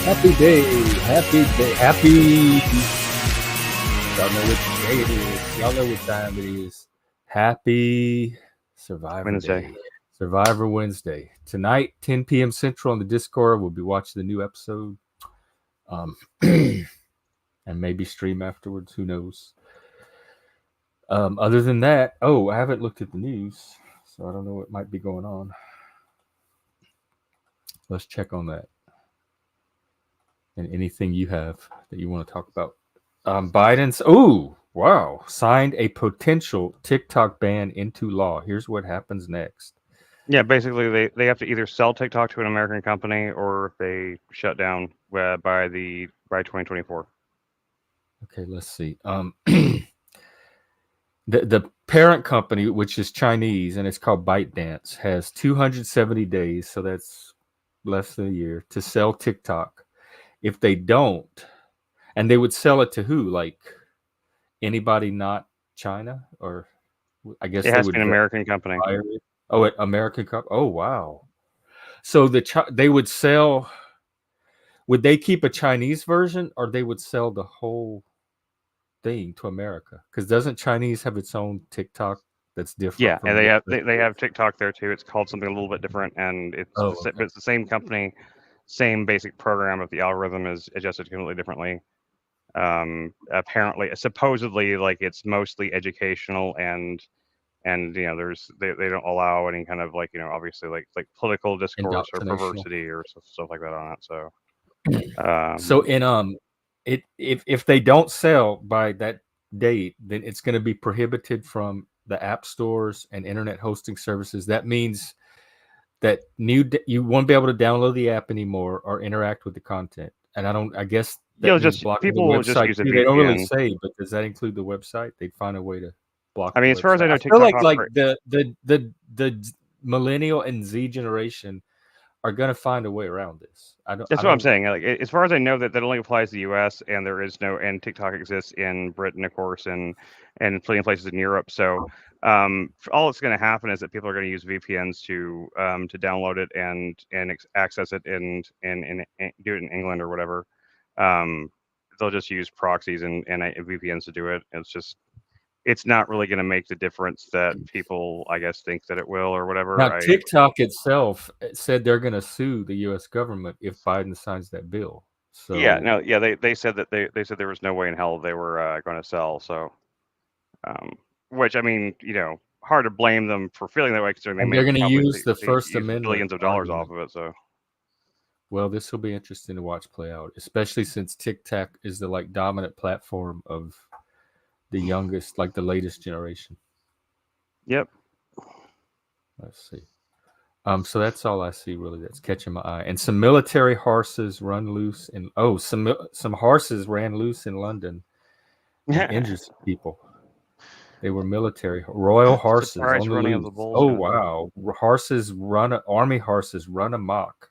Happy day, happy day, happy. Y'all know what day it is. Y'all know what time it is. Happy Survivor Wednesday. Day. Survivor Wednesday. Tonight, 10 p.m. Central on the Discord. We'll be watching the new episode. And maybe stream afterwards. Who knows? Other than that, I haven't looked at the news, so I don't know what might be going on. Let's check on that. And anything you have that you want to talk about. Biden's signed a potential TikTok ban into law. Here's what happens next. Yeah, basically they have to either sell TikTok to an American company or they shut down by 2024. Okay, let's see. The parent company, which is Chinese and it's called ByteDance, has 270 days, so that's less than a year, to sell TikTok. If they don't, and they would sell it to who? Like anybody not China? Or I guess it they has would to be an American company. American company. Oh, wow. So they would sell. Would they keep a Chinese version, or they would sell the whole thing to America? Because doesn't Chinese have its own TikTok that's different? Yeah, from and they have TikTok there too. It's called something a little bit different, and it's it's the same company, same basic program, but the algorithm is adjusted completely differently. Apparently, supposedly, like it's mostly educational and there's they don't allow any kind of obviously like political discourse or perversity or stuff like that on it. So if they don't sell by that date, then it's going to be prohibited from the app stores and internet hosting services. That means that you won't be able to download the app anymore or interact with the content. And I guess that means blocking the website too. They don't really say, but does that include the website? They'd find a way to block. I mean, as far as I know, TikTok feel like the millennial and Z generation are going to find a way around this. That's what I'm saying. Like, as far as I know, that only applies to the U.S. and there is no, and TikTok exists in Britain, of course, and plenty of places in Europe. So, all that's going to happen is that people are going to use VPNs to download it and access it and do it in England or whatever. They'll just use proxies and VPNs to do it. It's not really going to make the difference that people, I guess, think that it will or whatever. Now, TikTok itself said they're going to sue the U.S. government if Biden signs that bill. So they said that they said there was no way in hell they were going to sell. So, which I mean, hard to blame them for feeling that way, considering they're going to use the First Amendment, billions of dollars off of it. So, well, this will be interesting to watch play out, especially since TikTok is the dominant platform of the youngest, the latest generation. Yep. Let's see. So that's all I see really that's catching my eye. And some military horses run loose some horses ran loose in London and injured some people. They were military royal horses on the loose. Wow. Army horses run amok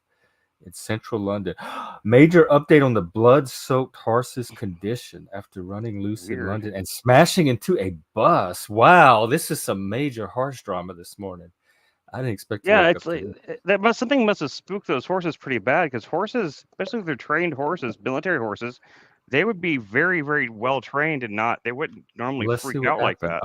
in central London. Major update on the blood-soaked horse's condition after running loose in London and smashing into a bus. Wow, this is some major horse drama this morning. I didn't expect to. Yeah, it's like something must have spooked those horses pretty bad, because horses, especially if they're trained horses, military horses, they would be very, very well trained and they wouldn't normally freak out like that.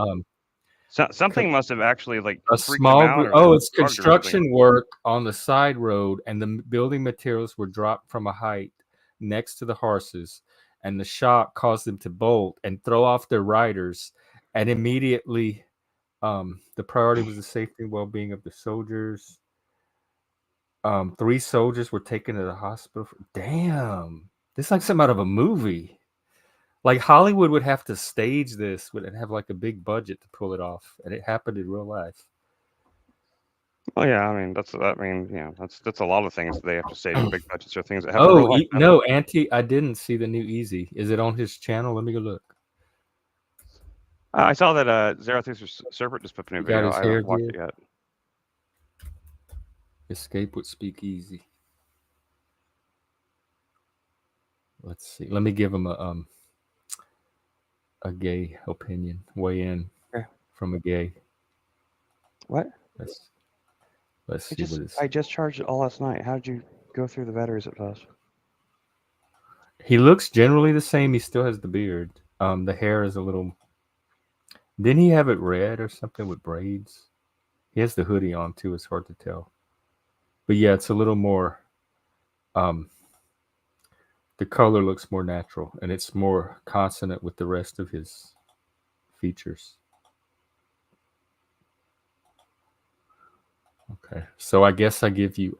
Something must have actually a small group. It's construction work on the side road, and the building materials were dropped from a height next to the horses, and the shock caused them to bolt and throw off their riders, and immediately the priority was the safety and well-being of the soldiers. 3 soldiers were taken to the hospital. Damn, this is like something out of a movie. Like Hollywood would have to stage this and have a big budget to pull it off, and it happened in real life. Well, yeah, I mean that's a lot of things that they have to stage with big budgets or things that happen. I didn't see the new Easy. Is it on his channel? Let me go look. I saw that Zarathustra Serpent just put a new video. I haven't watched it yet. Escape with Speakeasy. Let's see. Let me give him a gay opinion. Weigh in from a gay. What? Let's see what it is. I just charged it all last night. How did you go through the batteries at fast? He looks generally the same. He still has the beard. The hair is a little. Didn't he have it red or something with braids? He has the hoodie on too. It's hard to tell. But yeah, it's a little more. Um, the color looks more natural and it's more consonant with the rest of his features. Okay, so I guess I give you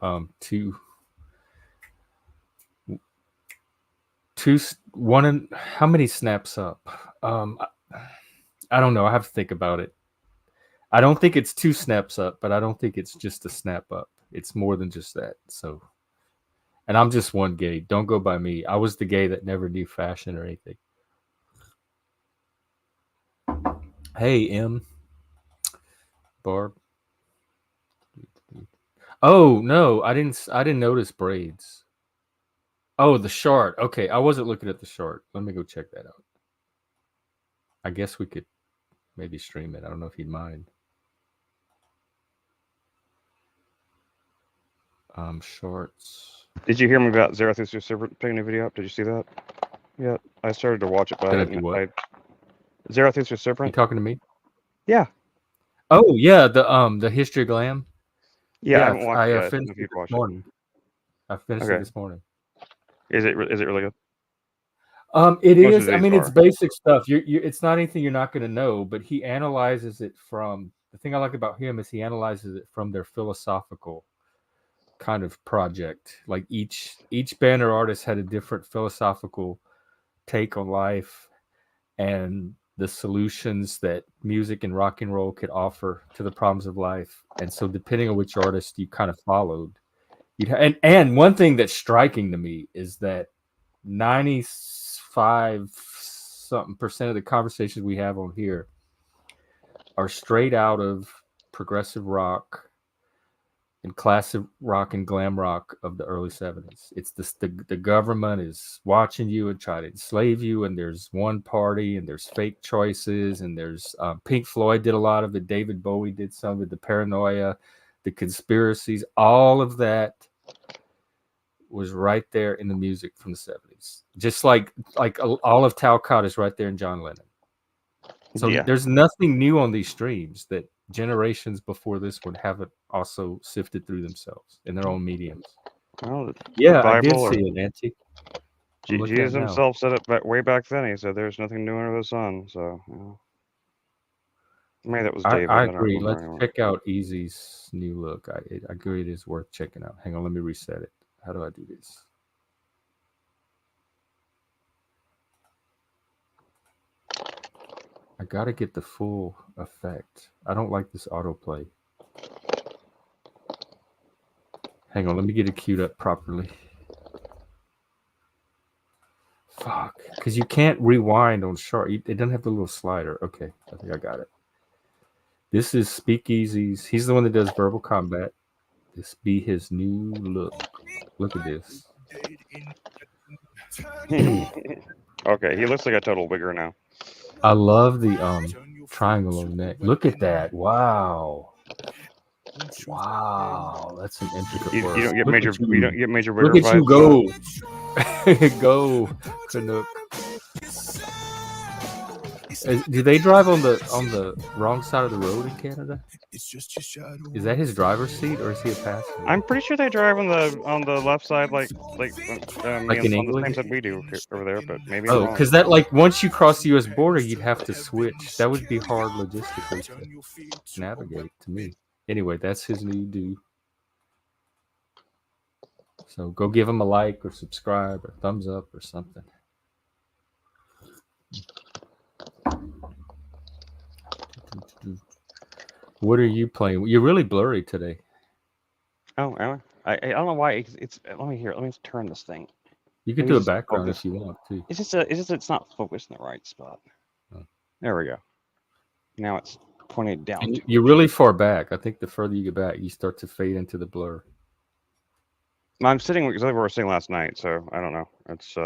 one and how many snaps up? I don't know. I have to think about it. I don't think it's 2 snaps up, but I don't think it's just a snap up. It's more than just that. So, and I'm just one gay. Don't go by me. I was the gay that never knew fashion or anything. Hey, M. Barb. Oh no, I didn't notice braids. Oh, the short. Okay, I wasn't looking at the short. Let me go check that out. I guess we could maybe stream it. I don't know if he'd mind. Shorts. Did you hear me about Zarathustra Servant picking a video up? Did you see that? Yeah, I started to watch it, but I didn't. Zarathustra You Serpent. talking to me? Yeah. Oh yeah, the History of Glam. Yeah, I haven't watched it yet. finished it this morning. I finished it this morning. Is it really good? It is. I mean, it's basic stuff. It's not anything you're not going to know, but he analyzes it from the thing I like about him is he analyzes it from their philosophical kind of project. Like each band or artist had a different philosophical take on life and the solutions that music and rock and roll could offer to the problems of life. And so depending on which artist you kind of followed, and one thing that's striking to me is that 95 something percent of the conversations we have on here are straight out of progressive rock and classic rock and glam rock of the early 70s. It's the government is watching you and try to enslave you, and there's one party, and there's fake choices, and there's Pink Floyd did a lot of it, David Bowie did some of it, the paranoia, the conspiracies, all of that was right there in the music from the 70s. Just like all of Talcott is right there in John Lennon. So there's nothing new on these streams that generations before this one haven't also sifted through themselves in their own mediums. Well, I did see it, Nancy. Jesus himself said it way back then. He said there's nothing new under the sun. So maybe that was David. I agree. Let's check out Easy's new look. I agree it is worth checking out. Hang on, let me reset it. How do I do this? I gotta get the full effect. I don't like this autoplay. Hang on, let me get it queued up properly. Fuck, because you can't rewind on short. It doesn't have the little slider. Okay, I think I got it. This is Speakeasy's. He's the one that does verbal combat. This be his new look. Look at this. Okay, he looks like a total wigger now. I love the triangle on the neck. Look at that. Wow. Wow, that's an intricate work. You don't get major wigger. Look at you go. Go, Canuck. Do they drive on the wrong side of the road in Canada? Is that his driver's seat or is he a passenger? I'm pretty sure they drive on the left side, like in England? the same side we do over there, but maybe. Oh, because that once you cross the U.S. border, you'd have to switch. That would be hard logistically to navigate. To me, anyway, that's his new do. So go give him a like or subscribe or thumbs up or something. What are you playing? You're really blurry today. Oh, I don't know why it's. Let me turn this thing. You can do a background if you want to. It's just it's not focused in the right spot. Oh. There we go. Now it's pointed down. And you're really far back. I think the further you get back, you start to fade into the blur. I'm sitting exactly where I was sitting last night, so I don't know. It's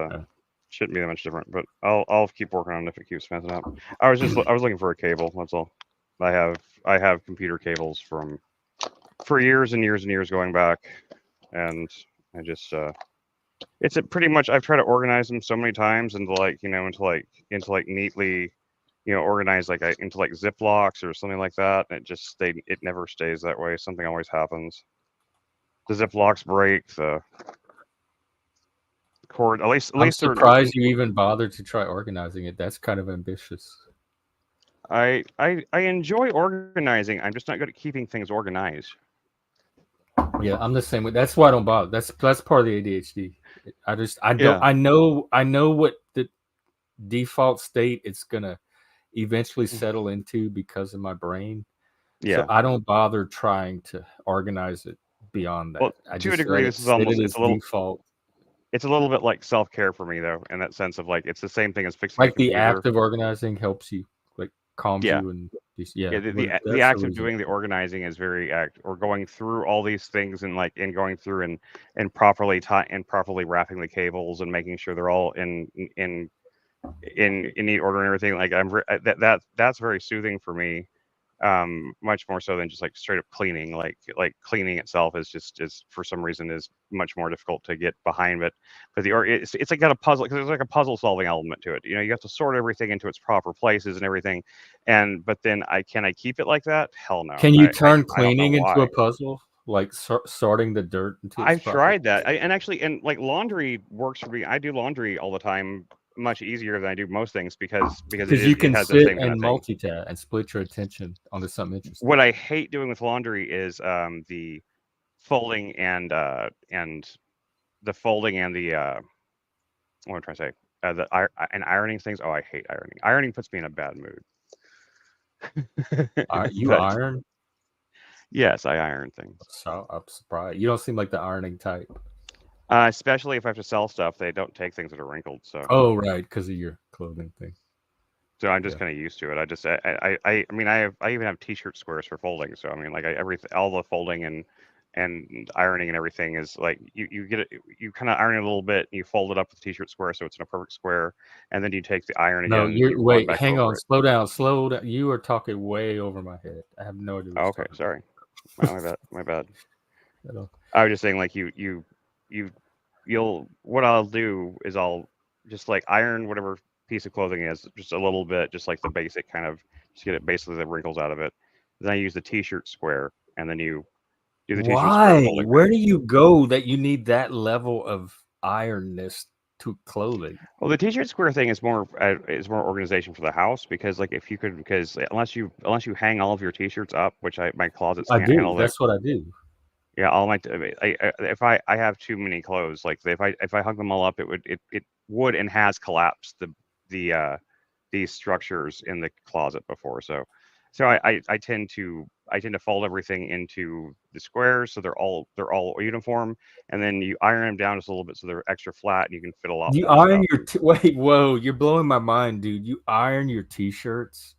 shouldn't be that much different, but I'll keep working on it if it keeps messing up. I was looking for a cable. That's all. I have computer cables for years and years and years going back, and I just It's pretty much. I've tried to organize them so many times into like into like neatly, organized like into like Ziplocs or something like that. And it never stays that way. Something always happens. The Ziplocs break. The cord. At I'm least they're. surprised you even bothered to try organizing it. That's kind of ambitious. I enjoy organizing. I'm just not good at keeping things organized. Yeah, I'm the same way. That's why I don't bother. That's part of the ADHD. I don't Yeah. I know what the default state it's gonna eventually settle into because of my brain. So Yeah. I don't bother trying to organize it beyond Well, that. I to a just let degree, it this is set it almost as default. it's a little bit like self care for me though, in that sense of like it's the same thing as fixing a Like the computer. act of organizing helps you, like calms Yeah. you and Yeah, yeah, well, the that's the act of reason. doing the organizing is very act or going through all these things and like and going through and properly and properly wrapping the cables and making sure they're all in neat order and everything. Like that's very soothing for me. Much more so than just like straight up cleaning. Like cleaning itself is for some reason is much more difficult to get behind. But it's like got a puzzle because there's like a puzzle solving element to it. You have to sort everything into its proper places and everything. But then I keep it like that? Hell no. Can you turn I don't know cleaning into why. a puzzle? Like sorting the dirt into its I've proper tried that. place? And actually, and like laundry works for me. I do laundry all the time, much easier than I do most things because Because you it can has the sit same kind of and thing. multitask and split your attention onto something interesting. What I hate doing with laundry is the folding and the folding and the what am I trying to say? And ironing things. Oh, I hate ironing. Ironing puts me in a bad mood. You But iron? yes, I iron things. So I'm surprised. You don't seem like the ironing type. Especially if I have to sell stuff, they don't take things that are wrinkled. Oh, right, because of your clothing thing. So I'm just Yeah. kind of used to it. I mean I even have T-shirt squares for folding. So I mean like everything all the folding and ironing and everything is like you get it you kind of iron it a little bit and you fold it up with the T-shirt square so it's in a perfect square and then you take the iron again No, and you're you run wait, back hang on, over it. slow down, slow down. You are talking way over my head. I have no idea what Oh, you're okay, talking sorry. Oh, my bad. My bad. about. I was just saying like you you'll what I'll do is I'll just like iron whatever piece of clothing is just a little bit, just like the basic kind of just get it basically the wrinkles out of it. Then I use the T-shirt square, and then you do the T-shirt square Why? folding Where thing. do you go that you need that level of ironness to clothing? Well, the T-shirt square thing is more organization for the house because like if you could because unless you hang all of your T-shirts up, which my closets I can't do. handle that. That's what I do. Yeah, all my if I have too many clothes, like if I hung them all up, it would and has collapsed the these structures in the closet before. I tend to fold everything into the squares so they're all uniform, and then you iron them down just a little bit so they're extra flat and you can fit a lot You more iron stuff. your wait, whoa, you're blowing my mind, dude. You iron your t-shirts?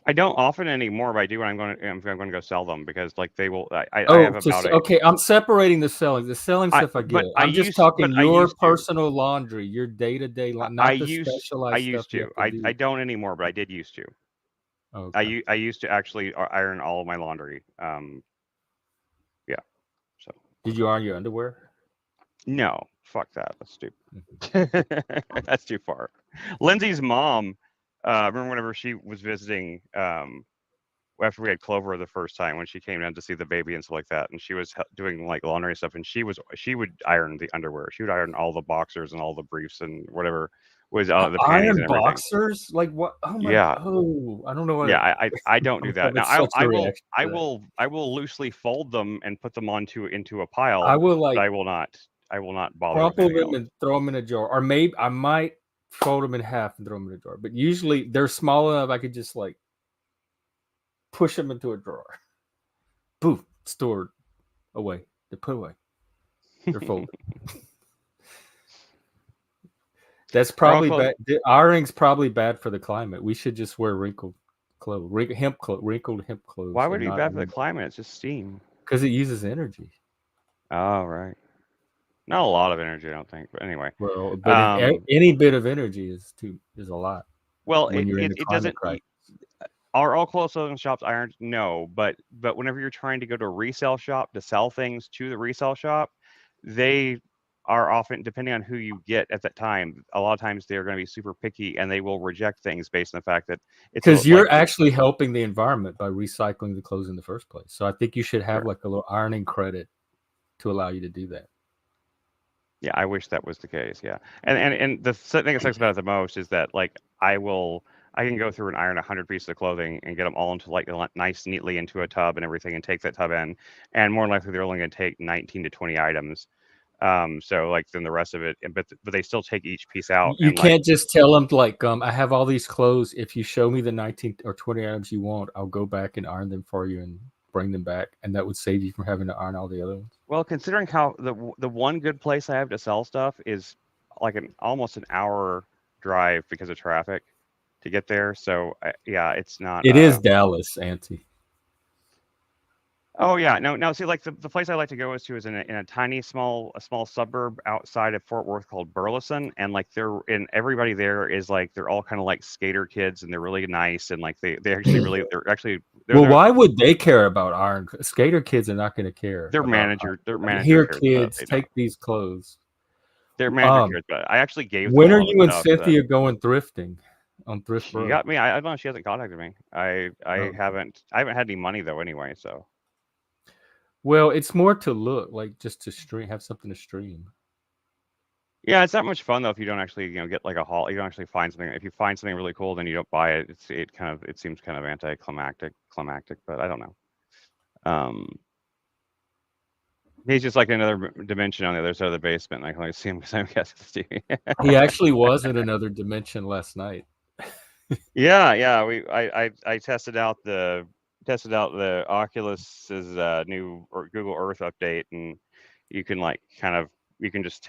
I don't often anymore, but I do when I'm going to go sell them because like they will. I Oh, have about a okay, I'm separating the selling. The selling stuff I get. I'm just but talking I your used to. personal laundry, your day-to-day, not the I specialized stuff used you to. have to I do. don't anymore, but I did used to. Okay. I used to actually iron all of my laundry. Yeah. So Did you iron your underwear? no, fuck that. That's Mhm. stupid. That's too far. Lindsay's mom. Remember whenever she was visiting, after we had Clover the first time when she came down to see the baby and stuff like that, and she was doing like laundry and stuff, and she would iron the underwear. She would iron all the boxers and all the briefs and whatever was the panties Iron and everything. boxers? Like what? Oh my! Yeah, Oh, I don't know yeah. what. I don't do I'm that. having Now such a reaction to that. I will loosely fold them and put them onto into a pile, I will but like I will not bother with crumple anything them else. and throw them in a jar, or maybe I might fold them in half and throw them in a jar. But usually they're small enough I could just like push them into a drawer. Poof, stored away. They're put away. They're folded. That's Or I'll probably close. bad. Ironing's probably bad for the climate. We should just wear wrinkled clothes, wrinkled hemp Why clothes, would and it be not bad for the climate? It's just steam. because it uses energy. Oh, right. Not a lot of energy, I don't think. But anyway, Well, but um, any bit of energy is a lot well, when you're in a it climate doesn't. crisis. Are all clothes shops ironed? No, but whenever you're trying to go to a resale shop to sell things to the resale shop, they are often, depending on who you get at that time, a lot of times they're going to be super picky and they will reject things based on the fact that it's Because like you're actually helping the environment by recycling the clothes in the first place. So I think you should have like a little ironing credit to allow you to do that. Yeah, I wish that was the case. Yeah, and the thing that sucks about it the most is that like I can go through and iron 100 pieces of clothing and get them all into like nice neatly into a tub and everything, and take that tub in, and more likely they're only going to take 19 to 20 items. So like then the rest of it, but they still take each piece out You and like can't just tell them like, I have all these clothes. If you show me the 19 or 20 items you want, I'll go back and iron them for you and bring them back, and that would save you from having to iron all the other ones. well, considering how the one good place I have to sell stuff is like an almost an hour drive because of traffic to get there. So yeah, it's not. It is Dallas, Auntie. Oh yeah, no. See, like the place I like to go is in a tiny a small suburb outside of Fort Worth called Burleson, and like everybody there is like they're all kind of like skater kids, and they're really nice, and like they actually really Well, why would they care about iron? Skater kids are not going to care their about manager their iron. manager Here, cares about it. kids, They take don't. these clothes. Their manager cares about it. I actually gave them When a are lot of you and stuff that Cynthia going thrifting on Thrift she Road? got me. I don't know. She hasn't contacted me. Oh. I haven't had any money though anyway. So Well, it's more to look like just to stream, have something to stream. yeah, it's not much fun though if you don't actually get like a haul. You don't actually find something. If you find something really cool, then you don't buy it. It seems kind of climactic, but I don't know. He's just like another dimension on the other side of the basement. I can only see him because I'm guessing the TV. He actually was in another dimension last night. Yeah. I tested out the Oculus's new Google Earth update, and you can like you can just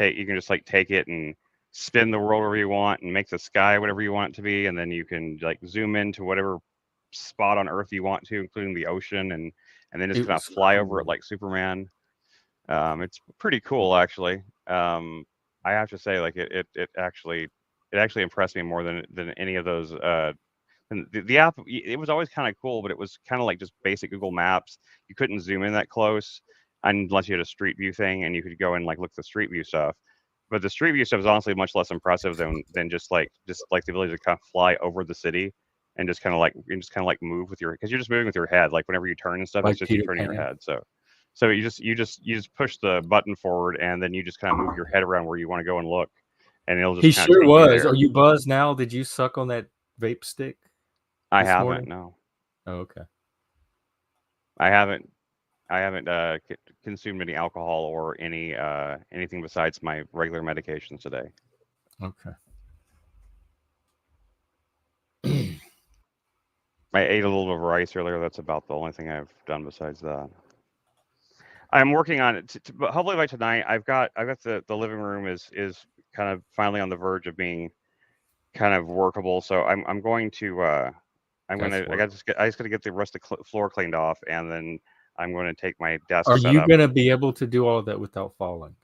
like take it and spin the world wherever you want and make the sky whatever you want it to be, and then you can like zoom into whatever spot on Earth you want to, including the ocean, and then just It kind of was fly over it cool. like Superman. It's pretty cool actually. I have to say, like it actually impressed me more than any of those. And the app, it was always kind of cool, but it was kind of like just basic Google Maps. You couldn't zoom in that close unless you had a street view thing, and you could go and like look at the street view stuff. But the street view stuff is honestly much less impressive than just like the ability to kind of fly over the city and just kind of like move with your because you're just moving with your head. Like whenever you turn and stuff, it's Like just you Peter turning your Pan. head. So you just push the button forward, and then you just kind of move your head around where you want to go and look, and it'll He just kind of sure take you was. there. Are you buzzed now? Did you suck on that vape stick I this haven't, morning? no, Oh, okay. I haven't, I haven't consumed any alcohol or anything besides my regular medications today. Okay. I ate a little bit of rice earlier. That's about the only thing I've done besides that. I'm working on it, but hopefully by tonight, I've got the living room is kind of finally on the verge of being kind of workable. So I'm going to That's work. I just got to get the rest of the floor cleaned off, and then I'm going to take my desk Are set you up. going to be able to do all of that without falling?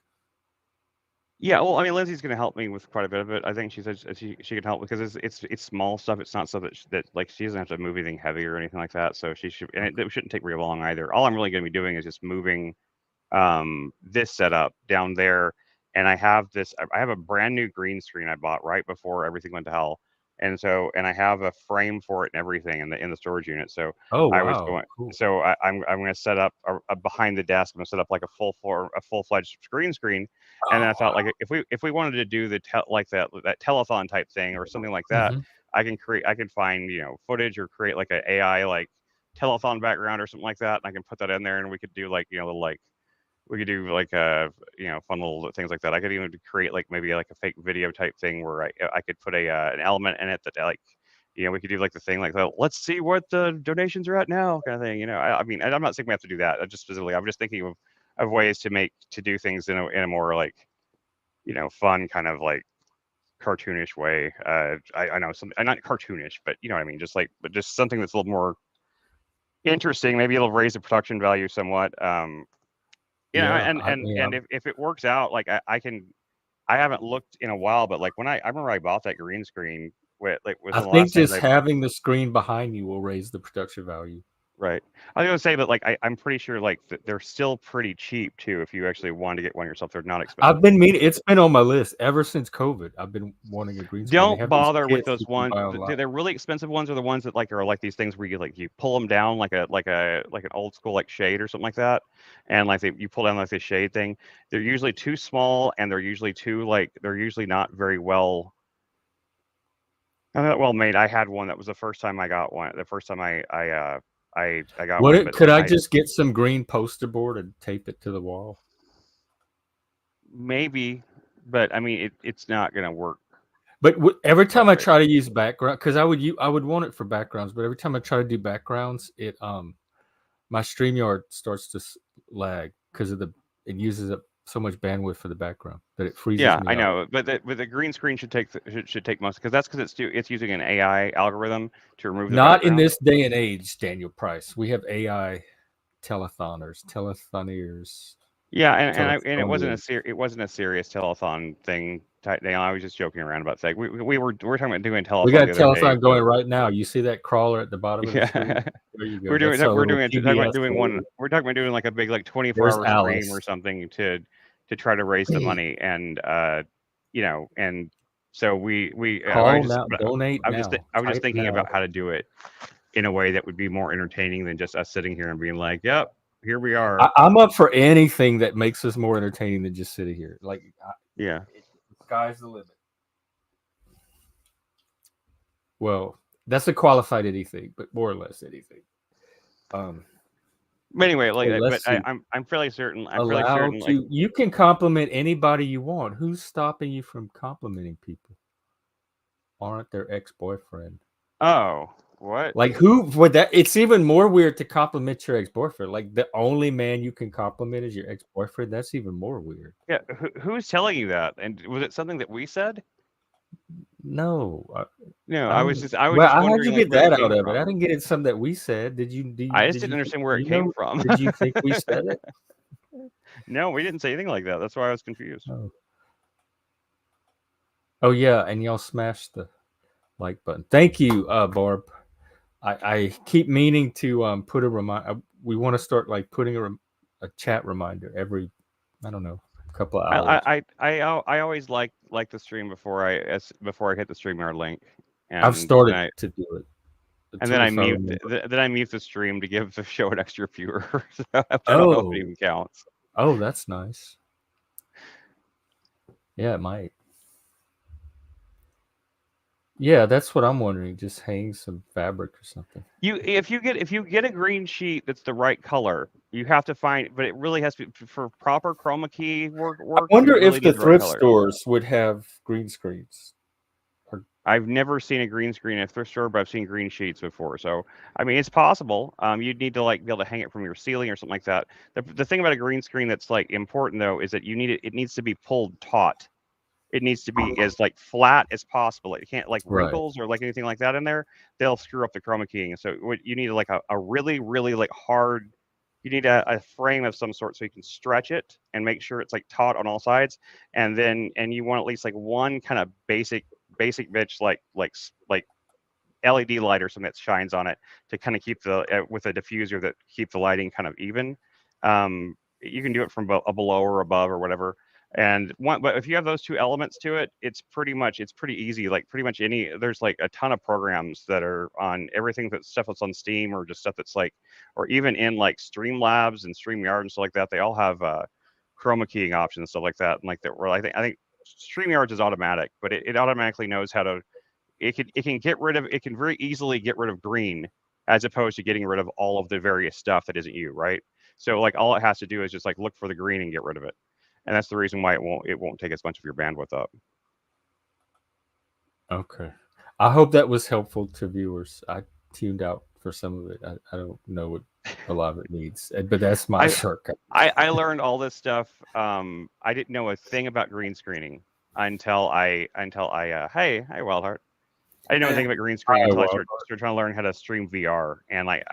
Yeah, well, I mean, Lindsay's going to help me with quite a bit of it. I think she said she can help because it's small stuff. It's not stuff that like she doesn't have to move anything heavy or anything like that. So she should, and Okay. it shouldn't take very long either. All I'm really going to be doing is just moving this setup down there, and I have a brand new green screen I bought right before everything went to hell, and I have a frame for it and everything in the storage unit. So Oh, I was wow. going. Cool. So I'm going to set up a behind the desk. I'm going to set up like a full fledged green screen, and then I thought like if we wanted to do that telethon type thing or something like that, Hmm. I can find footage or create like an AI like telethon background or something like that, and I can put that in there, and we could do like little like we could do like fun little things like that. I could even create like maybe like a fake video type thing where I could put an element in it that like we could do like the thing like let's see what the donations are at now kind of thing. I mean I'm not saying we have to do that. I just specifically I'm just thinking of ways to do things in a more like fun kind of like cartoonish way. I know some not cartoonish, but you know what I mean. Just like but just something that's a little more interesting. Maybe it'll raise the production value somewhat. Yeah. And if it works out, like I haven't looked in a while, but like I remember I bought that green screen with like was I one of the think last things just I having the screen behind you will raise the production value. Right. I was gonna say that, like, I'm pretty sure, like, they're still pretty cheap too. If you actually want to get one yourself, they're not expensive. I've been meaning. It's been on my list ever since COVID. I've been wanting a green screen. They Don't have these bother with kits those you can ones. buy online. They're really expensive ones are the ones that are like these things where you pull them down like an old school like shade or something like that, and like you pull down like this shade thing. They're usually too small, and they're usually they're usually not very well. Not well made. I had one that was the first time I got one. The first time I got one, but Could I I just get some green poster board and tape it to the wall? maybe, but I mean it's not gonna work But every that time I way. try to use background, because I would want it for backgrounds, but every time I try to do backgrounds, it my StreamYard starts to lag because of it uses up so much bandwidth for the background that it freezes Yeah, me I out. know, but the green screen should take most because it's using an AI algorithm to remove the Not in background. this day and age, Daniel Price. We have AI telethoniers, Yeah, and telethonians. it wasn't a serious telethon thing. I was just joking around about saying we were talking about doing We telethon got the a other day, telethon but going right now. You see that crawler at the bottom of the screen? yeah, There you go. That's our little talking about PBS doing one. lady. We're talking about doing like a big like There's 24-hour stream or Alice. something to try to raise the money and and so Call now, donate now, I was just type thinking now. about how to do it in a way that would be more entertaining than just us sitting here and being like, "Yep, here we are." I'm up for anything that makes us more entertaining than just sitting here. Like, Yeah. the sky's the limit. Well, that's a qualified anything, but more or less anything. Um, But anyway, like, okay, let's but see. I'm fairly certain. I'm fairly Allowed certain. Like, to, you can compliment anybody you want. Who's stopping you from complimenting people? Aren't their ex-boyfriend? oh, what? Like, who would that? It's even more weird to compliment your ex-boyfriend. Like, the only man you can compliment is your ex-boyfriend. That's even more weird. Yeah, who's telling you that? And was it something that we said? No, No, I don't. I was Well, just how'd wondering you like get where it that out came of it? I from. didn't get it. Something that we said. Did you? I just Did didn't you think? understand where it You came know? from. Did you think we said it? No, we didn't say anything like that. That's why I was confused. Oh, oh yeah, and y'all smashed the like button. Thank you, Barb. I keep meaning to put a remind. We want to start like putting a chat reminder every, I don't know, couple of hours. I always like the stream before I hit the StreamYard link, I've and started to do it. then I If I remember. then I mute the stream to give the show an extra viewer. So I don't know if it Oh, even counts. oh, that's nice. Yeah, it might. Yeah, that's what I'm wondering. Just hang some fabric or something. If you get a green sheet that's the right color, you have to find, but it really has to be for proper chroma key I work. You wonder really if the need the right thrift color. stores would have green screens. I've never seen a green screen at a thrift store, but I've seen green sheets before. So I mean, it's possible. You'd need to like be able to hang it from your ceiling or something like that. The thing about a green screen that's like important though is that you need it. It needs to be pulled taut. It needs to be as like flat as possible. It can't like Right. wrinkles or like anything like that in there. They'll screw up the chroma keying. So what you need like a really like hard. You need a frame of some sort so you can stretch it and make sure it's like taut on all sides. And you want at least like one kind of basic bitch like LED light or something that shines on it to kind of keep the with a diffuser that keep the lighting kind of even. You can do it from a below or above or whatever. But if you have those two elements to it, it's pretty easy. Like pretty much there's like a ton of programs that are on everything stuff that's on Steam or just stuff that's like, or even in like Streamlabs and StreamYard and stuff like that. They all have chroma keying options and stuff like that. And like that, where I think StreamYards is automatic, but it automatically knows how to it can very easily get rid of green as opposed to getting rid of all of the various stuff that isn't you, right? So like all it has to do is just like look for the green and get rid of it. And that's the reason why it won't take as much of your bandwidth up. Okay. I hope that was helpful to viewers. I tuned out for some of it. I don't know what a lot of it needs, but that's my I shortcut. I learned all this stuff. I didn't know a thing about green screening until I hey Wildheart. I didn't know anything about green screening Oh, until I well, started trying to learn how to stream VR. And like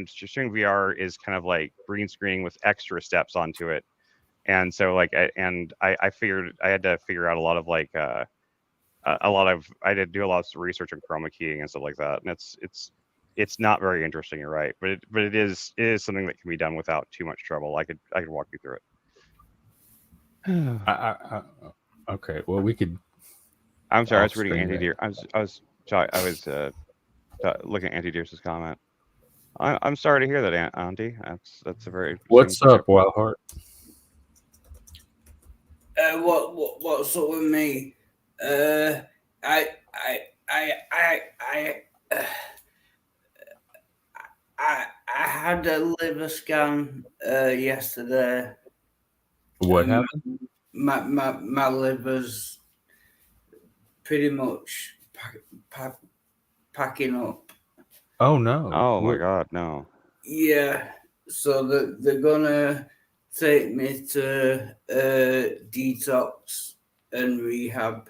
stream VR is kind of like green screening with extra steps onto it. And so like I figured I had to figure out a lot of like I had to do a lot of research on chroma keying and stuff like that. And it's not very interesting. You're right, but it is something that can be done without too much trouble. I could walk you through it. Okay, well, we could I'm sorry, I off was reading stream Anti that. Deer. I was sorry, I was looking at Anti Deer's comment. I'm sorry to hear that, Auntie. That's a very What's significant. up, Wildheart? What's up with me? I I uh, I had a liver scan yesterday. What happened? My liver's pretty much packing up. Oh no! Oh my God, no. Yeah, so they're gonna take me to detox and rehab.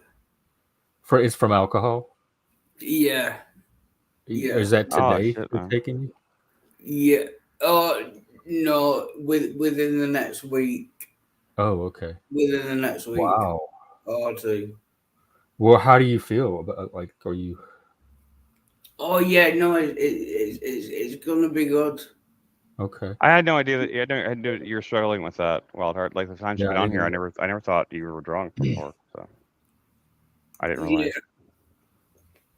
It's from alcohol. Yeah, yeah, Is that Oh today shit, they're man. taking you? yeah. Oh no, within the next week. Oh, okay. Within the next week Wow. or two. Well, how do you feel about like? Are you Oh yeah, no, it's gonna be good. okay? I had no idea that I knew that you were struggling with that, Wildheart. Like the times you've Yeah, been I on didn't here, know I never thought you were drunk before. So I didn't Yeah, realize.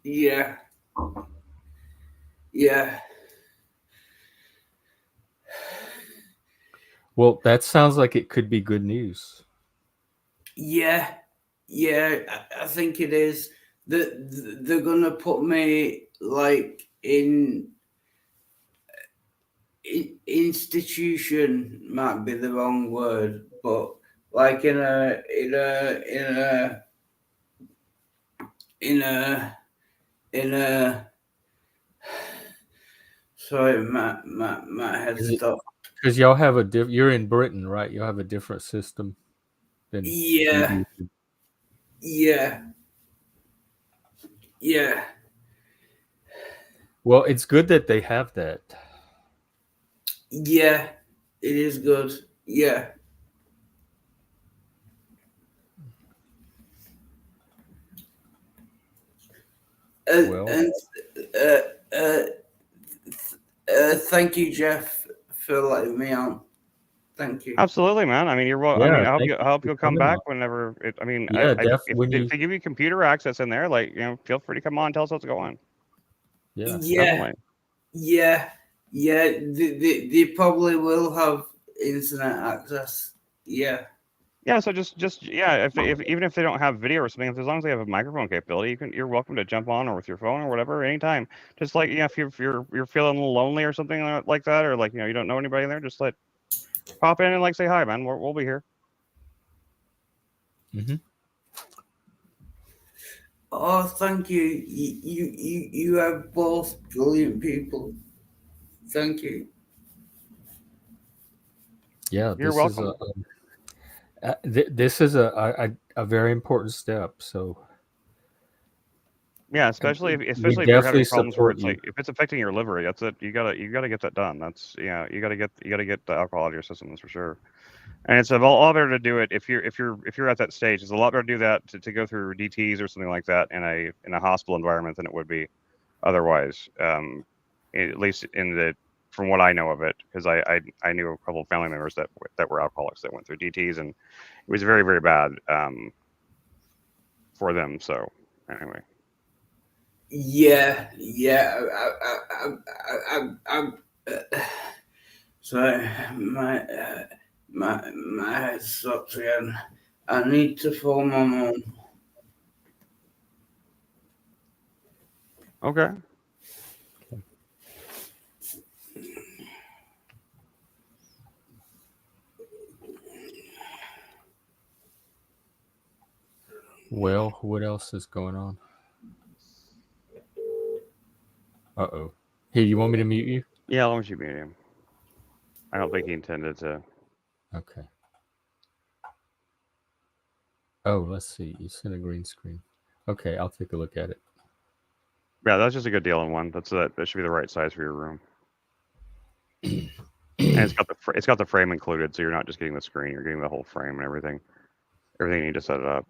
yeah, yeah, Well, that sounds like it could be good news. yeah, yeah. I think it is. They're gonna put me like in institution might be the wrong word, but like in a in a sorry, my head Is it stopped. because y'all have a you're in Britain, right? You'll have a different system than we Yeah, do. yeah, yeah, Well, it's good that they have that. yeah. It is good. Yeah. Well, And uh, uh, thank you, Jeff, for letting me on. Thank you. Absolutely, man. I mean, you're well. I yeah. mean, Thank I you hope for you'll come coming on. back whenever. I mean, Yeah, if they give you computer access in there, like feel free to come on, tell us what's going. yeah. Yeah, Definitely. yeah, yeah. They probably will have internet access. Yeah. Yeah, so just yeah, if even if they don't have video or something, as long as they have a microphone capability, you're welcome to jump on or with your phone or whatever anytime. Just like if you're feeling a little lonely or something like that, or like you don't know anybody in there, just pop in and like say hi, man. We'll be here. Mm-hmm. Oh, thank you. You have both brilliant people. Thank you. Yeah, You're this is welcome. this is a very important step. So Yeah, especially we if you're definitely having problems where support it's you. like if it's affecting your liver, that's it. You gotta get that done. That's you gotta get the alcohol out of your system. That's for sure. And it's a lot better to do it if you're at that stage. It's a lot better to do that to go through DTS or something like that in a hospital environment than it would be otherwise. At least in the from what I know of it, because I knew a couple of family members that were alcoholics that went through DTS, and it was very very bad for them. So anyway. Yeah, yeah. Sorry, my head stopped again. I need to phone my mum. Okay. Well, what else is going on? Uh-oh. Here, you want me to mute you? Yeah, as long as you mute him. I don't think he intended to. Okay. Oh, let's see. You sent a green screen. Okay, I'll take a look at it. Yeah, that's just a good deal in one. That should be the right size for your room. And it's got the frame included, so you're not just getting the screen, you're getting the whole frame and everything. Everything you need to set it up.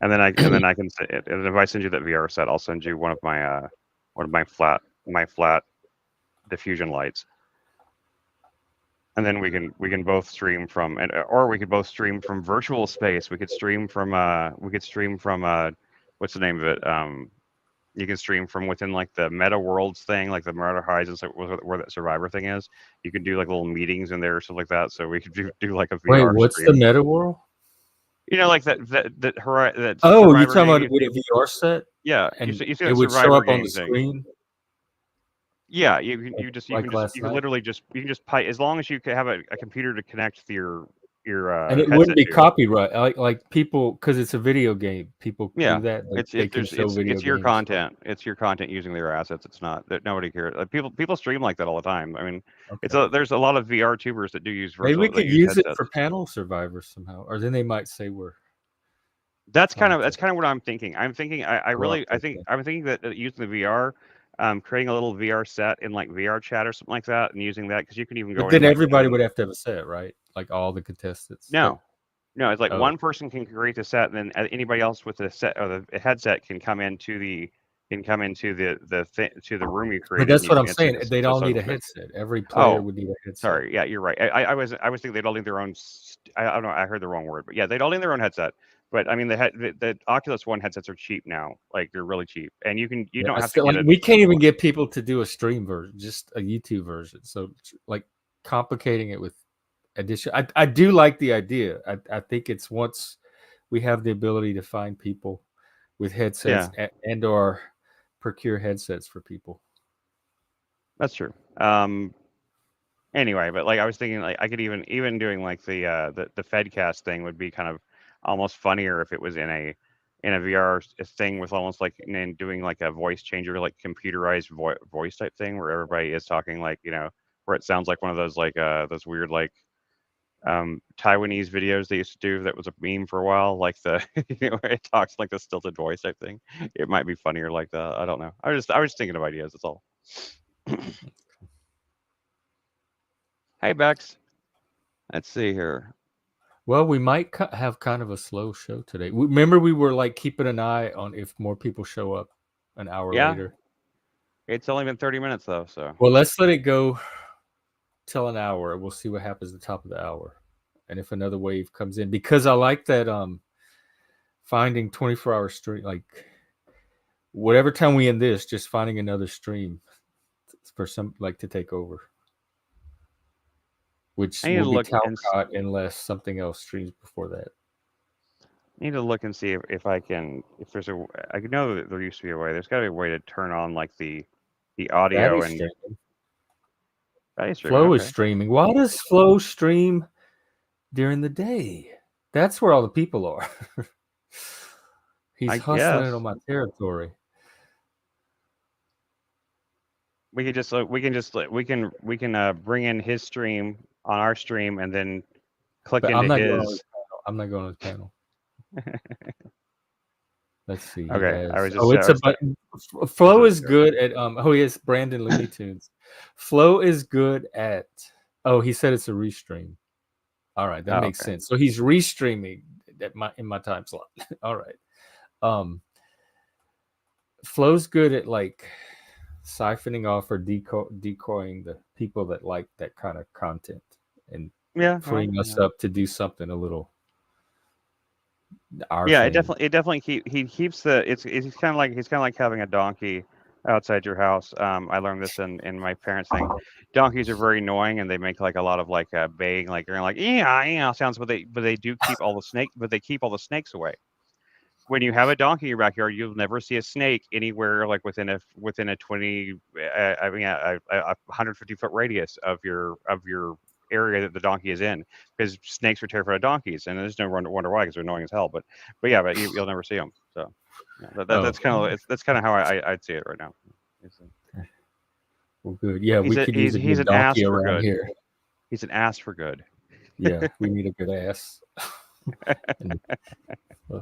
And then I can and if I send you that VR set, I'll send you one of my flat my flat diffusion lights, and then we can both stream from, or we could both stream from virtual space. We could stream from what's the name of it? You can stream from within like the meta worlds thing, like the Meta Horizons, like where that Survivor thing is. You can do like little meetings in there or stuff like that. So we could do like a Wait, VR what's stream. the meta world? You know, like that Oh, you're Survivor talking game. about with a VR set? Yeah, And you see it that would show Survivor up on game the thing. screen? Yeah, you Like can last night? literally just pipe, as long as you can have a computer to connect to your And it wouldn't headset be to. copyright. Like people, because it's a video game, people Yeah, do that. They can show video it's your games. content. It's your content using their assets. It's not that nobody cares. People stream like that all the time. I mean, Okay. there's a lot of VR tubers that do use Maybe we that could use use it headsets. for panel survivors somehow, or then they might say we're. That's kind of what I'm thinking. I'm thinking Corrupt, I'm thinking that using the VR, creating a little VR set in like VR chat or something like that, and using that, because you can even go But in then and, like, everybody would have to have a set, right? Like all the contestants. no, it's like Oh. one person can create the set, and then anybody else with the set or the headset can come into the to the room you created. But that's and what you I'm can saying. see the They'd all need a social mix. headset. Every player Oh, would need a headset. sorry. Yeah, you're right. I was thinking they'd all need their own. I don't know. I heard the wrong word, but yeah, they'd all need their own headset. But I mean, the Oculus One headsets are cheap now. Like they're really cheap, and you don't have to get it. We can't even get people to do a stream version, just a YouTube version. So like complicating it with addition. I do like the idea. I think it's once we have the ability to find people with headsets and or procure headsets for people. That's true. Anyway, but like I was thinking, like I could even doing like the Fedcast thing would be kind of almost funnier if it was in a VR thing with almost like and doing like a voice changer, like computerized voice type thing where everybody is talking like, where it sounds like one of those like those weird like Taiwanese videos they used to do that was a meme for a while, like the where it talks like a stilted voice type thing. It might be funnier like that. I don't know. I was thinking of ideas. That's all. Hey Bex. Let's see here. Well, we might have kind of a slow show today. Remember, we were like keeping an eye on if more people show up an hour later. It's only been 30 minutes though, so. Well, let's let it go till an hour. We'll see what happens at the top of the hour, and if another wave comes in, because I like that finding 24-hour stream, like whatever time we end this, just finding another stream for some like to take over. Which will be Talcott unless something else streams before that. I need to look and see if I can, if there's I know that there used to be a way. There's got to be a way to turn on like the audio and Flow is streaming. Why does Flow stream during the day? That's where all the people are. He's hustling on my territory. We can bring in his stream on our stream and then click into his. I'm not going to the panel. Let's see. Okay, it's a button. Flow is good at yes, Brandon Looney Tunes. Flow is good at. Oh, he said it's a restream. All right, that makes sense. So he's restreaming in my time slot. All right. Flow's good at like siphoning off or decoying the people that like that kind of content and freeing us up to do something a little. It definitely keeps the it's kind of like having a donkey outside your house. I learned this in my parents' thing. Donkeys are very annoying and they make like a lot of like baying, like you're like sounds, but they do keep all the snakes away. When you have a donkey in your backyard, you'll never see a snake anywhere like within a 150-foot radius of your area that the donkey is in, because snakes are terrified of donkeys, and there's no wonder why, because they're annoying as hell. But you'll never see them. So that's kind of how I'd see it right now. Well, good. Yeah, we could use a good donkey around here. He's an ass for good. Yeah, we need a good ass.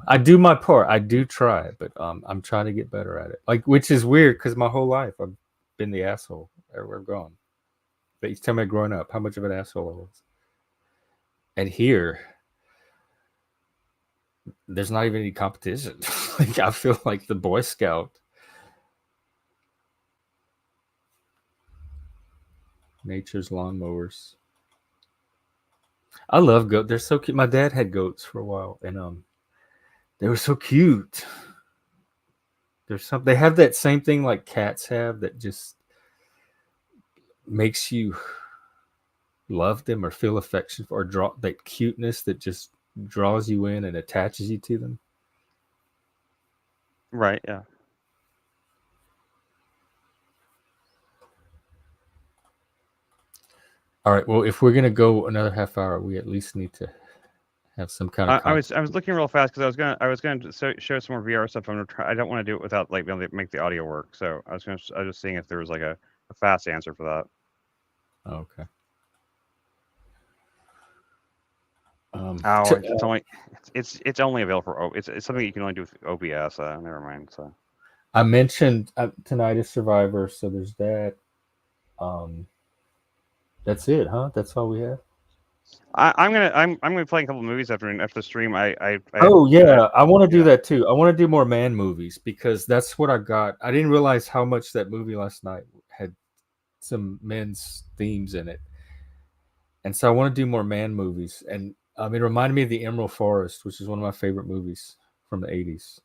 I do my part. I do try, but I'm trying to get better at it. Like, which is weird because my whole life I've been the asshole everywhere I've gone. But each time I growing up, how much of an asshole I was. And here, there's not even any competition. Like, I feel like the Boy Scout. Nature's lawnmowers. I love goats. They're so cute. My dad had goats for a while, and they were so cute. They have that same thing like cats have that just makes you love them or feel affection or draw that cuteness that just draws you in and attaches you to them. Right. Yeah. All right. Well, if we're gonna go another half hour, we at least need to have some kind of. I was looking real fast because I was gonna show some more VR stuff. I don't want to do it without like being able to make the audio work. So I was just seeing if there was like a fast answer for that. Okay. It's only available for it's something you can only do with OBS. Never mind. So I mentioned Tinnitus Survivor, so there's that. That's it, huh? That's all we have. I'm gonna be playing a couple movies after the stream. I want to do that too. I want to do more man movies because that's what I got. I didn't realize how much that movie last night had some men's themes in it, and so I want to do more man movies. And it reminded me of The Emerald Forest, which is one of my favorite movies from the '80s,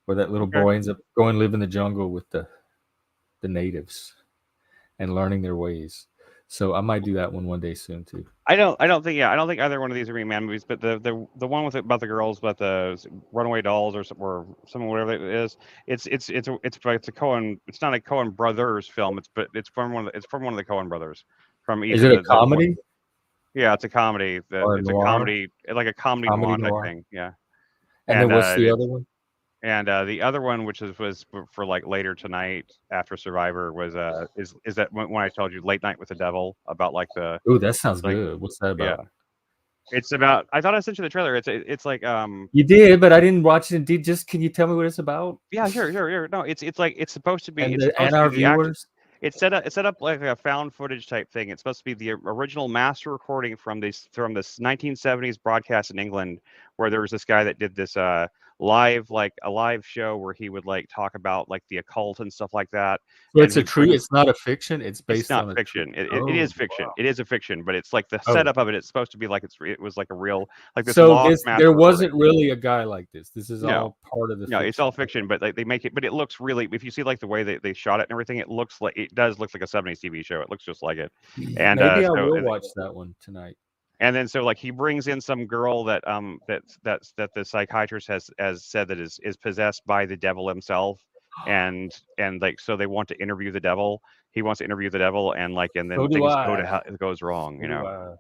where that little boy ends up going live in the jungle with the natives and learning their ways. So I might do that one day soon too. I don't think either one of these are being man movies, but the one about the girls, about the runaway dolls or something, whatever it is, it's a Coen. It's not a Coen brothers film. It's from one of the Coen brothers. From either is it a comedy? Yeah, it's a comedy. It's noir? A comedy, like a comedy noir type thing. Yeah. And then what's the other one? And the other one, which was for like later tonight after Survivor, was is that when I told you Late Night with the Devil, about like the. Oh, that sounds good. What's that about? Yeah. It's about. I thought I sent you the trailer. It's like You did, but I didn't watch it. Indeed, just can you tell me what it's about? Yeah, sure. No, it's like it's supposed to be. And our viewers. It's set up like a found footage type thing. It's supposed to be the original master recording from this 1970s broadcast in England, where there was this guy that did this live show where he would like talk about like the occult and stuff like that. So it's it's not a fiction. It's based on fiction. It is fiction. Wow. It is a fiction, but it's like the setup of it. It's supposed to be like it was like a real like this. So there wasn't really a guy like this. This is all part of the. No, it's all fiction, but like they make it. But it looks really. If you see like the way they shot it and everything, it does look like a 70s TV show. It looks just like it. And maybe I will watch that one tonight. And then so like he brings in some girl that the psychiatrist has said that is possessed by the devil himself, and like so they want to interview the devil. He wants to interview the devil, and then things go to hell, it goes wrong, you know.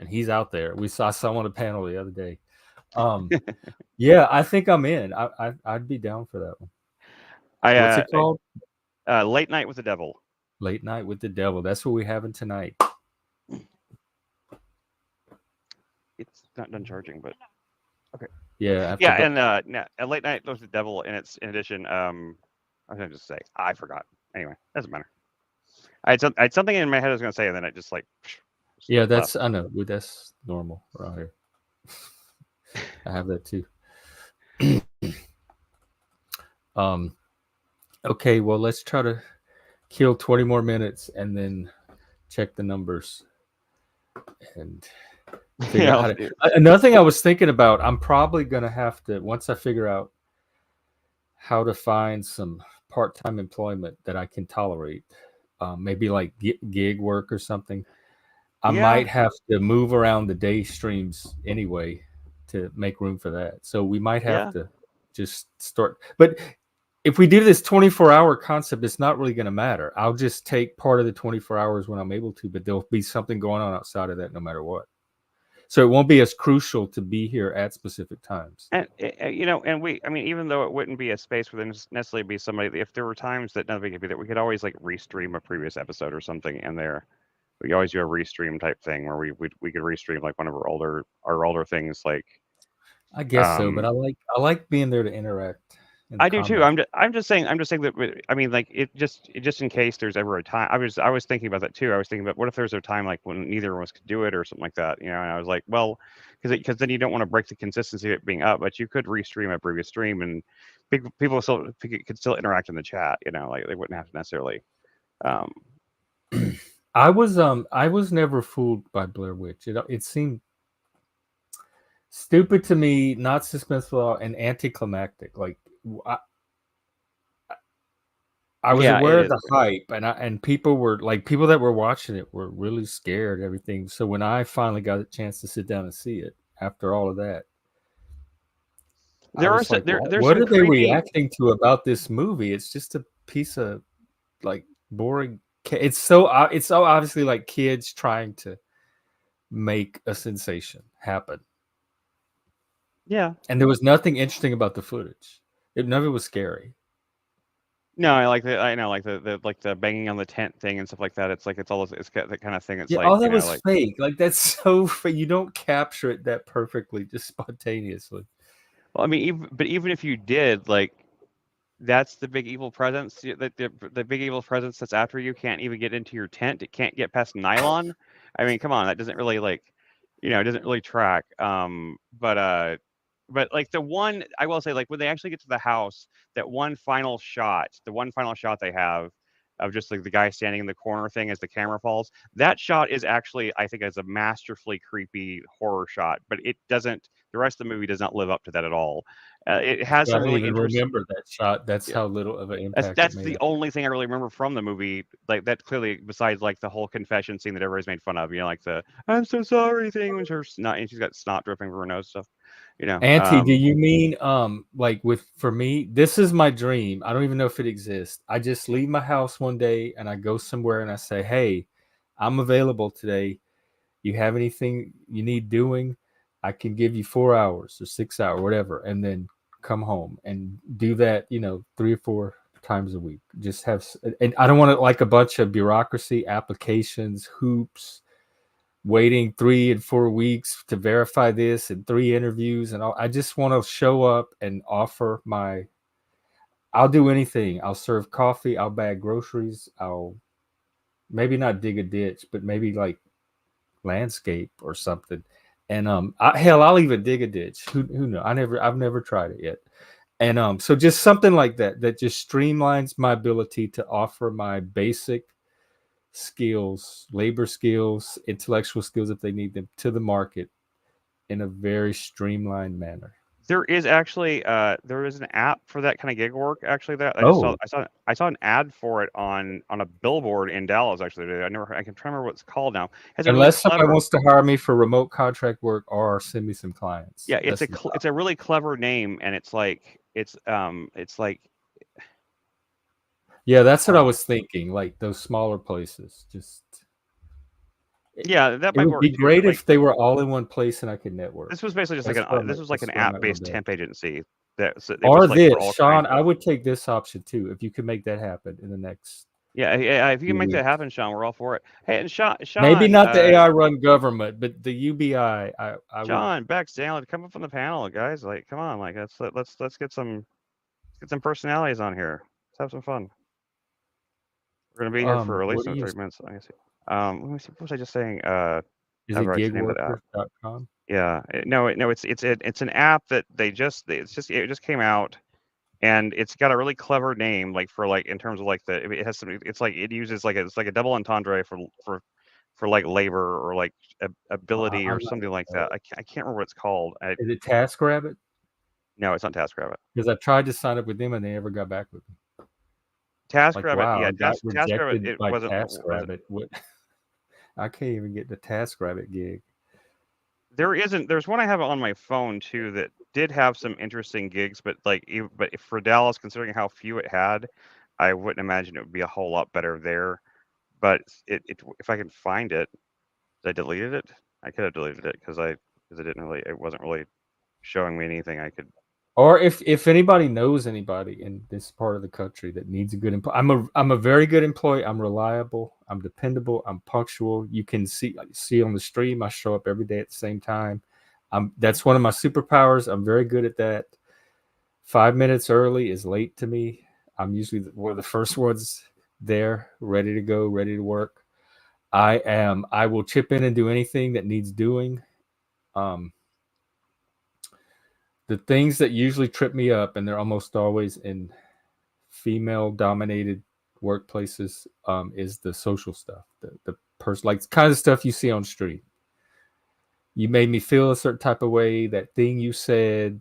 And he's out there. I saw him on a panel the other day. Yeah, I think I'm in. I'd be down for that one. What's it called? Late Night with the Devil. Late Night with the Devil. That's what we're having tonight. It's not done charging, but okay. Yeah. And Late Night with the Devil, and it's in addition. I was gonna just say I forgot. Anyway, doesn't matter. I had something in my head I was gonna say, and then I just like. Yeah, I know. That's normal around here. I have that too. Okay, well, let's try to kill 20 more minutes and then check the numbers and figure out how to. Another thing I was thinking about, I'm probably going to have to, once I figure out how to find some part-time employment that I can tolerate, maybe like gig work or something, I might have to move around the day streams anyway to make room for that. So we might have to just start. But if we do this 24-hour concept, it's not really going to matter. I'll just take part of the 24 hours when I'm able to, but there'll be something going on outside of that no matter what. So it won't be as crucial to be here at specific times. And, even though it wouldn't be a space where there necessarily be somebody, if there were times that nobody could be there, we could always like restream a previous episode or something in there. We always do a restream type thing where we could restream like one of our older things, like. I guess so, but I like being there to interact. I do too. I'm just saying that. I mean, like it just in case there's ever a time. I was thinking about that too. I was thinking about what if there's a time like when neither of us could do it or something like that, you know. And I was like, well, because then you don't want to break the consistency of it being up, but you could restream a previous stream and people could still interact in the chat, you know, like they wouldn't have to necessarily. I was never fooled by Blair Witch. It seemed stupid to me, not suspenseful and anticlimactic. Like I was Yeah, it aware of is. the hype, and people were like people that were watching it were really scared. Everything. So when I finally got a chance to sit down and see it, after all of that, I There are was like, there's what some are they creepy. reacting to about this movie? It's just a piece of like boring. It's so obviously like kids trying to make a sensation happen, Yeah. and there was nothing interesting about the footage. None of it was scary. No, I know like the like the banging on the tent thing and stuff like that. It's like it's all it's got that kind of thing. It's Yeah, like, all that was like, fake. Like that's so fake. You don't capture it that perfectly, just spontaneously. well, I mean, even if you did, like, that's the big evil presence. The big evil presence that's after you can't even get into your tent. It can't get past nylon. I mean, come on, that doesn't really like, it doesn't really track. But like the one I will say, like when they actually get to the house, the one final shot they have of just like the guy standing in the corner thing as the camera falls, that shot is actually, I think, is a masterfully creepy horror shot, but it doesn't. The rest of the movie does not live up to that at all. It has So I some don't really even interesting. remember that shot. That's how little of an impact it That's made. the only thing I really remember from the movie. Like that clearly, besides like the whole confession scene that everybody's made fun of. Like the "I'm so sorry" thing when her snot and she's got snot dripping from her nose stuff. Auntie, do you mean like for me, this is my dream. I don't even know if it exists. I just leave my house one day and I go somewhere and I say, "Hey, I'm available today. You have anything you need doing? I can give you 4 hours or 6 hours, whatever, and then come home and do that, 3 or 4 times a week. Just have, and I don't want to like a bunch of bureaucracy, applications, hoops, waiting 3 and 4 weeks to verify this and 3 interviews and all. I just want to show up and offer I'll do anything. I'll serve coffee, I'll bag groceries, I'll maybe not dig a ditch, but maybe like landscape or something. And hell, I'll even dig a ditch. Who knows? I've never tried it yet. And so just something like that just streamlines my ability to offer my basic skills, labor skills, intellectual skills if they need them to the market in a very streamlined manner. there is an app for that kind of gig work actually that Oh, I saw an ad for it on a billboard in Dallas actually. I can try to remember what it's called now. It has a really unless somebody clever. wants to hire me for remote contract work or send me some clients. Yeah, That's it's a really clever name, and it's like yeah, that's what I was thinking. Like those smaller places, just yeah, that it might would work be too. But great like if they were all in one place and I could network. this was basically just That's what I'm. this was like That's an what I'm not gonna app-based do. temp agency it Or was like for this, all Sean, kinds I of. would take this option too if you could make that happen in the next Yeah, if you can few make that weeks. happen, Sean, we're all for it. Hey, and Maybe not the AI run government, but the UBI. I would. Sean, Bex, Daniel, come up on the panel, guys. Like, come on, like let's get some personalities on here. Let's have some fun. We're gonna be here for at What least do another you? 30 minutes. I guess. Let me see. What was I just saying? Is How it do I actually name that app? gigworkers.com? Yeah. No. It's an app that it just came out, and it's got a really clever name, like for like in terms of like it has some. It's like it uses like it's like a double entendre for like labor or like ability or I'm not something like gonna know that. it. I can't remember what it's called. Is it TaskRabbit? No, it's not TaskRabbit. Because I tried to sign up with them and they never got back with me. Like, TaskRabbit, wow, yeah, I got TaskRabbit. rejected It by wasn't. Was it? TaskRabbit. What? I can't even get the TaskRabbit gig. There's one I have on my phone too that did have some interesting gigs, but but for Dallas, considering how few it had, I wouldn't imagine it would be a whole lot better there. But if I can find it, I deleted it. I could have deleted it because it wasn't really showing me anything I could. Or if anybody knows anybody in this part of the country that needs a good employee, I'm a very good employee. I'm reliable. I'm dependable. I'm punctual. You can see on the stream. I show up every day at the same time. That's one of my superpowers. I'm very good at that. 5 minutes early is late to me. I'm usually one of the first ones there, ready to go, ready to work. I will chip in and do anything that needs doing. Um, the things that usually trip me up, and they're almost always in female dominated workplaces, is the social stuff, the like kind of stuff you see on street. You made me feel a certain type of way. That thing you said,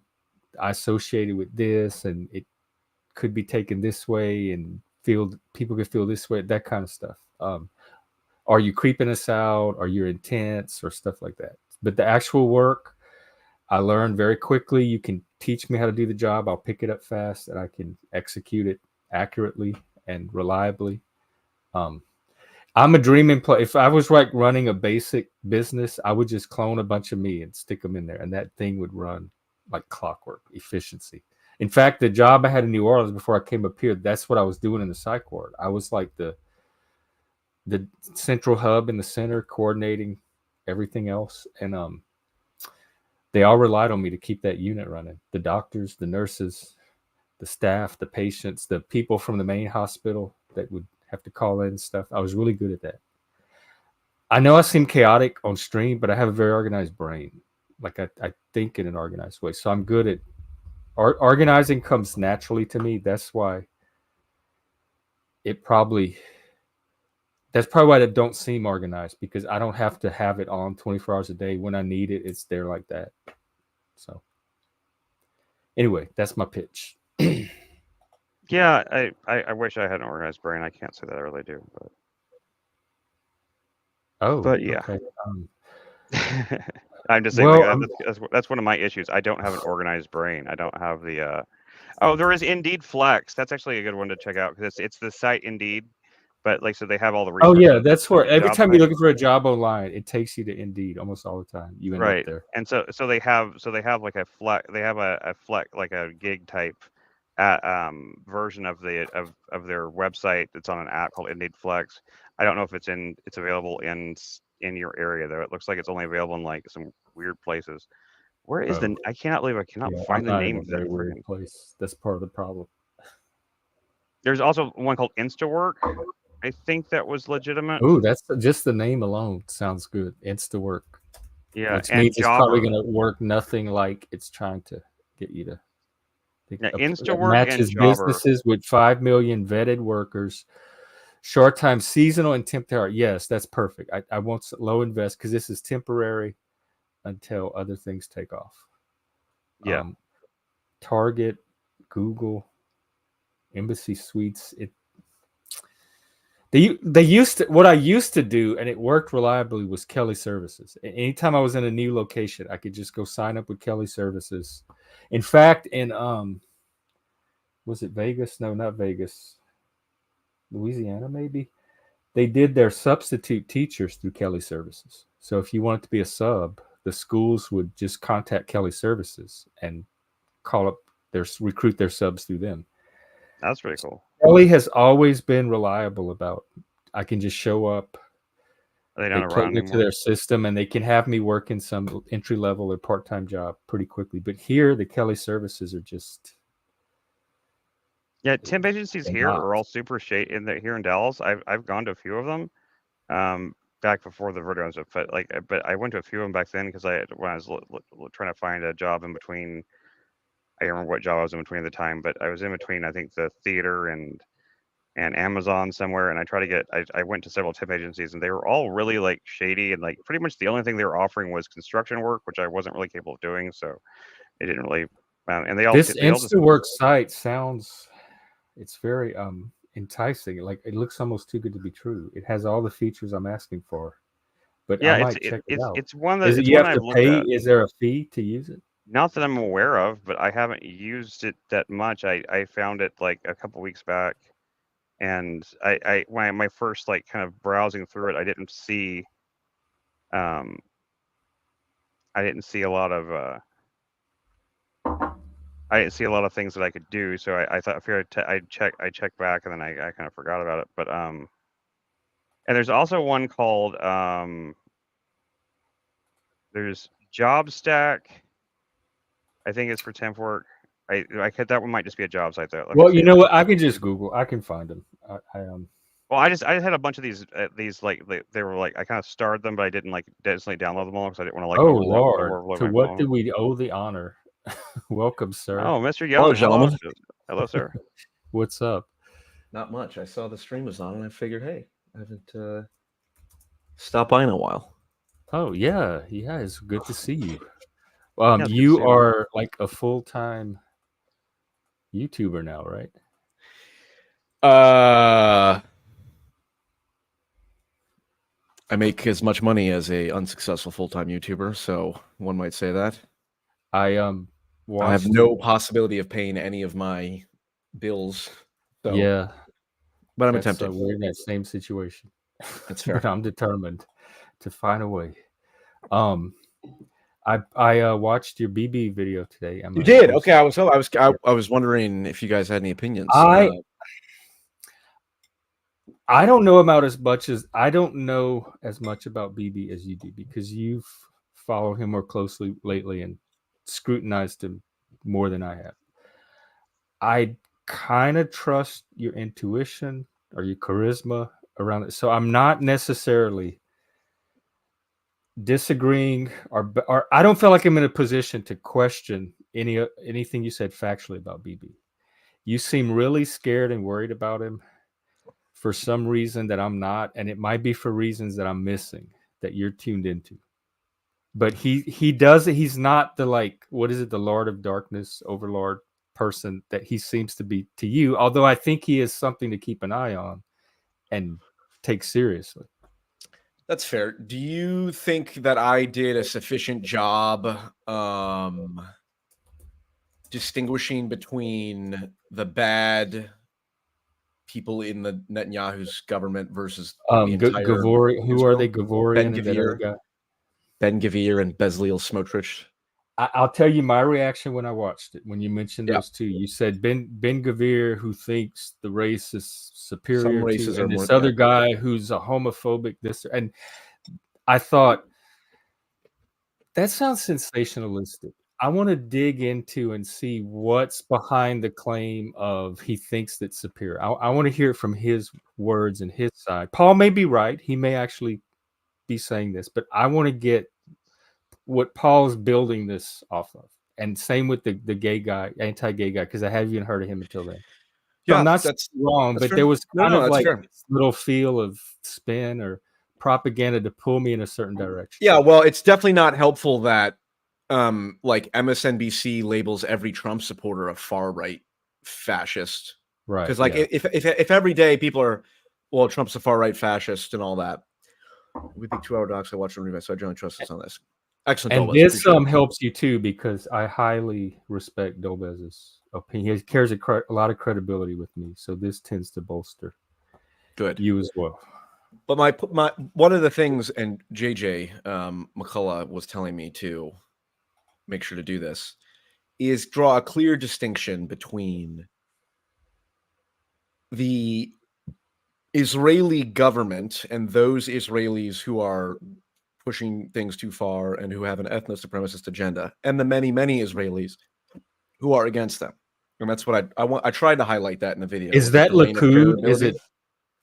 I associated with this, and it could be taken this way, and people could feel this way. That kind of stuff. Are you creeping us out? Are you intense or stuff like that? But the actual work, I learned very quickly. You can teach me how to do the job. I'll pick it up fast, and I can execute it accurately and reliably. I'm a dream employee. If I was like running a basic business, I would just clone a bunch of me and stick them in there, and that thing would run like clockwork, efficiency. In fact, the job I had in New Orleans before I came up here, that's what I was doing in the psych ward. I was like the central hub in the center, coordinating everything else, and they all relied on me to keep that unit running. The doctors, the nurses, the staff, the patients, the people from the main hospital that would have to call in stuff. I was really good at that. I know I seem chaotic on stream, but I have a very organized brain. Like I think in an organized way. So I'm good at organizing comes naturally to me. That's why that's probably why it don't seem organized, because I don't have to have it on 24 hours a day. When I need it, it's there like that. So anyway, that's my pitch. Yeah, I wish I had an organized brain. I can't say that I really do, but yeah. Okay. I'm just saying, Well, that's one of my issues. I don't have an organized brain. I don't have the. Oh, there is Indeed Flex. That's actually a good one to check out, because it's the site Indeed, but like, so they have all the. Oh yeah, that's where every job time you're sites. looking for a job online, it takes you to Indeed almost all the time. You end Right. up there. And so they have like a flex. They have a flex, like a gig type version of their website that's on an app called Indeed Flex. I don't know if it's available in your area though. It looks like it's only available in like some weird places. Where is I cannot believe I cannot find the name of that. Very weird place. That's part of the problem. There's also one called InstaWork. I think that was legitimate. Ooh, that's just the name alone sounds good. InstaWork. Yeah, which and means it's probably going to work nothing like it's trying to get you to. Yeah, InstaWork matches and Jobber. Businesses with 5 million vetted workers, short time, seasonal, and temporary. Yes, that's perfect. I won't low invest because this is temporary until other things take off. Yeah. Target, Google, Embassy Suites. They used to, what I used to do, and it worked reliably, was Kelly Services. Anytime I was in a new location, I could just go sign up with Kelly Services. In fact, in was it Vegas? No, not Vegas. Louisiana, maybe. They did their substitute teachers through Kelly Services. So if you wanted to be a sub, the schools would just contact Kelly Services and recruit their subs through them. That's pretty cool. Kelly has always been reliable about, I can just show up. They plug into their system, and they can have me work in some entry level or part-time job pretty quickly. But here, the Kelly Services are just. Yeah, temp agencies here are all super shady. Here in Dallas, I've gone to a few of them, back before the Vertigo stuff. But I went to a few of them back then because when I was trying to find a job in between. I don't remember what job I was in between at the time, but I was in between, I think, the theater and Amazon somewhere. And I went to several temp agencies, and they were all really like shady, and like pretty much the only thing they were offering was construction work, which I wasn't really capable of doing. So it didn't really. And they all this InstaWork site sounds, it's very enticing. Like it looks almost too good to be true. It has all the features I'm asking for. But yeah, I might check it out. It's one that you have to pay. Is there a fee to use it? Not that I'm aware of, but I haven't used it that much. I found it like a couple weeks back, and when my first like kind of browsing through it, I didn't see a lot of things that I could do. So I thought I'd check back, and then I kind of forgot about it. But and there's also one called there's JobStack. I think it's for temp work. That one might just be a job site though. Well, you know what? I can just Google. I can find them. Well, I just had a bunch of these like they were like I kind of starred them, but I didn't like instantly download them all because I didn't want to like. Oh Lord! To what do we owe the honor? Welcome, sir. Oh, Mr. Young. Hello, gentlemen. Hello, sir. What's up? Not much. I saw the stream was on, and I figured, hey, I haven't Stop by in a while. Oh yeah, it's good to see you. Yeah, it's good to You see you. are like a full-time YouTuber now, right? I make as much money as a unsuccessful full-time YouTuber, so one might say that. I I have watched no your, possibility of paying any of my bills. So, yeah, but I'm that's attempting. we're in that same situation. That's fair. But I'm determined to find a way. I watched your BB video today. You did? Okay, I was wondering if you guys had any opinions. I don't know about as much as I don't know as much about BB as you do because you've followed him more closely lately and scrutinized him more than I have. I kind of trust your intuition or your charisma around it. So I'm not necessarily disagreeing or I don't feel like I'm in a position to question anything you said factually about BB. You seem really scared and worried about him for some reason that I'm not, and it might be for reasons that I'm missing that you're tuned into. But he does it. He's not the what is it, the Lord of Darkness, Overlord person that he seems to be to you. Although I think he is something to keep an eye on and take seriously. That's fair. Do you think that I did a sufficient job distinguishing between the bad people in the Netanyahu's government versus the entire Gavori, who are they? Gavorian Ben and that other Gvir, guy. Ben Gvir and Bezalel Smotrich. I'll tell you my reaction when I watched it. When you mentioned Yeah. those two, you said Ben Gvir, who thinks the race is superior races to, are and this more- other guy who's a homophobic. This, and I thought that sounds sensationalistic. I want to dig into and see what's behind the claim of he thinks that's superior. I want to hear it from his words and his side. Paul may be right. He may actually be saying this, but I want to get what Paul's building this off of. And same with the gay guy, anti-gay guy, because I haven't even heard of him until then. So Yeah, I'm not that's wrong, that's but fair. there was kind of that's like fair. this little feel of spin or propaganda to pull me in a certain direction. Yeah, well, it's definitely not helpful that like MSNBC labels every Trump supporter a far right fascist. Right. Because like yeah. if every day people are, well, Trump's a far right fascist and all that. With the 2-hour docs, I watched them read, so I generally trust us on this. Excellent. And Dolbez, this appreciate it. helps you too because I highly respect Dolbez's opinion. He carries a lot of credibility with me, so this tends to bolster Good. you as well. But my one of the things, and JJ McCullough was telling me to make sure to do this, is draw a clear distinction between the Israeli government and those Israelis who are pushing things too far and who have an ethno-supremacist agenda, and the many, many Israelis who are against them. And that's what I tried to highlight that in the video. Is that the reign of Likud? Is credibility. it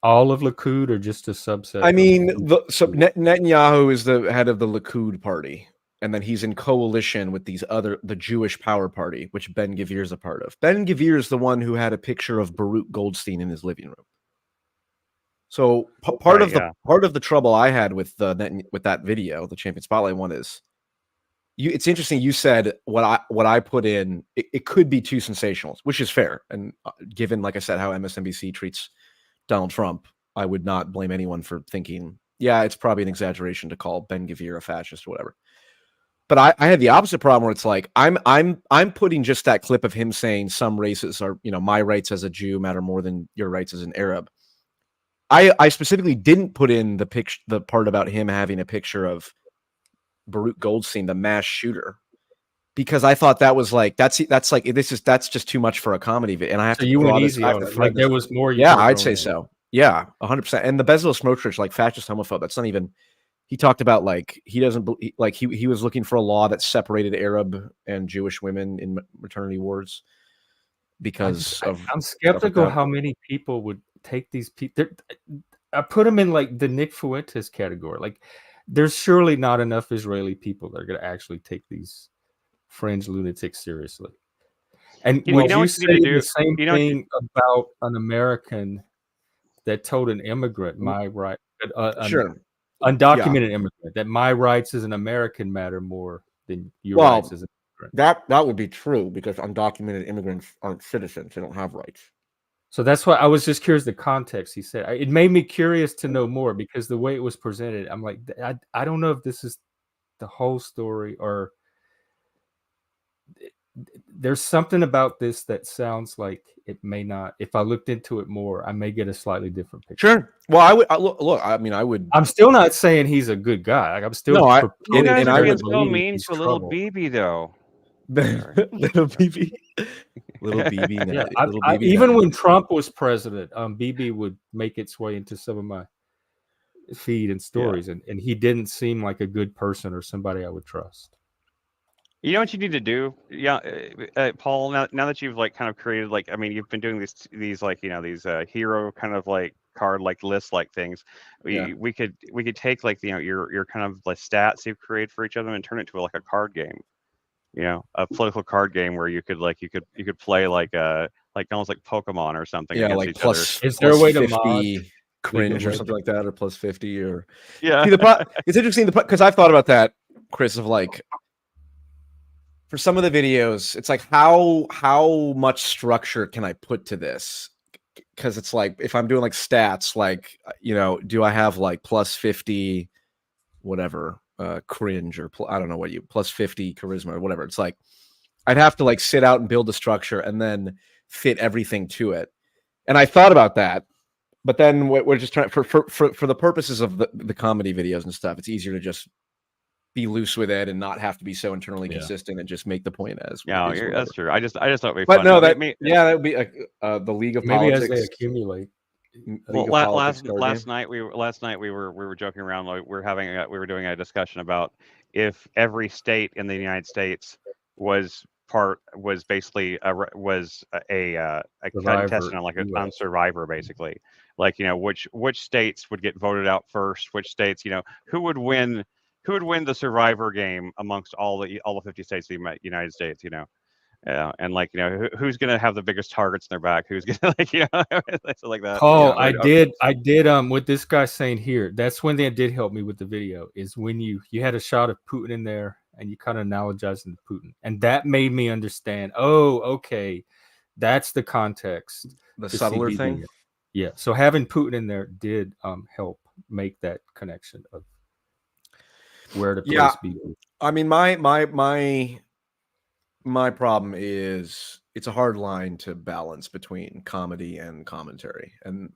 all of Likud or just a subset? I mean, Netanyahu is the head of the Likud party, and then he's in coalition with the Jewish Power Party, which Ben Gvir is a part of. Ben Gvir is the one who had a picture of Baruch Goldstein in his living room. So part of the trouble I had with that video, the Champion Spotlight one, is it's interesting. You said what I put in. It could be too sensational, which is fair. And given, like I said, how MSNBC treats Donald Trump, I would not blame anyone for thinking, yeah, it's probably an exaggeration to call Ben Gvir a fascist or whatever. But I had the opposite problem where it's like I'm putting just that clip of him saying some races are, my rights as a Jew matter more than your rights as an Arab. I specifically didn't put in the part about him having a picture of Baruch Goldstein, the mass shooter, because I thought that was like that's just too much for a comedy video, and I have to. You went easy on it. Like there was more. Yeah, I'd say so. Yeah, 100%. And the Bezalel Smotrich, like fascist homophobe. That's not even. He talked about like he doesn't like he was looking for a law that separated Arab and Jewish women in maternity wards because I'm skeptical how many people would take these people. I put them in like the Nick Fuentes category. Like there's surely not enough Israeli people that are going to actually take these fringe lunatics seriously. And would you say the same thing about an American that told an immigrant my right? Sure. undocumented immigrant, that my rights as an American matter more than your Well, rights as an immigrant. that would be true because undocumented immigrants aren't citizens; they don't have rights. So that's why I was just curious the context he said. It made me curious to know more because the way it was presented, I'm like, I don't know if this is the whole story or there's something about this that sounds like it may not. If I looked into it more, I may get a slightly different picture. Sure. Well, I would look. I mean, I would. I'm still not saying he's a good guy. Like, I'm still. No, You guys and are I being would so believe mean he's to little trouble. BB though. little BB, little BB. Yeah, little BB. even when Trump was president, BB would make its way into some of my feed and stories, and he didn't seem like a good person or somebody I would trust. You know what you need to do, Paul. Now that you've like kind of created like, I mean, you've been doing these like these hero kind of like card like list like things. We could take like your kind of like stats you've created for each other and turn it to like a card game. A political card game where you could play like almost like Pokemon or something against like each plus, other. Is there a way to 50 mod? cringe or something like that, or plus 50 or See, it's interesting because I've thought about that, Chris, of like for some of the videos, it's like how much structure can I put to this? Because it's like if I'm doing like stats, like do I have like plus 50 whatever cringe or I don't know what plus 50 charisma or whatever. It's like I'd have to like sit out and build the structure and then fit everything to it. And I thought about that, but then we're just trying for the purposes of the comedy videos and stuff. It's easier to just be loose with it and not have to be so internally consistent and just make the point as that's true. I just thought it'd be but fun. no, that would be the League of maybe Politics. as they accumulate. Well, last night we were joking around. Like we were doing a discussion about if every state in the United States was basically a contestant on like on Survivor, basically. Like which states would get voted out first? Which states who would win the Survivor game amongst all the 50 states of the United States? And like who's gonna have the biggest targets in their back? Who's gonna like something like that? Paul, I did what this guy's saying here. That's when they did help me with the video. Is when you had a shot of Putin in there and you kind of analogized into Putin, and that made me understand. Oh, okay, that's the context. The subtler thing. Yeah. So having Putin in there did help make that connection of where to place BB. I mean, my problem is it's a hard line to balance between comedy and commentary. And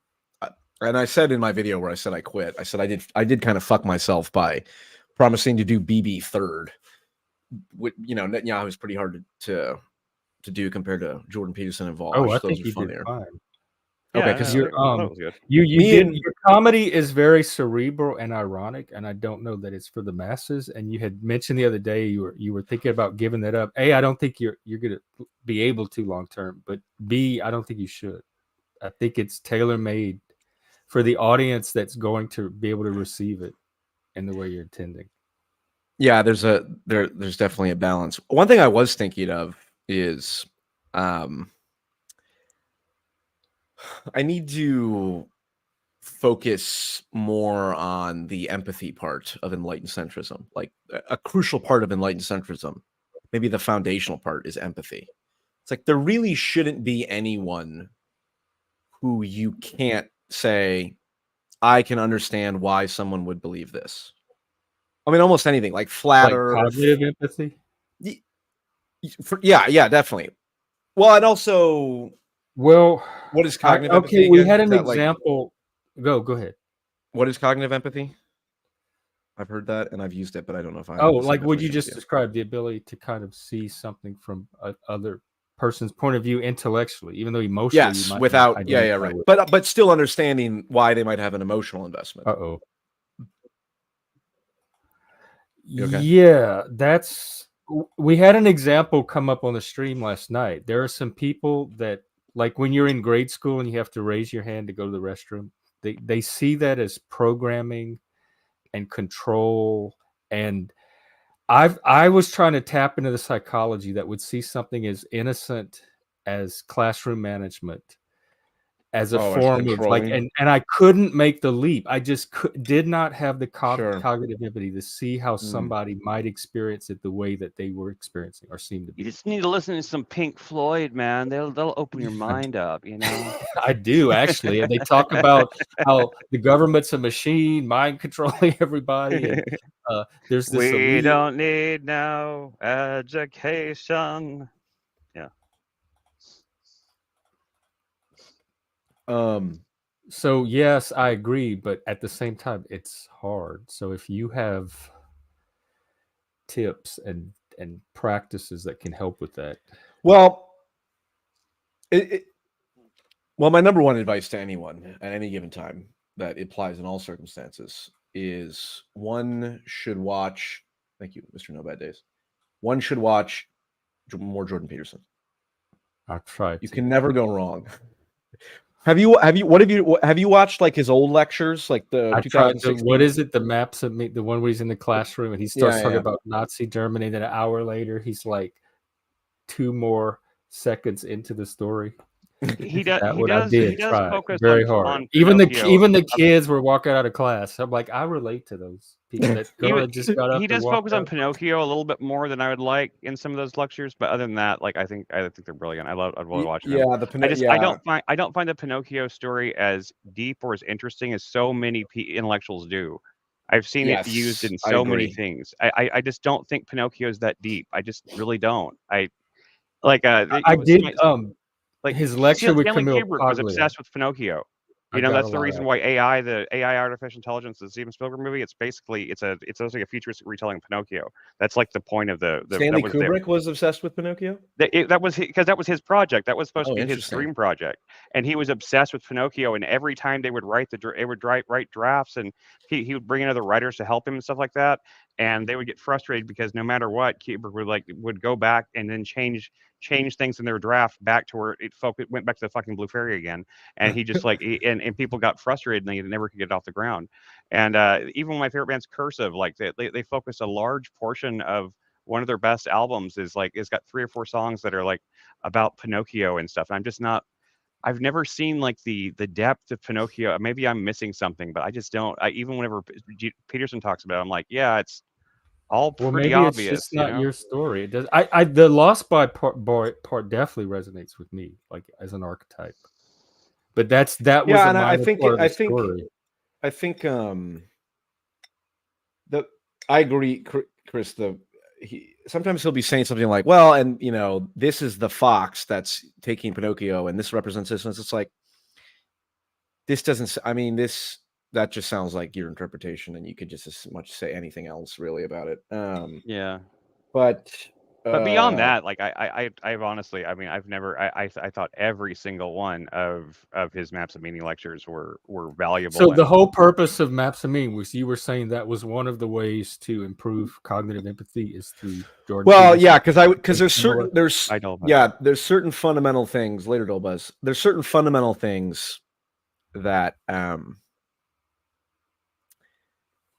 I said in my video where I said I quit, I said I did kind of fuck myself by promising to do BB third. Netanyahu is pretty hard to do compared to Jordan Peterson and Vol. Oh, I think you did fine. Okay, because your comedy is very cerebral and ironic, and I don't know that it's for the masses. And you had mentioned the other day you were thinking about giving that up. A, I don't think you're going to be able to long term, but B, I don't think you should. I think it's tailor made for the audience that's going to be able to receive it in the way you're intending. Yeah, there's definitely a balance. One thing I was thinking of is I need to focus more on the empathy part of enlightened centrism. Like a crucial part of enlightened centrism, maybe the foundational part, is empathy. It's like there really shouldn't be anyone who you can't say, I can understand why someone would believe this. I mean, almost anything, like flat Earth. Cognitive empathy? Yeah, definitely. Well, and also... Well, what is cognitive empathy? Okay, we had an example. Go ahead. What is cognitive empathy? I've heard that and I've used it, but I don't know if I. Oh, like what you just described, the ability to kind of see something from other person's point of view intellectually, even though emotionally. Yes, without right. But still understanding why they might have an emotional investment. Uh-oh. Okay? Yeah, we had an example come up on the stream last night. There are some people that, like when you're in grade school and you have to raise your hand to go to the restroom, they see that as programming and control. And I was trying to tap into the psychology that would see something as innocent as classroom management as a Oh, as form of like, controlling? and I couldn't make the leap. I just did not have the Sure. cognitive ability to see how Mm. somebody might experience it the way that they were experiencing or seemed to You be. just need to listen to some Pink Floyd, man. They'll open your mind up, you know. I do actually, and they talk about how the government's a machine, mind controlling everybody, and there's this We elite. don't need no education. So yes, I agree, but at the same time, it's hard. So if you have tips and practices that can help with that, Well, well, my number one advice to anyone at any given time that applies in all circumstances is one should watch. Thank you, Mr. No Bad Days. One should watch more Jordan Peterson. I'll try. You can never go wrong. Have you watched like his old lectures, like the I tried. 2016? What is it? The maps of me, the one where he's in the classroom and he starts Yeah, talking yeah. about Nazi Germany. And then an hour later, he's like 2 more seconds into the story. He does. That He what I does. did He does try focus very on hard. Even Pinocchio. the kids were walking out of class. I'm like, I relate to those people. That girl that just got up He and does walked focus on out. Pinocchio a little bit more than I would like in some of those lectures, but other than that, like I think they're brilliant. I love watching them. Yeah, I don't find the Pinocchio story as deep or as interesting as so many intellectuals do. I've seen it used Yes, in I so many agree. things. I just don't think Pinocchio is that deep. I just really don't. I like I did like his lecture with Stanley Camille Kubrick was Paglia. obsessed with Pinocchio. I You know, got a that's the lot reason out why the AI artificial intelligence, the Steven Spielberg movie, it's basically it's also a futuristic retelling of Pinocchio. That's like the point of the Stanley that was Kubrick was obsessed with Pinocchio. that was because that was his project. That was supposed Oh, to be his interesting. dream project, and he was obsessed with Pinocchio. And every time they would write drafts, and he would bring in other writers to help him and stuff like that. And they would get frustrated because no matter what, Kubrick would go back and then change things in their draft back to where it went back to the fucking Blue Fairy again. And he just and people got frustrated and they never could get it off the ground. And even my favorite band's Cursive, like they focus a large portion of one of their best albums is like it's got 3 or 4 songs that are like about Pinocchio and stuff. And I'm just not. I've never seen like the depth of Pinocchio. Maybe I'm missing something, but I just don't. Even whenever Peterson talks about it, I'm like, yeah, it's all Well, pretty maybe it's obvious, just you not know? your story. It does. I the Lost by part definitely resonates with me, like as an archetype. But that was Yeah, a and minor part of the story. I think I agree, Chris. Sometimes he'll be saying something like, "Well, and you know, this is the fox that's taking Pinocchio, and this represents this." And it's like, this doesn't. I mean, that just sounds like your interpretation, and you could just as much say anything else really about it. Yeah. But But beyond that, like I've honestly, I mean, I've never, I thought every single one of his Maps of Meaning lectures were valuable. So the whole purpose of Maps of Meaning was you were saying that was one of the ways to improve cognitive empathy is through Jordan. Well, Peterson. yeah, because there's certain fundamental things later, Dolbuzz. There's certain fundamental things that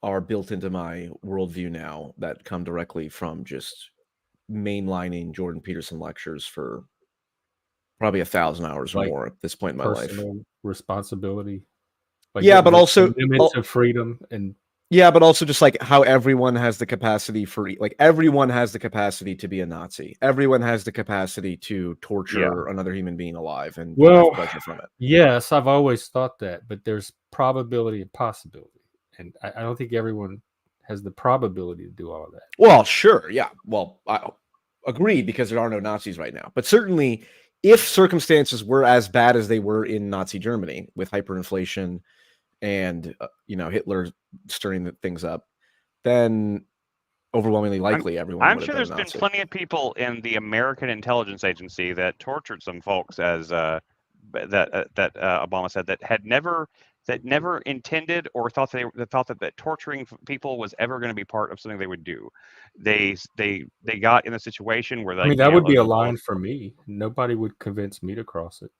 are built into my worldview now that come directly from just mainlining Jordan Peterson lectures for probably 1,000 hours or more at this point in my life. Personal responsibility. Like but also limits of freedom and but also just like how everyone has the capacity everyone has the capacity to be a Nazi. Everyone has the capacity to torture another human being alive and have pleasure from it. Yes, I've always thought that, but there's probability and possibility. And I don't think everyone has the probability to do all of that. Well, sure. Yeah. Well, I agree because there are no Nazis right now. But certainly if circumstances were as bad as they were in Nazi Germany with hyperinflation and, Hitler stirring things up, then overwhelmingly likely everyone I'm would sure have there's been been plenty of people in the American intelligence agency that tortured some folks as that Obama said that never intended or thought that torturing people was ever going to be part of something they would do. They got in a situation where I mean, that would be a line for me. Nobody would convince me to cross it.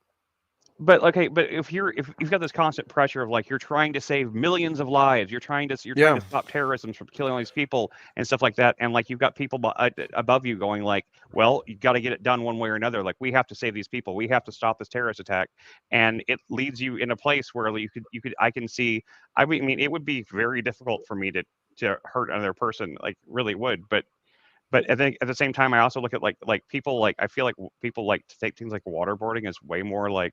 But okay, but if you've got this constant pressure of like you're trying to save millions of lives, you're trying to stop terrorism from killing all these people and stuff like that, and like you've got people above you going like, well, you got to get it done one way or another. Like we have to save these people, we have to stop this terrorist attack, and it leads you in a place where I can see. I mean, it would be very difficult for me to hurt another person, like really would, but I think at the same time, I also look at like people like I feel like people like to take things like waterboarding is way more like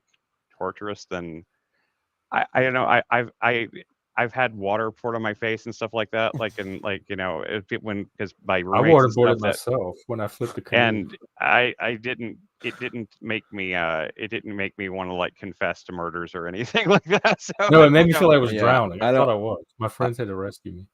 torturous than I don't know. I've had water poured on my face and stuff like that. Like and like when because my I roommates and waterboarded stuff myself when I flipped the canoe. and I didn't. It didn't make me want to like confess to murders or anything like that. So No, it made me feel like I was Yeah, drowning. I I don't- thought I was. My friends had to rescue me.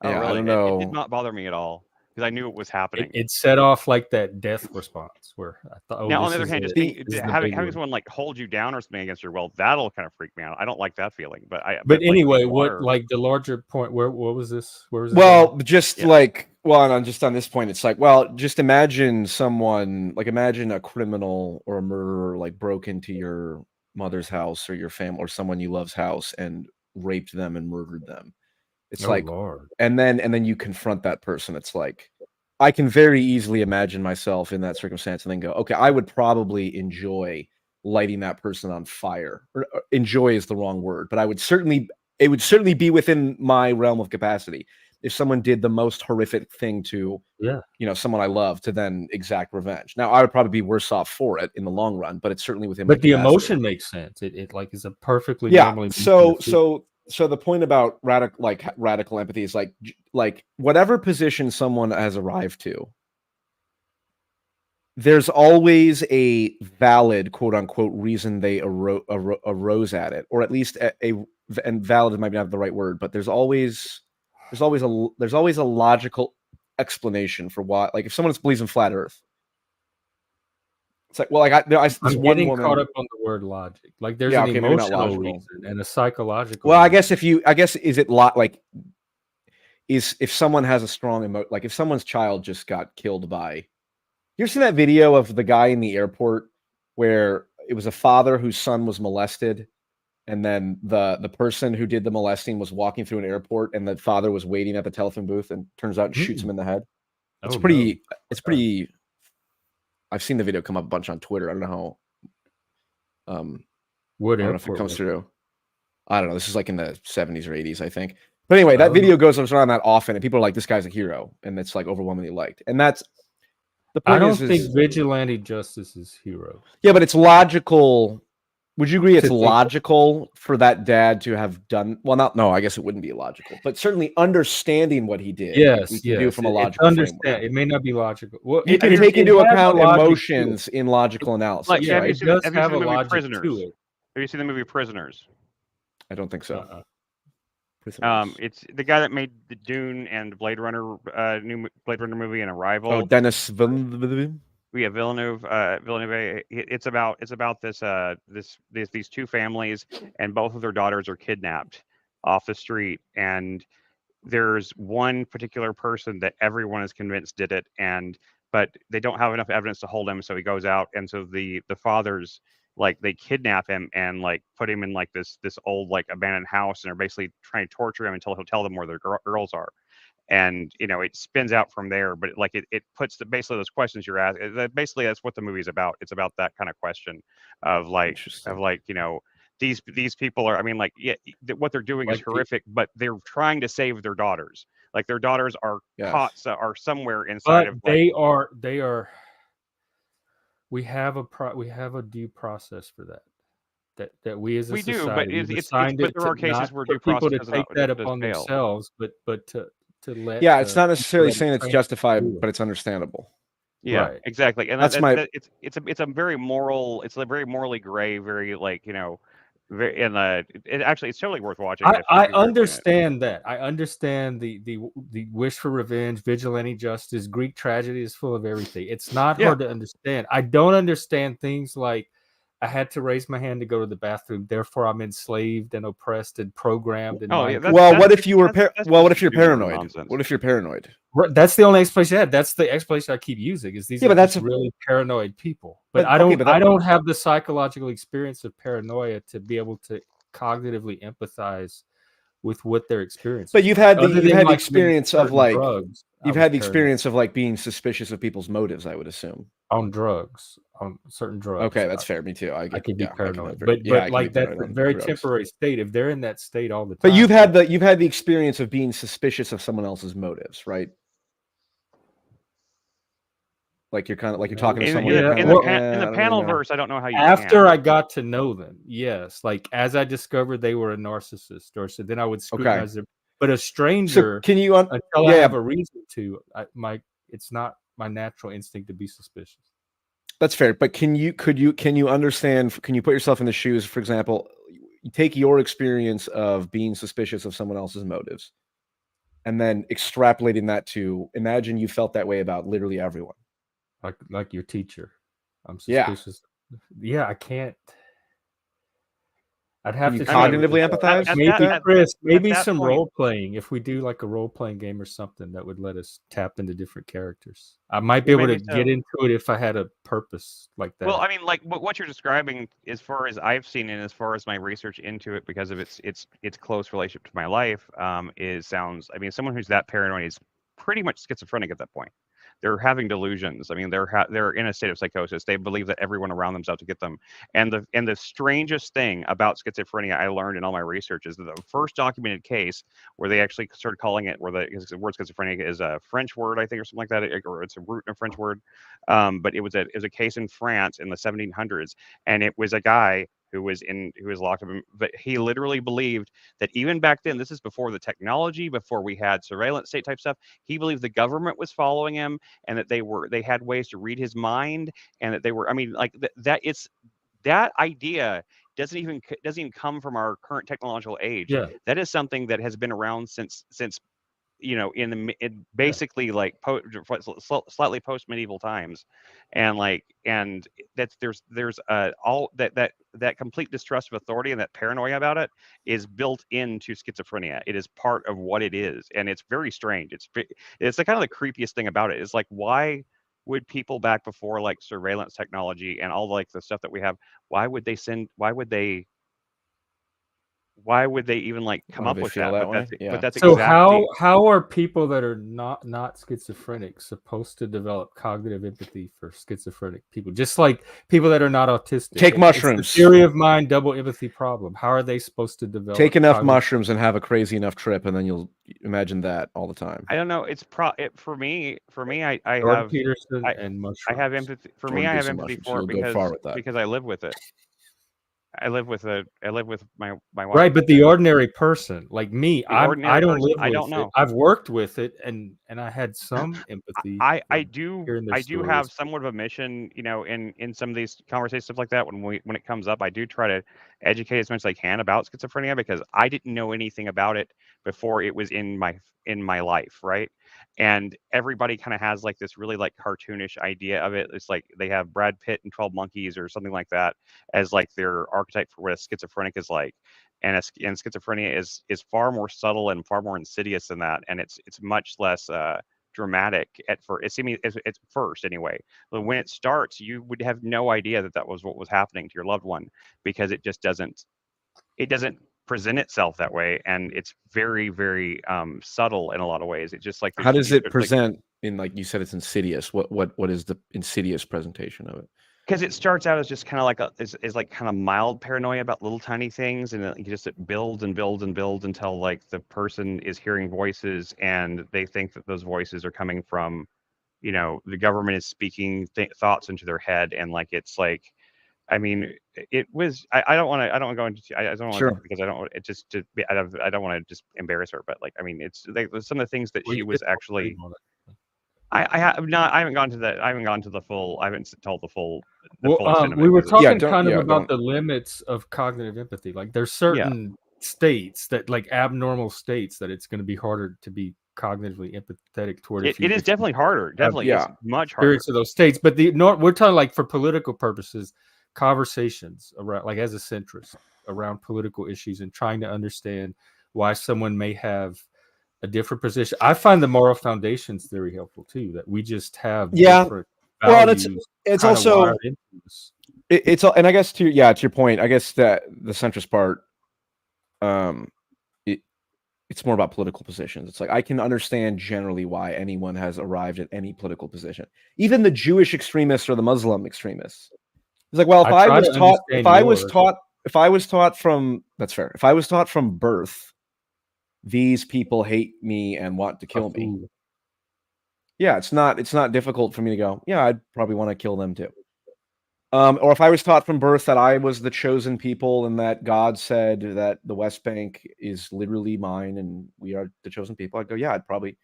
oh, Yeah, I really? don't It know. did not bother me at all because I knew it was happening. It set off like that death response where I thought, oh, Now, on this the other is hand, it. just This is the having big one. someone like hold you down or something against your will, that'll kind of freak me out. I don't like that feeling. But But like, anyway, water, what like the larger point? What was this? Where was this? Well, just Yeah. like, well, and just on this point, it's like, well, just imagine someone, like, imagine a criminal or a murderer, like, broke into your mother's house or your family or someone you love's house and raped them and murdered them. It's Oh, like, Lord. and then you confront that person. It's like, I can very easily imagine myself in that circumstance and then go, okay, I would probably enjoy lighting that person on fire. Or enjoy is the wrong word, but it would certainly be within my realm of capacity if someone did the most horrific thing to Yeah. someone I love to then exact revenge. Now I would probably be worse off for it in the long run, but it's certainly within my But the capacity. emotion makes sense. It like is a perfectly Yeah. normally So the point about radical empathy is like whatever position someone has arrived to, there's always a valid quote unquote reason they arose at it, or at least and valid might not be the right word, but there's always a logical explanation for why. Like if someone believes in flat Earth, it's like, well, like this I'm one getting woman. caught up on the word logic. Like there's Yeah, an okay, maybe not emotional logical. reason and a psychological. Well, I reason. guess is it like is if someone has a strong like if someone's child just got killed by. You ever seen that video of the guy in the airport where it was a father whose son was molested, and then the person who did the molesting was walking through an airport, and the father was waiting at the telephone booth, and turns out and shoots him in the head. It's Oh, pretty. no. It's pretty. I've seen the video come up a bunch on Twitter. I don't know how. What I don't know if it airport comes was through. I don't know. This is like in the 70s or 80s, I think. But anyway, that Oh. video goes around that often, and people are like, "This guy's a hero," and it's like overwhelmingly liked. And that's the point. I don't think vigilante justice is hero. Yeah, but it's logical. Would you agree it's To think- logical for that dad to have done? Well, no, I guess it wouldn't be illogical, but certainly understanding what he did. Yes, we can do from a It's logical understand. framework. It may not be logical. Well, You can it- take it into has a account logic to it. emotions in logical analysis. like, Yeah, have you it seen does the have a movie logic Prisoners? to it. Have you seen the movie Prisoners? I don't think so. Uh-uh. Prisoners. It's the guy that made the Dune and Blade Runner, new Blade Runner movie and Arrival. Oh, Dennis Villeneuve. Yeah, Villeneuve. It's about these two families, and both of their daughters are kidnapped off the street, and there's one particular person that everyone is convinced did it, but they don't have enough evidence to hold him, so he goes out, and so the fathers like they kidnap him and like put him in like this old like abandoned house, and are basically trying to torture him until he'll tell them where their girls are. And it spins out from there, but it puts basically those questions you're asking. Basically, that's what the movie's about. It's about that kind of question of like these people are. I mean, like, yeah, what they're doing is Like horrific, but they're trying to save their daughters. Like their daughters are caught, are somewhere inside But of. they are. We have a due process for that. That we as a We do, society but but there are cases where due people to process take that does upon fail. themselves, but to let. Yeah, it's not necessarily people saying it's train justified, do it. but it's understandable. Yeah, Right. exactly. And That's it's a very moral. It's a very morally gray. Very very it's totally worth watching. I understand that. I understand the wish for revenge, vigilante justice, Greek tragedy is full of everything. It's not hard to understand. I don't understand things like I had to raise my hand to go to the bathroom. Therefore, I'm enslaved and oppressed and programmed. And Oh, yeah, Well, what if you were what if you're just pure paranoid? nonsense. What if you're paranoid? That's the only explanation I had. That's the explanation I keep using. Is these Yeah, are but that's just a- really paranoid people. But But- I don't. okay, but that- I don't have the psychological experience of paranoia to be able to cognitively empathize with what their experience. But you've had the Other than, like, experience of certain like drugs. I you've was had the paranoid. experience of like being suspicious of people's motives, I would assume. on drugs, on certain drugs. Okay, that's fair. Me too. I I could be yeah, I can paranoid, have- yeah, I but can like be that's paranoid a on very drugs. temporary state. If they're in that state all the time, But you've had the experience of being suspicious of someone else's motives, right? Like you're kind of like you're talking to In, someone. yeah, you're kinda in, like, the, "Eh, in I the don't really panel know." verse, I don't know how you after can. I got to know them, yes, like as I discovered they were a narcissist, or so then I would scrutinize them. But a So stranger, can you until I yeah, have a reason to, it's not my natural instinct to be suspicious. that's fair. But can you understand? Can you put yourself in the shoes? For example, you take your experience of being suspicious of someone else's motives, and then extrapolating that to imagine you felt that way about literally everyone. Like your teacher, I'm Yeah. suspicious. Yeah, I can't. I'd Can have you to cognitively share with that. empathize? Maybe with that? Chris, maybe that some point- role playing. If we do like a role playing game or something, that would let us tap into different characters. I might be able to Maybe get so. into it if I had a purpose like that. Well, I mean, like what you're describing, as far as I've seen and as far as my research into it, because of its close relationship to my life, sounds. I mean, someone who's that paranoid is pretty much schizophrenic at that point. They're having delusions. I mean, they're in a state of psychosis. They believe that everyone around them's out to get them. And the strangest thing about schizophrenia I learned in all my research is that the first documented case where they actually started calling it, where the word schizophrenia is a French word, I think, or something like that, or it's a root in a French word. But it was a case in France in the 1700s, and it was a guy who was locked up. But he literally believed that even back then, this is before the technology, before we had surveillance state type stuff. He believed the government was following him, and that they had ways to read his mind, and that they were. I mean, like that idea doesn't even come from our current technological age. yeah, That is something that has been around since basically like slightly post medieval times, and that's there's all that complete distrust of authority and that paranoia about it is built into schizophrenia. It is part of what it is, and it's very strange. It's the kind of the creepiest thing about it is like, why would people back before like surveillance technology and all like the stuff that we have, why would they even like come Why up do they with feel that? that But way? that's Yeah. but that's So exactly how are people that are not schizophrenic supposed to develop cognitive empathy for schizophrenic people? Just like people that are not autistic. Take It's mushrooms. the theory of mind double empathy problem. How are they supposed to develop? Take enough cognitive- mushrooms and have a crazy enough trip, and then you'll imagine that all the time. I don't know. It's for me. I Jordan have Peterson I- and mushrooms. I have empathy for me. Jordan I have Peterson empathy mushrooms. for it You'll go far with that. because I live with it. I live with my wife. Right, but the ordinary person like me, I ordinary don't person, live I with don't it. know. I've worked with it, and I had some empathy. I from do hearing their have stories. somewhat of a mission, in some of these conversations, stuff like that. When it comes up, I do try to educate as much as I can about schizophrenia, because I didn't know anything about it before it was in my life, right? And everybody kind of has like this really like cartoonish idea of it. It's like they have Brad Pitt and 12 Monkeys or something like that as like their archetype for what a schizophrenic is like. And schizophrenia is far more subtle and far more insidious than that, and it's much less dramatic at first. It's first anyway. But when it starts, you would have no idea that was what was happening to your loved one, because it just doesn't present itself that way, and it's very, very subtle in a lot of ways. It's just like How does it like, present in, like you said, it's insidious? What is the insidious presentation of it? because it starts out as just kind of like is like kind of mild paranoia about little tiny things, and it builds and builds and builds until like the person is hearing voices, and they think that those voices are coming from, the government is speaking thoughts into their head, and like it's like, I mean, it was. I don't want to go into. I don't want to, Sure. because I don't want it just to be. I don't want to just embarrass her, but like, I mean, it's like some of the things that Well, she you was did actually. explain all that. I have not. I haven't gone to the. I haven't gone to the full. I haven't told the full. Well, extent of we it, were 'cause talking don't- kind of yeah, about don't- the limits of cognitive empathy. Like there's certain states that, like abnormal states, that it's going to be harder to be cognitively empathetic toward. it is definitely harder. Definitely, yeah. it's much harder. experience of those states. But we're talking like for political purposes, conversations around, like as a centrist, around political issues and trying to understand why someone may have a different position. I find the moral foundations theory helpful too, that we just have different values. Well, it's kind of also wired into us. it's and I guess to your point, I guess that the centrist part, it's more about political positions. It's like I can understand generally why anyone has arrived at any political position, even the Jewish extremists or the Muslim extremists. It's like, well, if I was taught from that's fair. If I was taught from birth, these people hate me and want to kill me. Yeah, it's not difficult for me to go, yeah, I'd probably want to kill them too. Or if I was taught from birth that I was the chosen people and that God said that the West Bank is literally mine and we are the chosen people, I'd go, yeah, I'd probably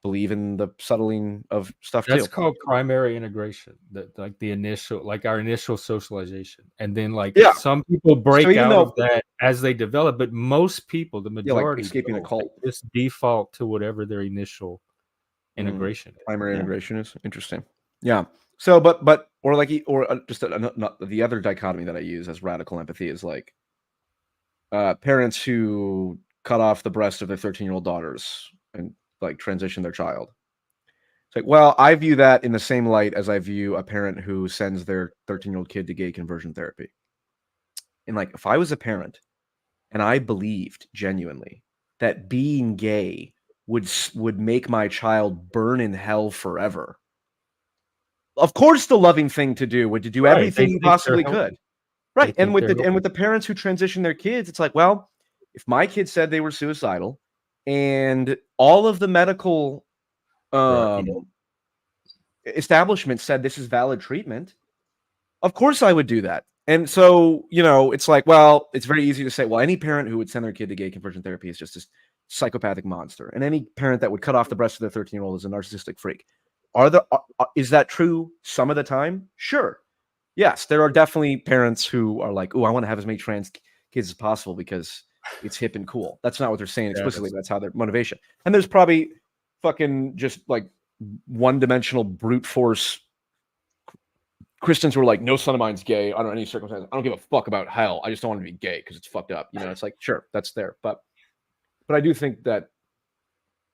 believe in the settling of stuff too. That's called primary integration, like the initial, like our initial socialization. And then some people break out of that as they develop, but most people, the majority, escaping a cult, just default to whatever their initial integration is. Primary integration is interesting. Yeah. So, but just not the other dichotomy that I use as radical empathy is like parents who cut off the breast of their 13-year-old daughters and like transition their child. It's like, well, I view that in the same light as I view a parent who sends their 13-year-old kid to gay conversion therapy. And like, if I was a parent and I believed genuinely that being gay would make my child burn in hell forever, of course, the loving thing to do would to do everything you possibly could. Right. And with the parents who transition their kids, it's like, well, if my kid said they were suicidal and all of the medical establishment said this is valid treatment, of course I would do that. And so, it's like, well, it's very easy to say, well, any parent who would send their kid to gay conversion therapy is just this psychopathic monster. And any parent that would cut off the breast of their 13-year-old is a narcissistic freak. Is that true some of the time? Sure. Yes, there are definitely parents who are like, oh, I want to have as many trans kids as possible because it's hip and cool. That's not what they're saying explicitly. That's how their motivation. And there's probably fucking just like one-dimensional brute force Christians who are like, no son of mine's gay under any circumstance. I don't give a fuck about hell. I just don't want to be gay because it's fucked up. It's like, sure, that's there. But I do think that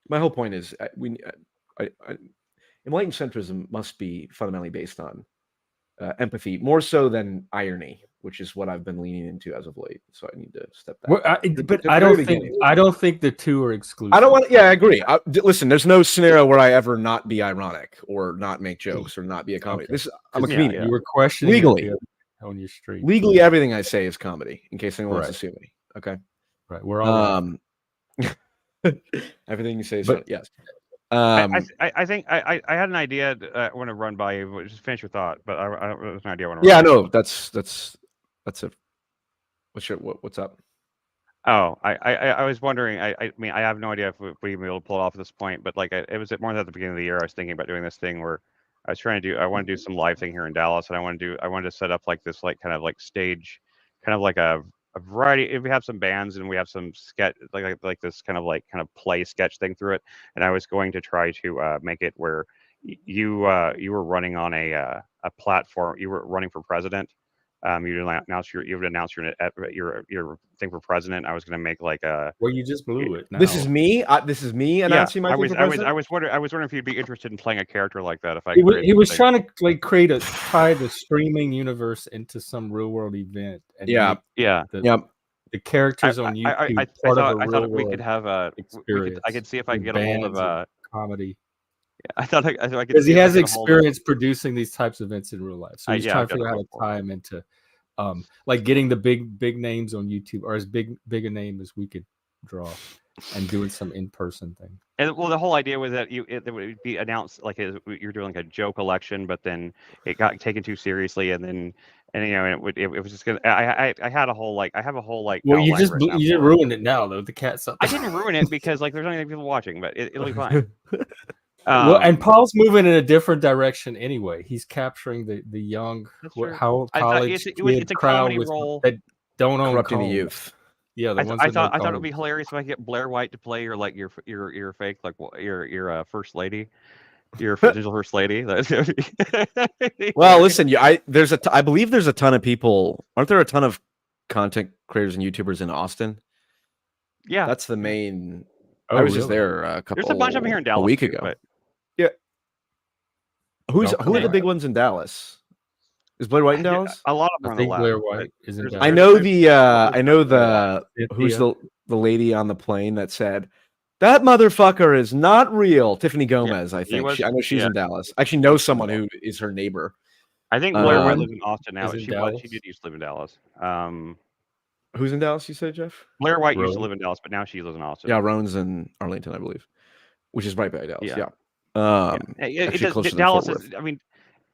my whole point is enlightened centrism must be fundamentally based on empathy, more so than irony, which is what I've been leaning into as of late. So I need to step back. I don't think the two are exclusive. I don't want. Yeah, I agree. Listen, there's no scenario where I ever not be ironic or not make jokes or not be a comedy. Okay. I'm a comedian. You were questioning legally on your street. Legally, everything I say is comedy. In case anyone wants to sue me. Okay. Right. We're all. Everything you say is yes. I think I had an idea I want to run by you. Just finish your thought, but I don't have an idea. Yeah, no, that's it. What's up? Oh, I was wondering. I mean, I have no idea if we even be able to pull it off at this point, but like it was more than at the beginning of the year. I was thinking about doing this thing where I want to do some live thing here in Dallas, and I wanted to set up like this kind of stage, kind of like a variety. If we have some bands and we have some sketch like this kind of play sketch thing through it, and I was going to try to make it where you were running on a platform. You were running for president. You would announce your thing for president. I was going to make like a. Well, you just blew it. Now. This is me announcing my thing for president. I was wondering if you'd be interested in playing a character like that. If he was trying to tie the streaming universe into some real world event. And the characters on YouTube. I thought we could have a experience. I could see if I could get a hold of comedy. Yeah, I thought I could. Because he has experience producing these types of events in real life, so he's trying to figure out how to tie him into, like getting the big names on YouTube, or as big a name as we could draw, and doing some in-person thing. And well, the whole idea was that it would be announced like you're doing like a joke election, but then it got taken too seriously, and it was just gonna. I have a whole Well, you just ruined it now though. The cat something. I didn't ruin it because like there's only people watching, but it'll be fine. Well, and Paul's moving in a different direction anyway. He's capturing the young, college it's a comedy role that don't own corrupting the youth. Yeah, I thought it would be hilarious if I get Blair White to play your fake your first lady, Your potential first lady. Well, listen, I believe there's a ton of people. Aren't there a ton of content creators and YouTubers in Austin? Yeah, That's the main. Oh, I was just really? there a couple. there's a bunch of them here in Dallas a week too, ago. but Yeah. Who Y'all are come the out. big ones in Dallas? Is Blair White in Dallas? a lot of them I are on the think left. Blair but White is in there's- Dallas. I there's- know there's- who's Cynthia. the lady on the plane that said that motherfucker is not real. Tiffany Gomez, I think. was- I know she's yeah. in Dallas. I actually know someone who is her neighbor. I think Blair White Um, lives in Austin now. is But in she Dallas? did used to live in Dallas. Who's in Dallas? You said, Jeff? Blair White used to Rowan? live in Dallas, but now she lives in Austin. Yeah, Roan's in Arlington, I believe, which is right by Dallas. Yeah. Yeah. It closer than Dallas Fort is. Worth. I mean,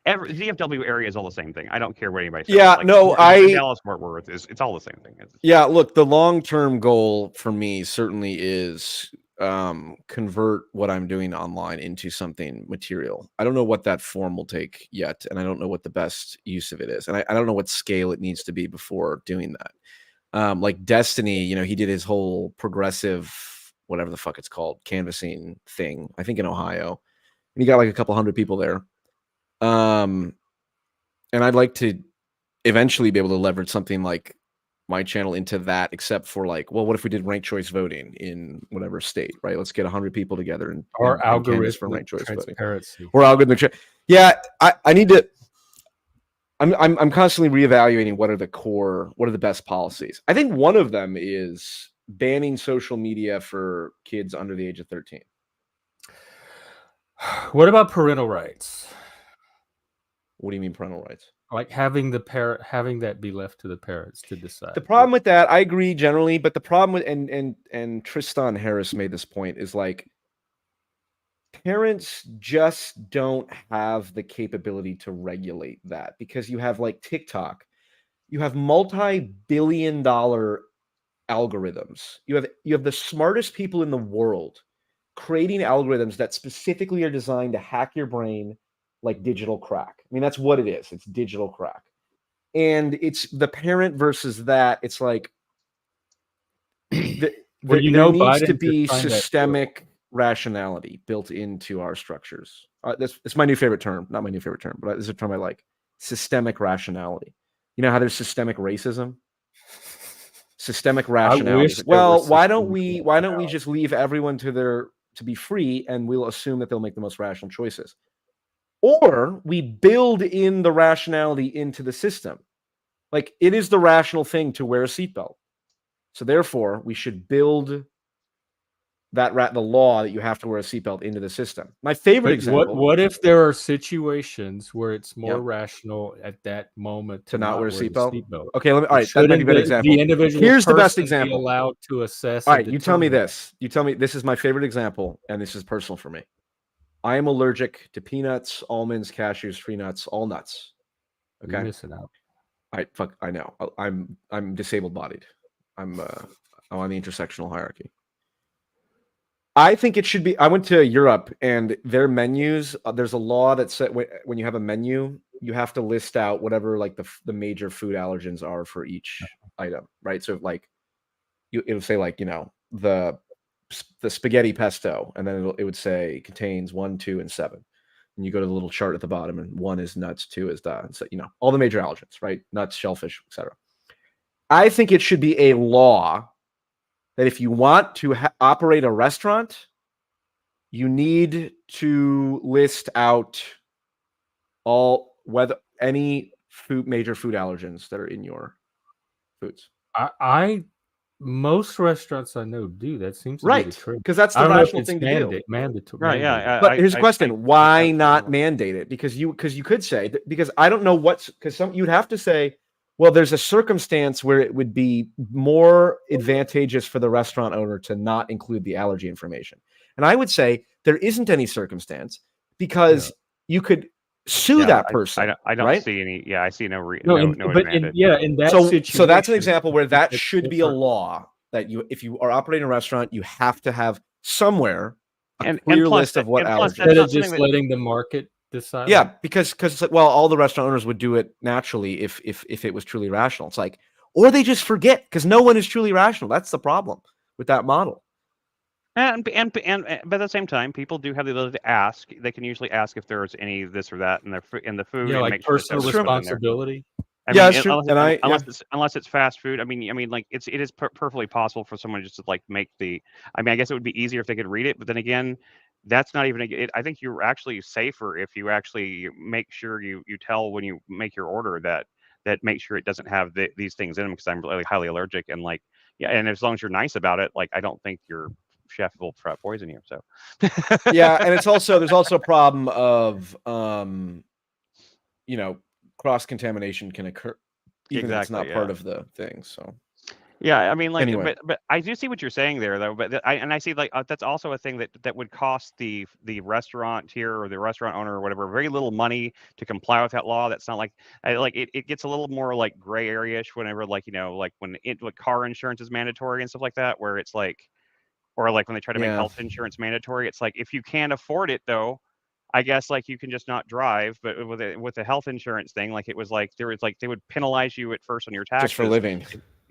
every DFW area is all the same thing. I don't care what anybody says. Yeah, no, Dallas Fort Worth it's all the same thing. Yeah, look, the long-term goal for me certainly is convert what I'm doing online into something material. I don't know what that form will take yet, and I don't know what the best use of it is, and I don't know what scale it needs to be before doing that. Like Destiny, he did his whole progressive, whatever the fuck it's called, canvassing thing, I think in Ohio, and he got like a couple hundred people there. And I'd like to eventually be able to leverage something like my channel into that, except for like, well, what if we did ranked choice voting in whatever state, right? Let's get 100 people together and canvass for ranked choice voting. transparency. Or algorithmic. Yeah, I need to. I'm constantly reevaluating what are the best policies. I think one of them is banning social media for kids under the age of 13. What about parental rights? What do you mean parental rights? Like having that be left to the parents to decide. The problem with that, I agree generally, but the problem with and Tristan Harris made this point is like parents just don't have the capability to regulate that because you have like TikTok, you have multi-billion-dollar algorithms. You have the smartest people in the world creating algorithms that specifically are designed to hack your brain like digital crack. I mean, that's what it is. It's digital crack. And it's the parent versus that. It's like there needs to be systemic rationality built into our structures. It's my new favorite term. Not my new favorite term, but this is a term I like. Systemic rationality. You know how there's systemic racism? Systemic rationality. Well, why don't we just leave everyone to be free and we'll assume that they'll make the most rational choices? Or we build in the rationality into the system. Like it is the rational thing to wear a seatbelt. So therefore, we should build the law that you have to wear a seatbelt into the system. My favorite example. What if there are situations where it's more rational at that moment to not wear a seatbelt? Seatbelt? Okay, all right, that might be a good example. The individual Here's the best be example. allowed to assess. All right, you tell me this. You tell me this is my favorite example, and this is personal for me. I am allergic to peanuts, almonds, cashews, tree nuts, all nuts. Okay, you're missing out. I know. I'm disabled bodied. I'm on the intersectional hierarchy. I think it should be. I went to Europe and their menus. There's a law that said when you have a menu, you have to list out whatever like the major food allergens are for each item, right? So like it'll say like the spaghetti pesto, and then it would say contains 1, 2, and 7. And you go to the little chart at the bottom, and 1 is nuts, 2 is and so all the major allergens, right? Nuts, shellfish, etc. I think it should be a law that if you want to operate a restaurant, you need to list out any major food allergens that are in your foods. Most restaurants I know do. That seems to be the truth. Because that's the rational thing to do. Mandatory. Right, yeah. But here's the question: why not mandate it? Because you could say because I don't know you'd have to say, well, there's a circumstance where it would be more advantageous for the restaurant owner to not include the allergy information. And I would say there isn't any circumstance because you could sue that person. I don't right? see any. Yeah, I see no advantage. In that situation, so that's an example where that should be a law that if you are operating a restaurant, you have to have somewhere a clear list of what allergens. Instead of just letting the market decide. Yeah, because it's like, well, all the restaurant owners would do it naturally if it was truly rational. It's like, or they just forget because no one is truly rational. That's the problem with that model. But at the same time, people do have the ability to ask. They can usually ask if there's any this or that in the food, Yeah, and like make sure that personal there's put in there. responsibility. I Yeah, mean, that's true. And unless it's fast food. I mean, like it is perfectly possible for someone just to like make the. I mean, I guess it would be easier if they could read it, but then again, that's not even. I think you're actually safer if you actually make sure you tell when you make your order that make sure it doesn't have these things in them because I'm really highly allergic and like yeah, and as long as you're nice about it, like I don't think your chef will try to poison you. So yeah, and there's also a problem of cross contamination can occur even if it's exactly, not part yeah. of the thing. So Yeah, I mean, like, anyway, but I do see what you're saying there, though. But I see like that's also a thing that would cost the restaurant here or the restaurant owner or whatever very little money to comply with that law. That's not like it gets a little more like gray area-ish whenever like like when like car insurance is mandatory and stuff like that, where it's like or like when they try to make yeah, health insurance mandatory, it's like if you can't afford it though, I guess like you can just not drive. But with the health insurance thing, like it was like there was like they would penalize you at first on your just for taxes. living.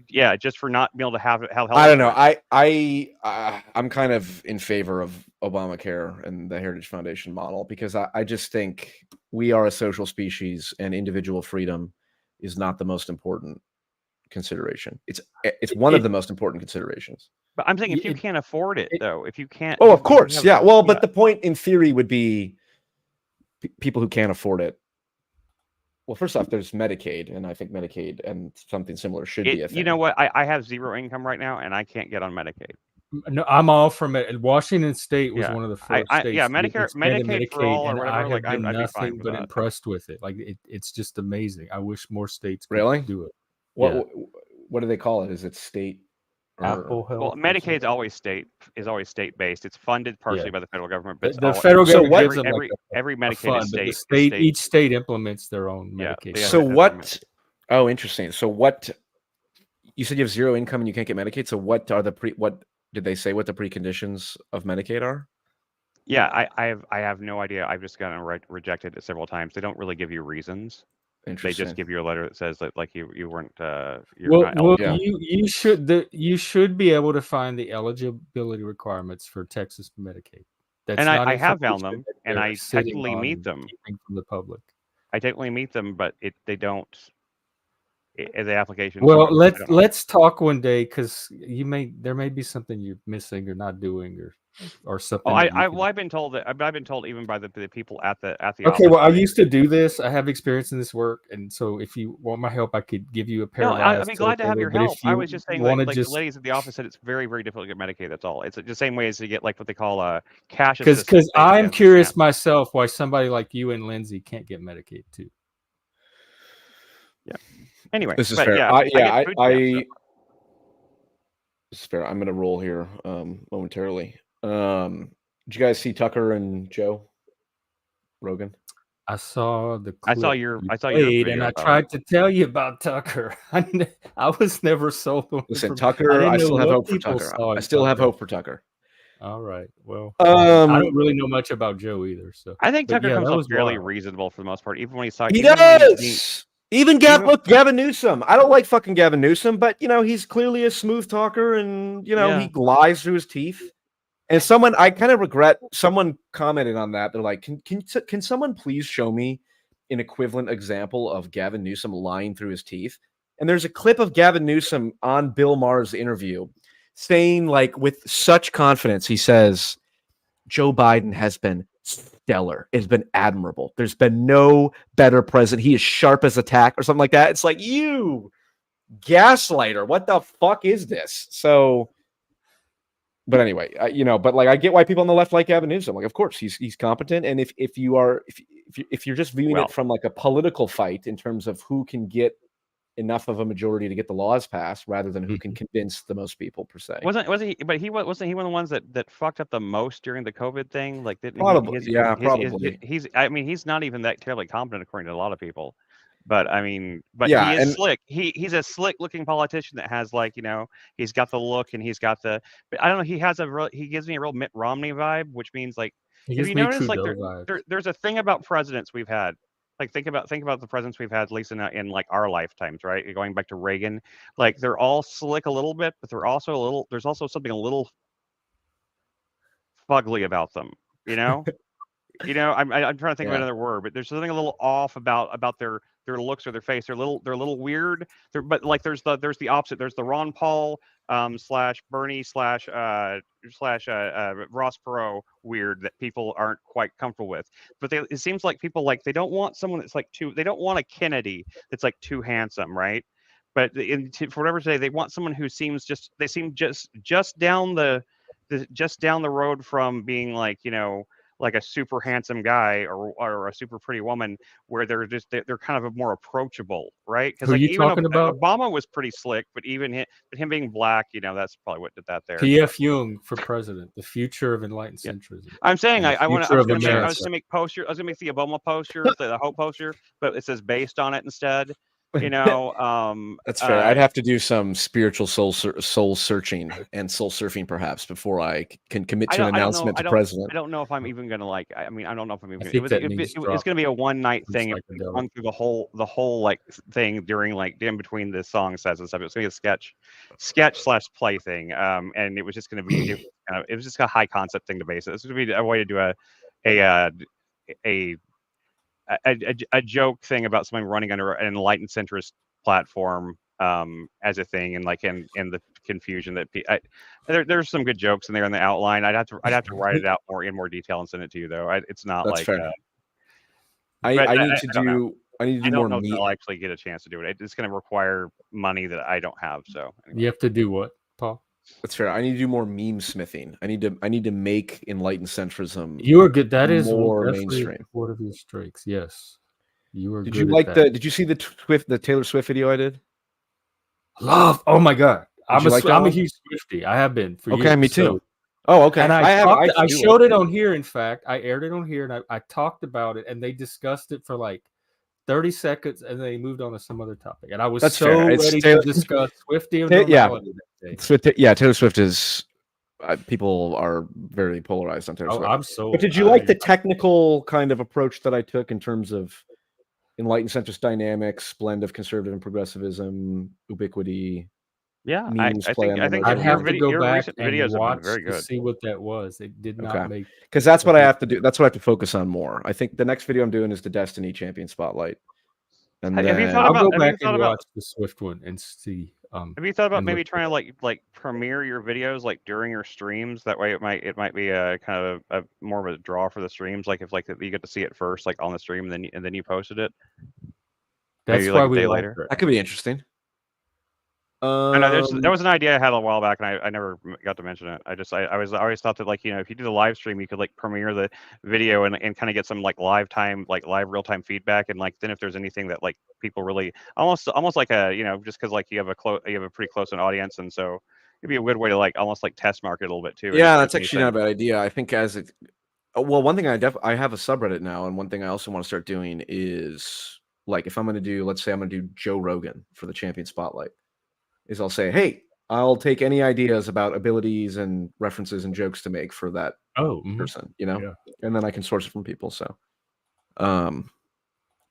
Yeah, just for not being able to have health I don't know. insurance. I'm kind of in favor of Obamacare and the Heritage Foundation model because I just think we are a social species and individual freedom is not the most important consideration. It's one of the most important considerations. But I'm saying if you It, can't afford it, it though, if you can't, Oh, of if you course. have, Yeah. Well, but yeah, the point in theory would be people who can't afford it. Well, first off, there's Medicaid, and I think Medicaid and something similar should be a thing. you know what? I have zero income right now, and I can't get on Medicaid. no, I'm all from it. Washington State was Yeah, one of the first yeah, states that expanded Medicaid for all or and whatever. I Like have been I'd be fine nothing with but that. impressed with it. Like it's just amazing. I wish more states could Really? do it. What Yeah. what do they call it? Is it state or Apple Health. Well, or Medicaid's something? always state based. It's funded partially Yeah. by the federal government, but it's The all federal So government what- gives them like every a Medicaid is fund, but the state. each state implements their own Yeah, Medicaid. they have So their what? Medicaid. Oh, interesting. So what? You said you have zero income and you can't get Medicaid. So what are what did they say? What the preconditions of Medicaid are? Yeah, I have no idea. I've just gotten rejected several times. They don't really give you reasons. They Interesting. just give you a letter that says that like you weren't you're Well, not eligible. yeah. you should be able to find the eligibility requirements for Texas Medicaid. That's And not I have found information them, that and they're I sitting technically on meet and them. keeping from the public. I technically meet them, but they don't. The application. Well, I don't know. let's talk one day because there may be something you're missing or not doing or something. Oh, that you I've been told that I've been told even by the people at the Okay, office. well, I used to do this. I have experience in this work, and so if you want my help, I could give you a pair No, of eyes. I'd be glad to have your but help. if I you was just saying, want to like the just ladies at the office said, it's very, very difficult to get Medicaid. That's all. It's the same way as to get like what they call cash assistance. because I'm Yeah. curious myself why somebody like you and Lindsay can't get Medicaid too. Yeah. Anyway, This is but fair. yeah, This is fair. I'm gonna roll here momentarily. Did you guys see Tucker and Joe Rogan? I saw the I clip saw your played, video and I about tried it. to tell you about Tucker. I was never sold on Listen, I Tucker. didn't I know still have what hope for people Tucker. saw I in still have Tucker. hope for Tucker. All right. Well, I don't really know much about Joe either. So I think but Tucker yeah, comes that off was fairly wild. reasonable for the most part, even when he's He even when he's being, does. Even Gavin Newsom. I don't like fucking Gavin Newsom, but he's clearly a smooth talker, and Yeah. he lies through his teeth. And I kind of regret. Someone commented on that. They're like, "Can someone please show me an equivalent example of Gavin Newsom lying through his teeth?" And there's a clip of Gavin Newsom on Bill Maher's interview saying, like, with such confidence, he says, "Joe Biden has been stellar. It's been admirable. There's been no better president. He is sharp as a tack," or something like that. It's like, you gaslighter. What the fuck is this? So, but anyway, but like I get why people on the left like Gavin Newsom. Like, of course, he's competent. And if you're just viewing it from like a political fight in terms of who can get enough of a majority to get the laws passed rather than who can convince the most people per se. Wasn't he? But wasn't he one of the ones that fucked up the most during the COVID thing? Like, didn't Probably, probably. probably. I mean, he's not even that terribly competent according to a lot of people. But I mean, Yeah, he is slick. He's a slick looking politician that has like he's got the look and he's got the. But I don't know. He gives me a real Mitt Romney vibe, which means like if you notice like there's a thing about presidents we've had. Like think about the presidents we've had, at least in like our lifetimes, right? Going back to Reagan, like they're all slick a little bit, but there's also something a little fugly about them. You know, I'm trying to think of Yeah. another word, but there's something a little off about their looks or their face. They're a little weird. But like there's the opposite. There's the Ron Paul slash Bernie slash Ross Perot weird that people aren't quite comfortable with. But it seems like people like they don't want someone that's like they don't want a Kennedy that's like too handsome, right? But for whatever today, they want someone who seem just down the road from being like, like a super handsome guy or a super pretty woman, where they're kind of more approachable, right? Because Who like you even talking about? Obama was pretty slick, but him being black, that's probably what did that there. P.F. Jung for president, the future of enlightened centrism. I'm saying And the I was future of going America. to make poster. I was going to make the Obama poster, the Hope poster, but it says based on it instead. That's fair. I'd have to do some spiritual soul searching and soul surfing perhaps before I can commit to an announcement to president. I don't know if I'm even gonna like. I mean, I don't know if I'm even. It's gonna be a one night thing. It's Run through the whole like thing during like in between the song sets and stuff. It was gonna be a sketch/play thing. And it was just gonna be. It was just a high concept thing to base it. This was gonna be a way to do a joke thing about something running under an enlightened centrist platform as a thing, and like in the confusion that there's some good jokes in there in the outline. I'd have to write it out in more detail and send it to you though. It's not That's like fair. I need to do more meat. I'll actually get a chance to do it. It's going to require money that I don't have. So You have to do what, Paul? That's fair. I need to do more meme smithing. I need to make enlightened centrism. You are good. That is more definitely mainstream. one of your strengths. Yes, you are. Did good you at like that. Did you see the Taylor Swift video I did? Love. Oh my god, I'm a huge Swiftie. I have been for years. Okay, me too. Oh, okay. And I do showed like it on here. In fact, I aired it on here, and I talked about it, and they discussed it for like 30 seconds, and they moved on to some other topic. And I was ready to discuss Swiftie and Taylor Swift is. People are very polarized on Taylor Swift. I'm so. But did you like the technical kind of approach that I took in terms of enlightened centrist dynamics, blend of conservative and progressivism, ubiquity? Yeah, I think I'd have to go back and videos watch very good. to see what that was. It did not make, because that's what I have to do. That's what I have to focus on more. I think the next video I'm doing is the Destiny Champion Spotlight. And have you thought I'll about, go back and watch the Swift one and see. Have you thought about maybe trying to like premiere your videos like during your streams? That way, it might be a kind of a more of a draw for the streams. Like if you get to see it first, like on the stream, and then you posted it. That's maybe why like a day we later. That could be interesting. I know that was an idea I had a while back, and I never got to mention it. I always thought that like if you do the live stream, you could like premiere the video and kind of get some like live real time feedback, and like then if there's anything that like people really almost like a just because like you have a pretty close an audience, and so it'd be a good way to like almost like test market a little bit too. Yeah, that's actually not a bad idea. I think one thing I have a subreddit now, and one thing I also want to start doing is like if I'm going to do, let's say I'm going to do Joe Rogan for the Champion Spotlight. Is I'll say, hey, I'll take any ideas about abilities and references and jokes to make for that person, and then I can source it from people. So, but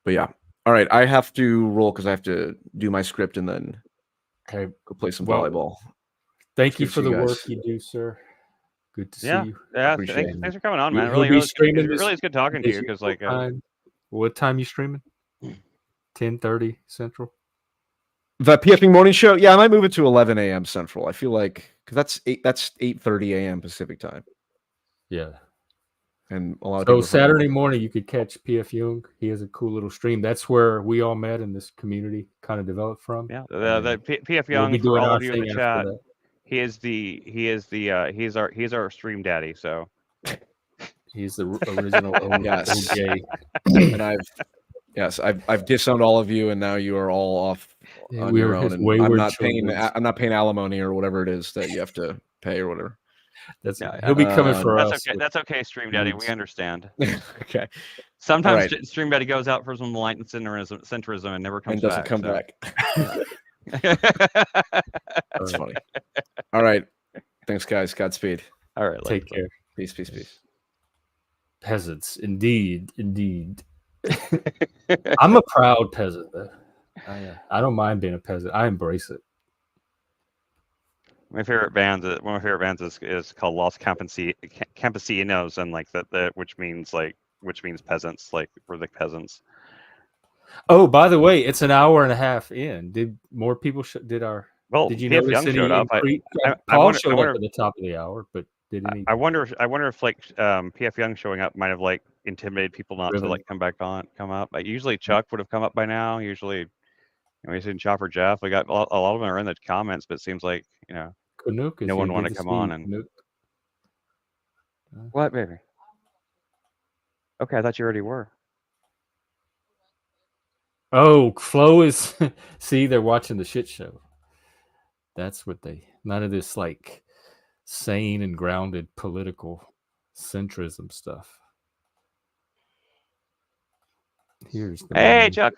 yeah, all right, I have to roll because I have to do my script and then go play some volleyball. Thank you for the work you do, sir. Good to see you. Yeah, thanks for coming on, man. Really is good talking to you because like, what time you streaming? 10:30 Central. The PFing morning show, I might move it to 11 a.m. Central. I feel like because that's 8:30 a.m. Pacific time. Yeah, and a lot of people Saturday morning you could catch PF Jung. He has a cool little stream. That's where we all met in this community, kind of developed from. Yeah, the PF Jung for all of you in the chat. He's our stream daddy. So he's the original OJ. And I've disowned all of you, and now you are all off on your own. And I'm not paying alimony or whatever it is that you have to pay or whatever. He'll be coming for us. That's okay, Stream Daddy. We understand. Okay. Sometimes Stream Daddy goes out for some enlightened centrism and never comes back. Doesn't come back. That's funny. All right. Thanks, guys. Godspeed. All right. Take care. Peace. Peasants, indeed. I'm a proud peasant. I don't mind being a peasant. I embrace it. My favorite band, one of my favorite bands is called Los Campesinos, and like that, which means peasants, like we're the peasants. Oh, by the way, it's an hour and a half in. Did more people did our? Well, Did you P.F. notice Young any showed up. Paul wonder, showed up at the top of the hour, but did any? I wonder if like P.F. Young showing up might have like intimidated people not to like come up. Like, usually Chuck would have come up by now. Usually, we seen Chopper Jeff. We got a lot of them are in the comments, but it seems like Canuck is no here. one want Good to come see you, on and Canuck. what, baby? Okay, I thought you already were. Oh, Flo is. See, they're watching the shit show. That's what they. None of this like sane and grounded political centrism stuff. Here's the Hey, man. Chuck.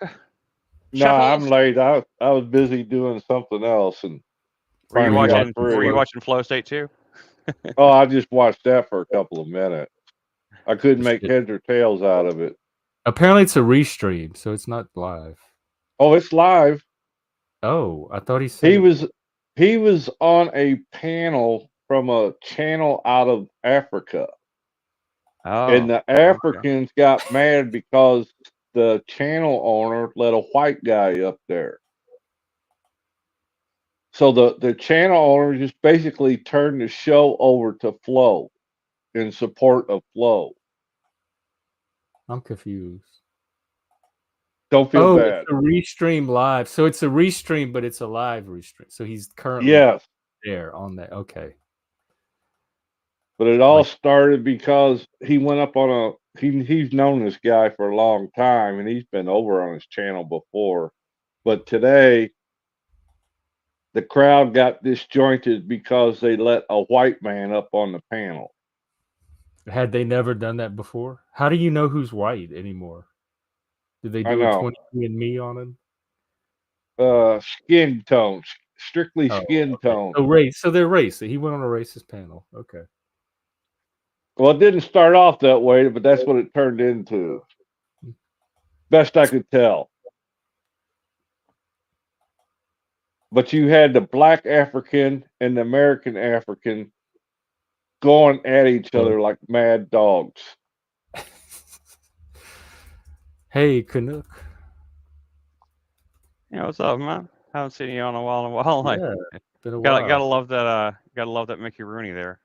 No, I'm late. I was busy doing something else, and Were you finally got watching? through. Were you watching Flow State too? Oh, I just watched that for a couple of minutes. I couldn't make heads or tails out of it. Apparently, it's a restream, so it's not live. Oh, it's live. Oh, I thought he said he was on a panel from a channel out of Africa. Oh, and the Africans got mad because the channel owner let a white guy up there. So the channel owner just basically turned the show over to Flow in support of Flow. I'm confused. Don't feel bad. It's a restream live. So it's a restream, but it's a live restream. So he's currently there on that. Okay. But it all started because he went up on he's known this guy for a long time, and he's been over on his channel before. But today, the crowd got disjointed because they let a white man up on the panel. Had they never done that before? How do you know who's white anymore? Did they do a 23andMe on him? Skin tone, strictly skin tone. So race. So they're racist. He went on a racist panel. Okay. Well, it didn't start off that way, but that's what it turned into. Best I could tell. But you had the black African and the American African going at each other like mad dogs. Hey, Canuck. Yeah, what's up, man? Haven't seen you on a while. Yeah, been a while. Gotta love that Mickey Rooney there.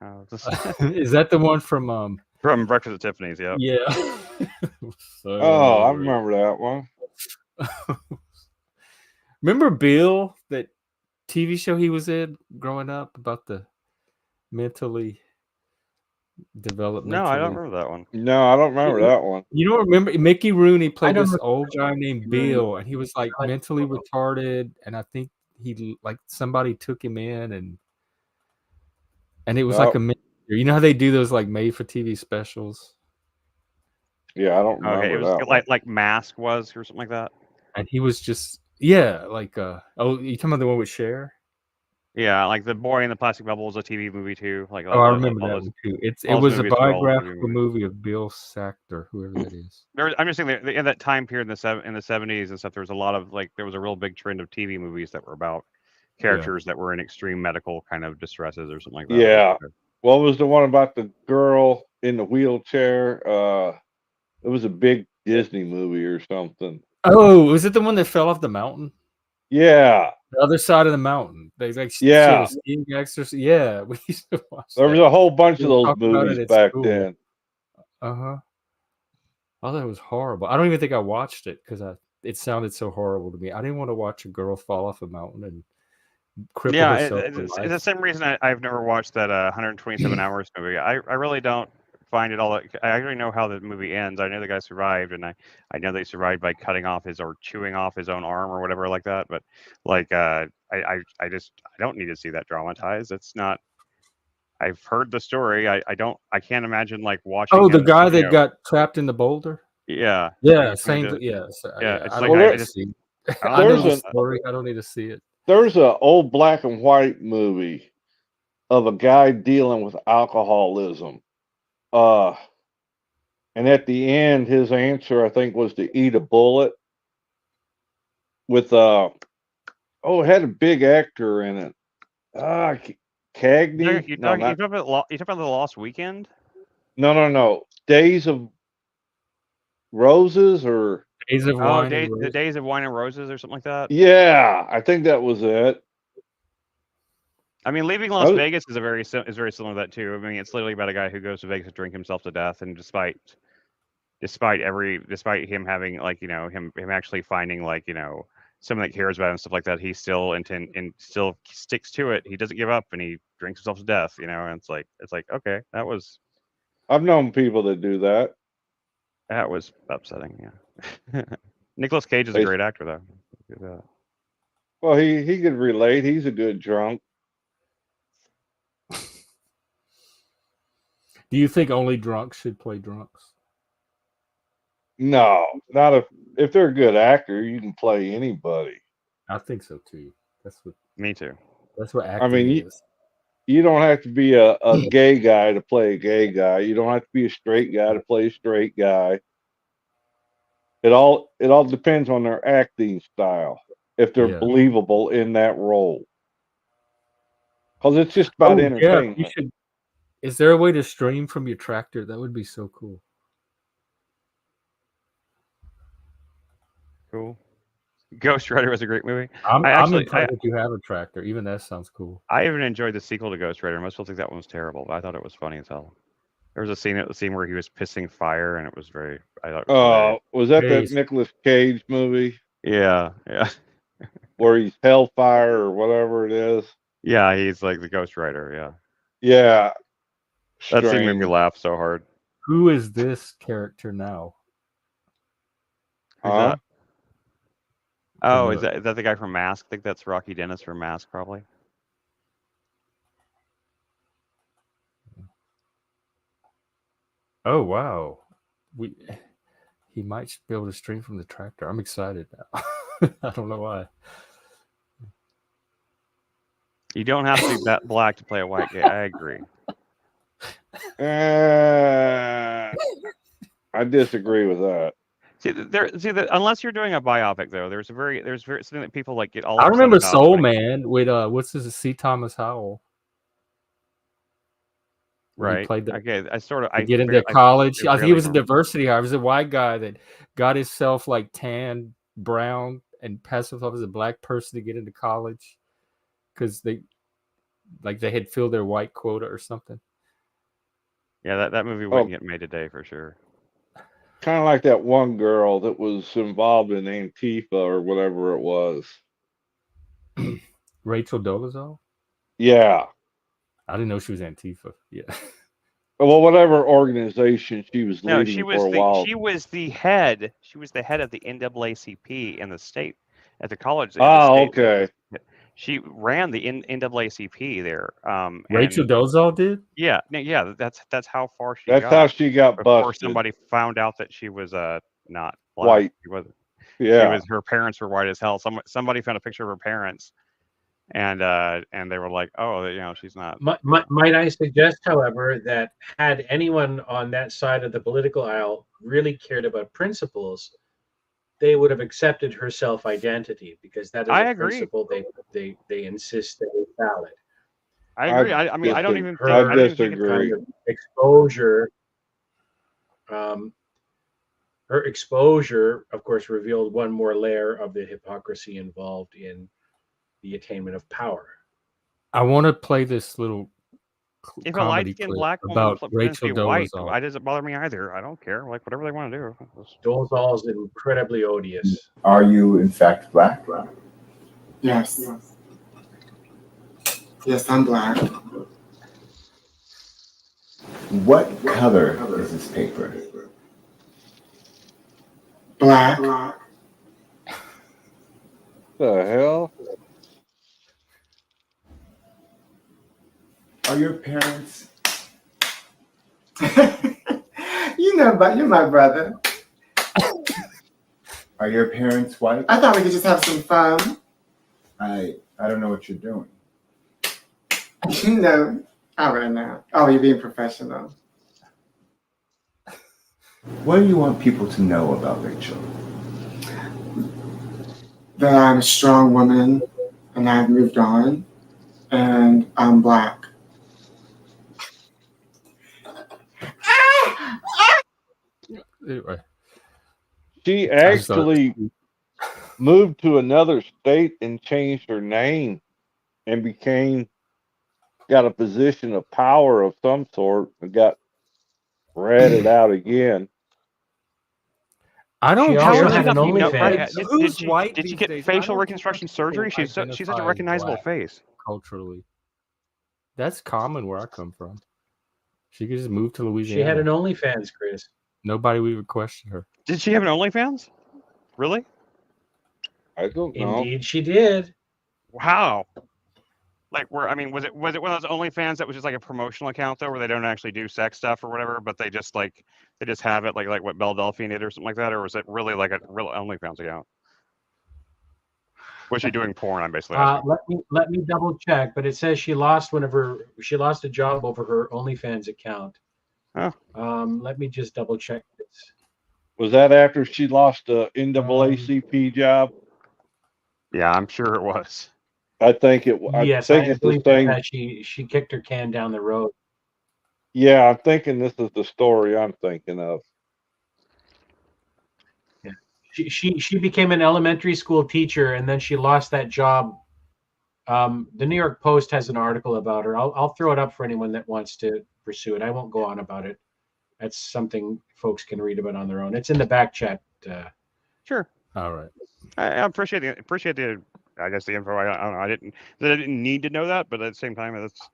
Is that the one from Breakfast at Tiffany's? Yeah. Yeah. Oh, I remember that one. Remember Bill, that TV show he was in growing up about the mentally developmentally? No, I don't remember that one. No, I don't remember that one. You don't remember? Mickey Rooney played this old guy named Bill, and he was like mentally retarded, and I think he like somebody took him in, and it was like a you know how they do those like made for TV specials? Yeah, I don't remember. Okay, it was like Mask was or something like that. And he was just like you talking about the one with Cher? Yeah, like The Boy in the Plastic Bubble was a TV movie too. Like I remember that one too. It was a biographical movie of Bill Sachter, whoever that is. I'm just saying that in that time period in the 70s and stuff, there was a lot of there was a real big trend of TV movies that were about characters that were in extreme medical kind of distresses or something like that. Yeah. What was the one about the girl in the wheelchair? It was a big Disney movie or something. Oh, was it the one that fell off the mountain? Yeah. The other side of the mountain. They like skiing exercise. Yeah, we used to watch. There was a whole bunch of those movies back then. I thought it was horrible. I don't even think I watched it because it sounded so horrible to me. I didn't want to watch a girl fall off a mountain and cripple herself. It's the same reason I've never watched that 127 Hours movie. I really don't find it all. I already know how the movie ends. I know the guy survived, and I know they survived by cutting off or chewing off his own arm or whatever like that. But I don't need to see that dramatized. It's not. I've heard the story. I can't imagine like watching. Oh, the guy that got trapped in the boulder. Yeah. Yeah. Same. It's I know the story. I don't need to see it. There's an old black and white movie of a guy dealing with alcoholism. And at the end, his answer, I think, was to eat a bullet with it had a big actor in it. Cagney? You No, talking about the Lost Weekend? no. Days of Roses or Days of Oh, Wine and the Roses. Days of Wine and Roses or something like that. yeah, I think that was it. I mean, Leaving Las Vegas is very similar to that too. I mean, it's literally about a guy who goes to Vegas to drink himself to death, and despite him having like him actually finding like someone that cares about him and stuff like that, he still still sticks to it. He doesn't give up, and he drinks himself to death. And it's like okay, that was I've known people that do that. upsetting. Yeah. Nicolas Cage is a great actor though. Well, he could relate. He's a good drunk. Do you think only drunks should play drunks? No, not if they're a good actor, you can play anybody. I think so too. That's what. Me too. That's what acting is. You don't have to be a gay guy to play a gay guy. You don't have to be a straight guy to play a straight guy. It all depends on their acting style. If they're believable in that role. Because it's just about entertainment. You should. Is there a way to stream from your tractor? That would be so cool. Cool. Ghost Rider was a great movie. I'm impressed that you have a tractor. Even that sounds cool. I even enjoyed the sequel to Ghost Rider. Most people think that one was terrible, but I thought it was funny as hell. There was a scene where he was pissing fire, and it was very. I thought. Was that Nicolas Cage movie? Yeah. Where he's Hellfire or whatever it is. Yeah, he's like the Ghost Rider. Yeah. Yeah. That scene made me laugh so hard. Who is this character now? Who's that? Oh, is that the guy from Mask? I think that's Rocky Dennis from Mask, probably. Oh wow, he might be able to stream from the tractor. I'm excited now. I don't know why. You don't have to be that black to play a white guy. I agree. I disagree with that. Unless you're doing a biopic, though, there's something that people like get all. I remember Soul Man with what's his C. Thomas Howell. Right. He played the, I get into college. He was a diversity hire. He was a white guy that got himself like tan, brown, and passed himself as a black person to get into college because they had filled their white quota or something. Yeah, that movie wouldn't get made today for sure. Kind of like that one girl that was involved in Antifa or whatever it was. Rachel Dolezal? Yeah. I didn't know she was Antifa. Yeah. Well, whatever organization she was leading for a while. She was the head. She was the head of the NAACP in the state at the college. Okay. She ran the NAACP there. Rachel Dolezal did? Yeah. That's how far she. That's how she got busted. Before somebody found out that she was not black. White. She wasn't. Yeah. Her parents were white as hell. Somebody found a picture of her parents. And they were like, oh, she's not. Might I suggest, however, that had anyone on that side of the political aisle really cared about principles, they would have accepted her self-identity because that is a principle they insist that is valid. I agree. I mean, I don't even think. I disagree. Kind of exposure. Her exposure, of course, revealed one more layer of the hypocrisy involved in the attainment of power. I want to play this little if a light-skinned black about woman Rachel Dolezal. White, it doesn't bother me either. I don't care. Like whatever they want to do. Dolezal is incredibly odious. Are you in fact black? Yes. Yes, I'm black. What color is this paper? Black. The hell? Are your parents? But you're my brother. Are your parents white? I thought we could just have some fun. I don't know what you're doing. All right now. Oh, you're being professional. What do you want people to know about Rachel? That I'm a strong woman and I've moved on. and I'm black. Anyway, She I just thought actually moved to another state and changed her name and got a position of power of some sort and got ratted out again. I don't She care. also How is had she an not being OnlyFans. did white did she these get days? I facial don't care reconstruction if people surgery? She's such a identify as recognizable black face. culturally. That's common where I come from. She could just move to Louisiana. She had an OnlyFans, Chris. Nobody would even question her. Did she have an OnlyFans? Really? I don't know. Indeed, she did. Wow. Like, where, I mean, was it one of those OnlyFans that was just like a promotional account though, where they don't actually do sex stuff or whatever, but they just have it like what Belle Delphine did or something like that, or was it really like a real OnlyFans account? Was she doing porn? I'm basically asking. Let me double check, but it says she lost a job over her OnlyFans account. Oh. Let me just double check this. Was that after she lost the NAACP job? Yeah, I'm sure it was. I think it. Yes, think I it's the believe same. that she kicked her can down the road. Yeah, I'm thinking this is the story I'm thinking of. Yeah. She became an elementary school teacher, and then she lost that job. The New York Post has an article about her. I'll throw it up for anyone that wants to pursue it. I won't go on about it. That's something folks can read about on their own. It's in the back chat. Sure. All right. I appreciate the I guess the info. I don't know. I didn't need to know that, but at the same time, it's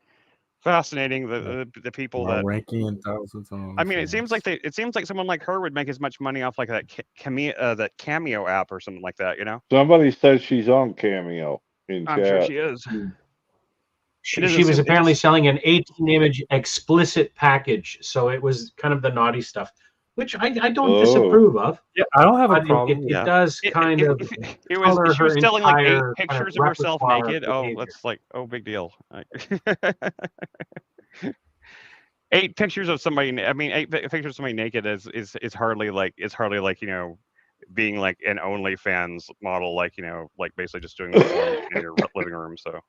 fascinating the people that ranking in thousands. I mean, it seems like someone like her would make as much money off like that Cameo app or something like that, you know? Somebody says she's on Cameo in I'm chat. sure she is. She was apparently selling an 18-image explicit package, so it was kind of the naughty stuff, which I don't disapprove of. Yeah, I don't have a But problem. it does kind of It was color she was her selling like 8 entire kind pictures of of herself repertoire naked. of Oh, behavior. that's like big deal. 8 pictures of somebody. I mean, 8 pictures of somebody naked is hardly like you know, being like an OnlyFans model, like, you know, like basically just doing porn in your living room. So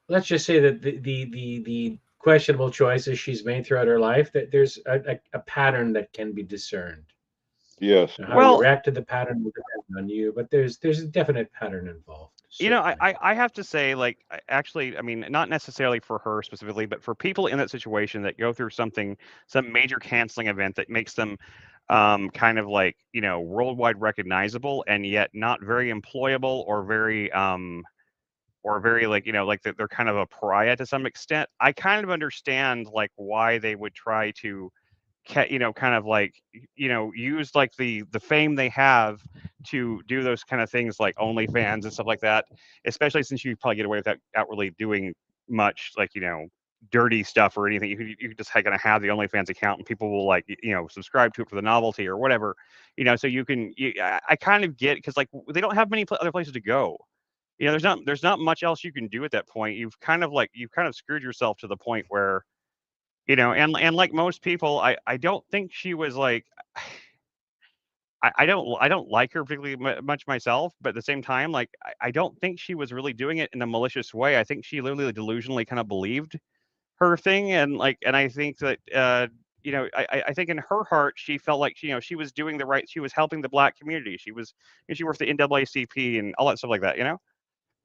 let's just say that the questionable choices she's made throughout her life, that there's a pattern that can be discerned. Yes. Now, how you react to the pattern will depend on you, but there's a definite pattern involved. You know, I have to say, like, actually, I mean, not necessarily for her specifically, but for people in that situation that go through some major canceling event that makes them kind of like, you know, worldwide recognizable and yet not very employable or very like, you know, like they're kind of a pariah to some extent. I kind of understand like why they would try to, you know, kind of like, you know, use like the fame they have to do those kind of things like OnlyFans and stuff like that, especially since you probably get away without really doing much like, you know, dirty stuff or anything. You just kind of have the OnlyFans account and people will like, you know, subscribe to it for the novelty or whatever, you know, so I kind of get, because like they don't have many other places to go. You know, there's not much else you can do at that point. You've kind of screwed yourself to the point where, you know, and like most people, I don't think she was like, I don't like her particularly much myself, but at the same time, like I don't think she was really doing it in a malicious way. I think she literally delusionally kind of believed her thing, and I think that you know, I think in her heart she felt like she, you know, she was doing the right, she was helping the Black community, she worked for the NAACP and all that stuff like that, you know.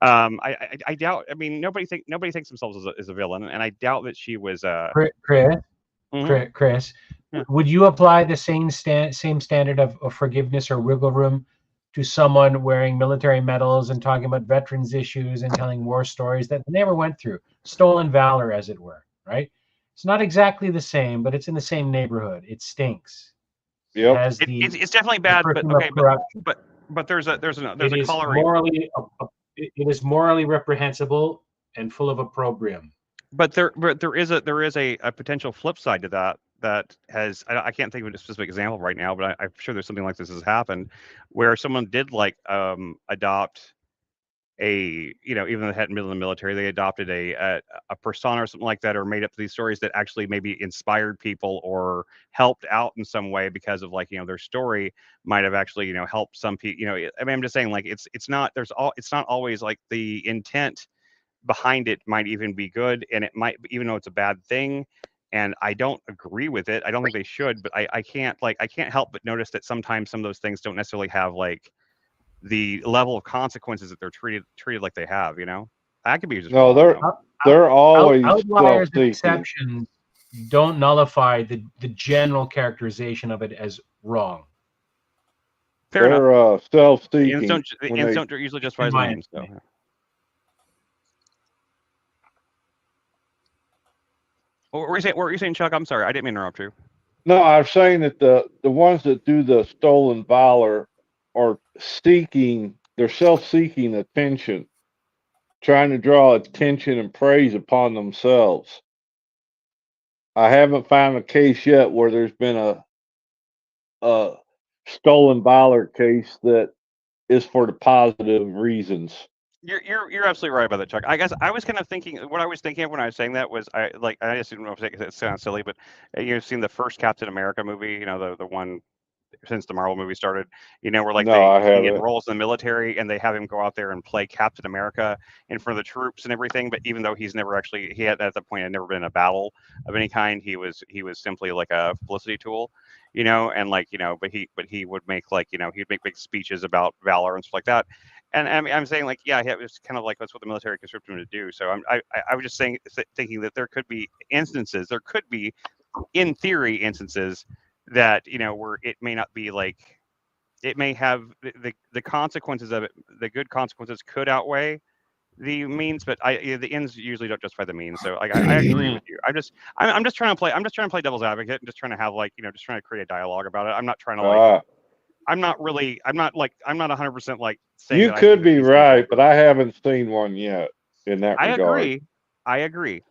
I doubt. I mean, nobody thinks themselves as a villain, and I doubt that she was. Chris, Yeah. would you apply the same standard of forgiveness or wiggle room to someone wearing military medals and talking about veterans issues and telling war stories that they never went through, stolen valor, as it were? Right? It's not exactly the same, but it's in the same neighborhood. It stinks. Yep. It's definitely bad, but okay, but there's a coloring. It is morally reprehensible and full of opprobrium. But there is a potential flip side to that has, I can't think of a specific example right now, but I'm sure there's something like this has happened where someone did like adopt even though they hadn't been in the military, they adopted a persona or something like that, or made up these stories that actually maybe inspired people or helped out in some way because of like, their story might have actually, helped some people, I mean, I'm just saying like, it's not always like the intent behind it might even be good, and it might, even though it's a bad thing. And I don't agree with it. I don't think they should, but I can't help but notice that sometimes some of those things don't necessarily have like the level of consequences that they're treated like they have. I could be just No, wrong, they're always outliers and self-seeking. exceptions don't nullify the general characterization of it as wrong. Fair enough. They're self-seeking. The ends don't usually justify the means. So. What were you saying, Chuck? I'm sorry, I didn't mean to interrupt you. No, I'm saying that the ones that do the stolen valor are they're self-seeking attention, trying to draw attention and praise upon themselves. I haven't found a case yet where there's been a stolen valor case that is for the positive reasons. You're absolutely right about that, Chuck. I guess I was kind of thinking, what I was thinking of when I was saying that was, I just didn't know if it sounds silly, but you've seen the first Captain America movie, the one since the Marvel movie started, where like he enrolls in the military and they have him go out there and play Captain America in front of the troops and everything. But even though he had at that point had never been in a battle of any kind, he was simply like a publicity tool, and like, but he would make like, he'd make big speeches about valor and stuff like that. And I'm saying like, yeah, it was kind of like that's what the military conscripted him to do. So I was just thinking that there could be in theory instances that where it may not be like, it may have the consequences of it, the good consequences could outweigh the means, but the ends usually don't justify the means. So like I agree with you. I'm just trying to play devil's advocate and just trying to have like, just trying to create a dialogue about it. I'm not trying to like I'm not 100% like saying you could be right, but I haven't seen one yet in that regard. I agree.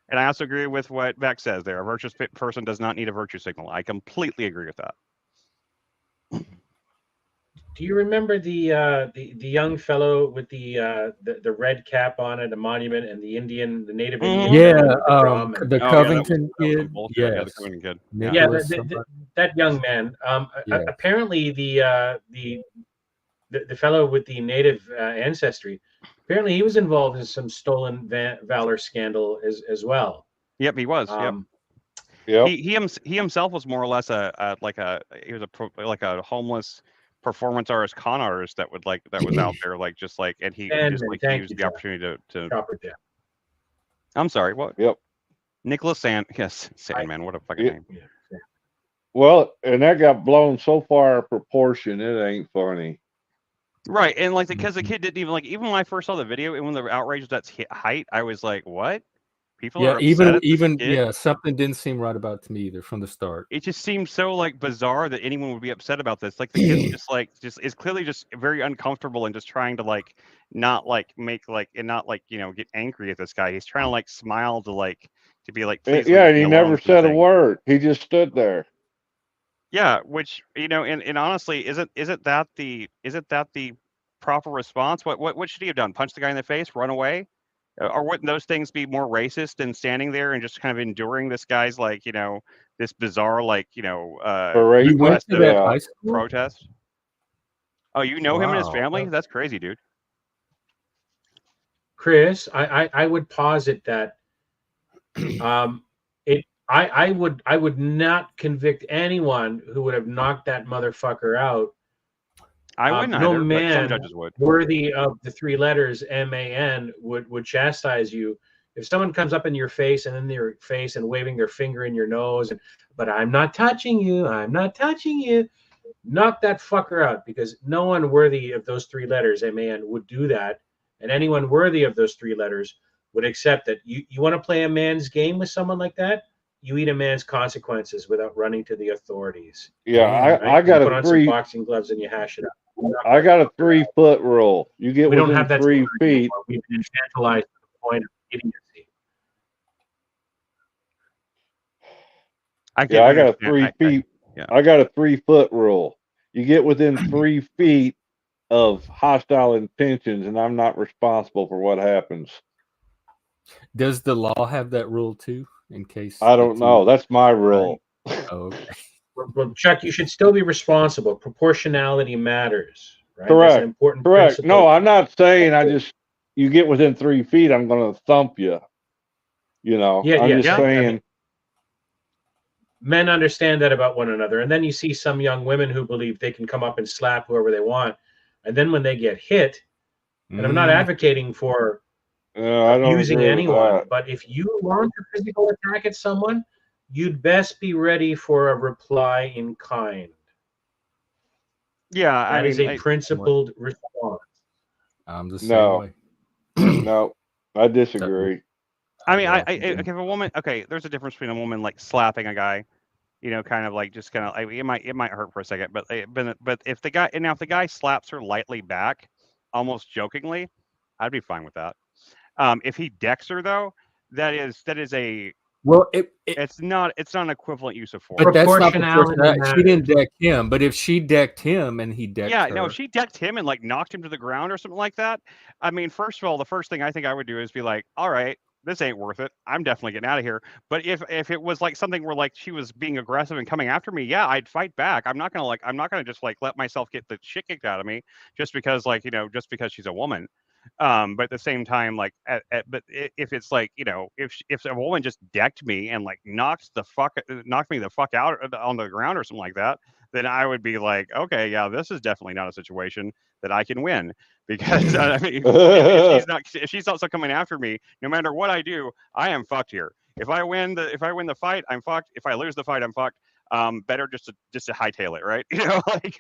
And I also agree with what Beck says there. A virtuous person does not need a virtue signal. I completely agree with that. Do you remember the young fellow with the red cap on at a monument and the native Indian? The Covington kid. Yeah, the Covington kid. Yeah, that young man. Apparently, the fellow with the native ancestry. Apparently, he was involved in some stolen valor scandal as well. Yep, he was. Yep. He himself was more or less a homeless performance artist, con artist that was out there and he used the opportunity to. I'm sorry. What? Yep. Nicholas Sandman. What a fucking name. Yeah. Well, and that got blown so far out of proportion, it ain't funny. Right, and like because the kid didn't even when I first saw the video and when the outrage was at height, I was like, "What? People are upset at this kid?" Something didn't seem right about it to me either from the start. It just seemed so like bizarre that anyone would be upset about this. Like the kid's just is clearly just very uncomfortable and just trying to like not like make like and not like get angry at this guy. He's trying to like smile to be like, please. Yeah, and he never said a word. He just stood there. Yeah, which and honestly, isn't that the proper response? What should he have done? Punch the guy in the face, run away, or wouldn't those things be more racist than standing there and just kind of enduring this guy's this bizarre protest? Oh, you know him and his family? That's crazy, dude. Chris, I would posit that I would not convict anyone who would have knocked that motherfucker out. I wouldn't no either, man but some judges would. Worthy of the three letters MAN would chastise you. If someone comes up in your face and in your face and waving their finger in your nose, but I'm not touching you, knock that fucker out, because no one worthy of those three letters MAN would do that. And anyone worthy of those three letters would accept that. You want to play a man's game with someone like that? You eat a man's consequences without running to the authorities. Yeah, right? I got you put a on 3 some boxing gloves and you hash it up. I got a 3-foot rule. You get within don't have that 3 feet. Anymore. We've been infantilized to the point of idiocy. I got a 3 feet. I got a 3-foot rule. You get within 3 feet of hostile intentions, and I'm not responsible for what happens. Does the law have that rule too? In case I don't know. That's my rule. Oh, okay. Well, Chuck, you should still be responsible. Proportionality matters, right? Correct. That's an important Correct. principle. No, I'm not saying you get within 3 feet, I'm going to thump you. You know, Yeah, I'm yeah, just yeah. saying. I mean, men understand that about one another. And then you see some young women who believe they can come up and slap whoever they want. And then when they get hit, and I'm not advocating for I don't abusing agree with anyone, that. but if you launch a physical attack at someone, you'd best be ready for a reply in kind. Yeah, That is a principled response. I'm the same way. No, I disagree. I mean, if a woman, okay, there's a difference between a woman like slapping a guy, you know, kind of like just kind of like it might hurt for a second, but if the guy slaps her lightly back, almost jokingly, I'd be fine with that. If he decks her though, that is a well, it's not an equivalent use of force. But that's not Proportionality she didn't deck him. But if she decked him and he decked her, no, if she decked him and like knocked him to the ground or something like that, I mean, first of all, the first thing I think I would do is be like, all right, this ain't worth it. I'm definitely getting out of here. But if it was like something where like she was being aggressive and coming after me, yeah, I'd fight back. I'm not gonna just like let myself get the shit kicked out of me just because like, you know, just because she's a woman. But at the same time, like, but if it's like, you know, if a woman just decked me and like knocked me the fuck out on the ground or something like that, then I would be like, okay, yeah, this is definitely not a situation that I can win because I mean, if she's not coming after me, no matter what I do, I am fucked here. If I win the fight, I'm fucked. If I lose the fight, I'm fucked. Better just to hightail it, right? You know, like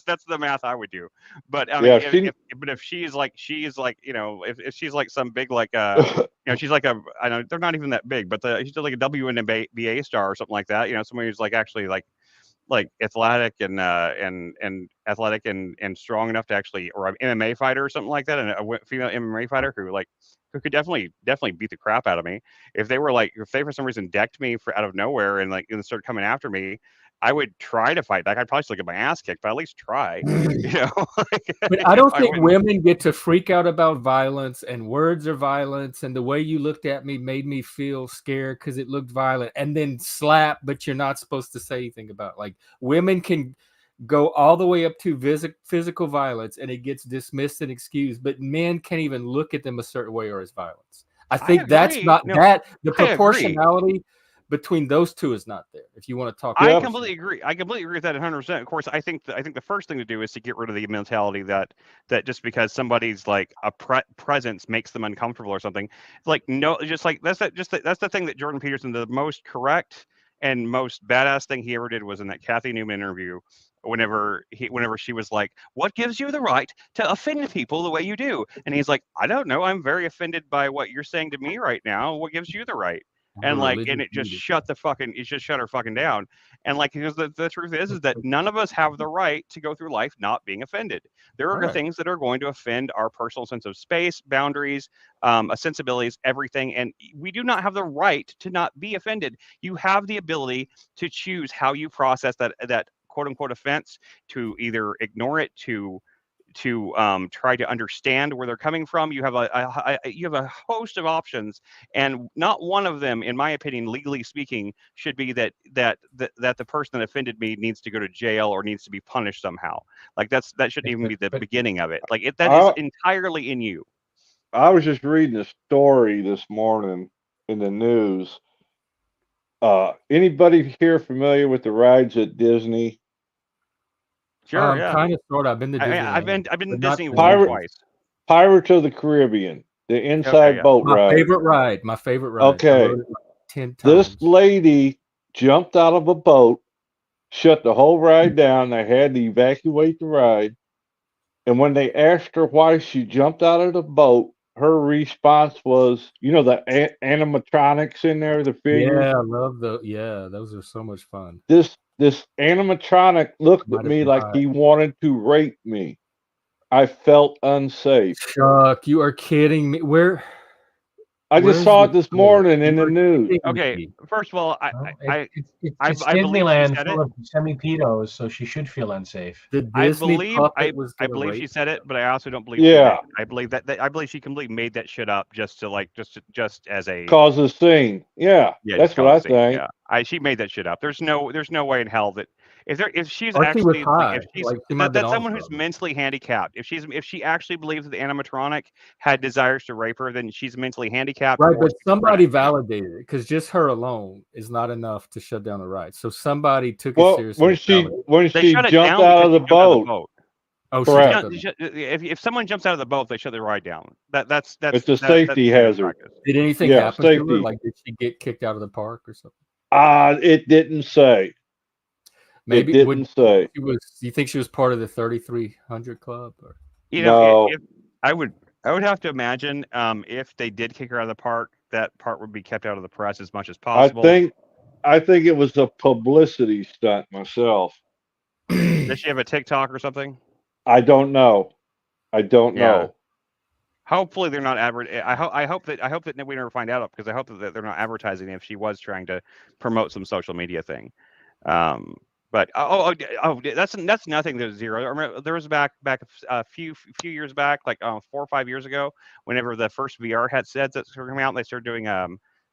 that's the math I would do. But I mean, if she's like, you know, if she's like some big like you know, she's like I know they're not even that big, but she's like a WNBA star or something like that. You know, somebody who's like actually like athletic and athletic and strong enough to actually, or an MMA fighter or something like that, and a female MMA fighter who could definitely beat the crap out of me. If they for some reason decked me out of nowhere and started coming after me, I would try to fight back. I'd probably still get my ass kicked, but at least try. You know. But I don't think women get to freak out about violence, and words are violence, and the way you looked at me made me feel scared because it looked violent, and then slap, but you're not supposed to say anything about it. Like women can go all the way up to physical violence and it gets dismissed and excused, but men can't even look at them a certain way or as violence. I think that's not the proportionality between those two is not there. If you want to talk, I completely agree. I completely agree with that 100%. Of course, I think the first thing to do is to get rid of the mentality that just because somebody's like a presence makes them uncomfortable or something. Like no, just like that's the thing that Jordan Peterson, the most correct and most badass thing he ever did was in that Kathy Newman interview. Whenever she was like, "What gives you the right to offend people the way you do?" And he's like, "I don't know. I'm very offended by what you're saying to me right now. What gives you the right?" And it just shut her fucking down. And like, because the truth is that none of us have the right to go through life not being offended. There are things that are going to offend our personal sense of space, boundaries, sensibilities, everything. And we do not have the right to not be offended. You have the ability to choose how you process that quote unquote offense, to either ignore it, to try to understand where they're coming from. You have a host of options, and not one of them, in my opinion, legally speaking, should be that the person that offended me needs to go to jail or needs to be punished somehow. Like that shouldn't even be the beginning of it. Like that is entirely in you. I was just reading a story this morning in the news. Anybody here familiar with the rides at Disney? Sure, yeah. Kind of, sort of. I've been to Disney. I've been to Disney twice. Pirates of the Caribbean, the inside boat ride. My favorite ride. Okay. 10 times. This lady jumped out of a boat, shut the whole ride down. They had to evacuate the ride. And when they asked her why she jumped out of the boat, her response was, you know, the animatronics in there, the figures. Yeah, I love those. Yeah, those are so much fun. This animatronic looked at me like he wanted to rape me. I felt unsafe. Chuck, you are kidding me. Where? I Where just is saw it this this morning in the You're news. kidding Okay, me. first of all, It's I believe she Disneyland said full it. of semi-pedos, so she should feel unsafe. The Disney puppet was I gonna believe she rape said it, them. but I also don't believe she Yeah, did. I believe that I believe she completely made that shit up just to like just as a cause a scene. Yeah, yeah, just that's what cause I a scene. think. Yeah, she made that shit up. There's no way in hell that if she's Or she was actually like high. if she's Like she might have been that's on someone who's something. mentally handicapped. If she actually believes that the animatronic had desires to rape her, then she's mentally handicapped. Right, or but somebody schizophrenic. validated it because just her alone is not enough to shut down the riot. So somebody took it Well, seriously. when and she validated it. when They she shut it jumped down out because of the she jumped out of the boat, boat. Oh, she correct. jumped in. If someone jumps out of the boat, they shut the ride down. That's It's a that's safety standard hazard. practice. Did anything Yeah, happen to her? safety. Like, did she get kicked out of the park or something? It didn't say. Maybe It would didn't say. she was? Do you think she was part of the 3,300 club? Or You know, No, if I would have to imagine if they did kick her out of the park, that part would be kept out of the press as much as I possible. think it was a publicity stunt myself. Does she have a TikTok or something? I don't know. I don't Yeah. know. Hopefully they're not I hope that we never find out because I hope that they're not advertising if she was trying to promote some social media thing. But that's nothing to zero. I remember there was back a few years back, like 4 or 5 years ago, whenever the first VR headsets that were coming out, and they started doing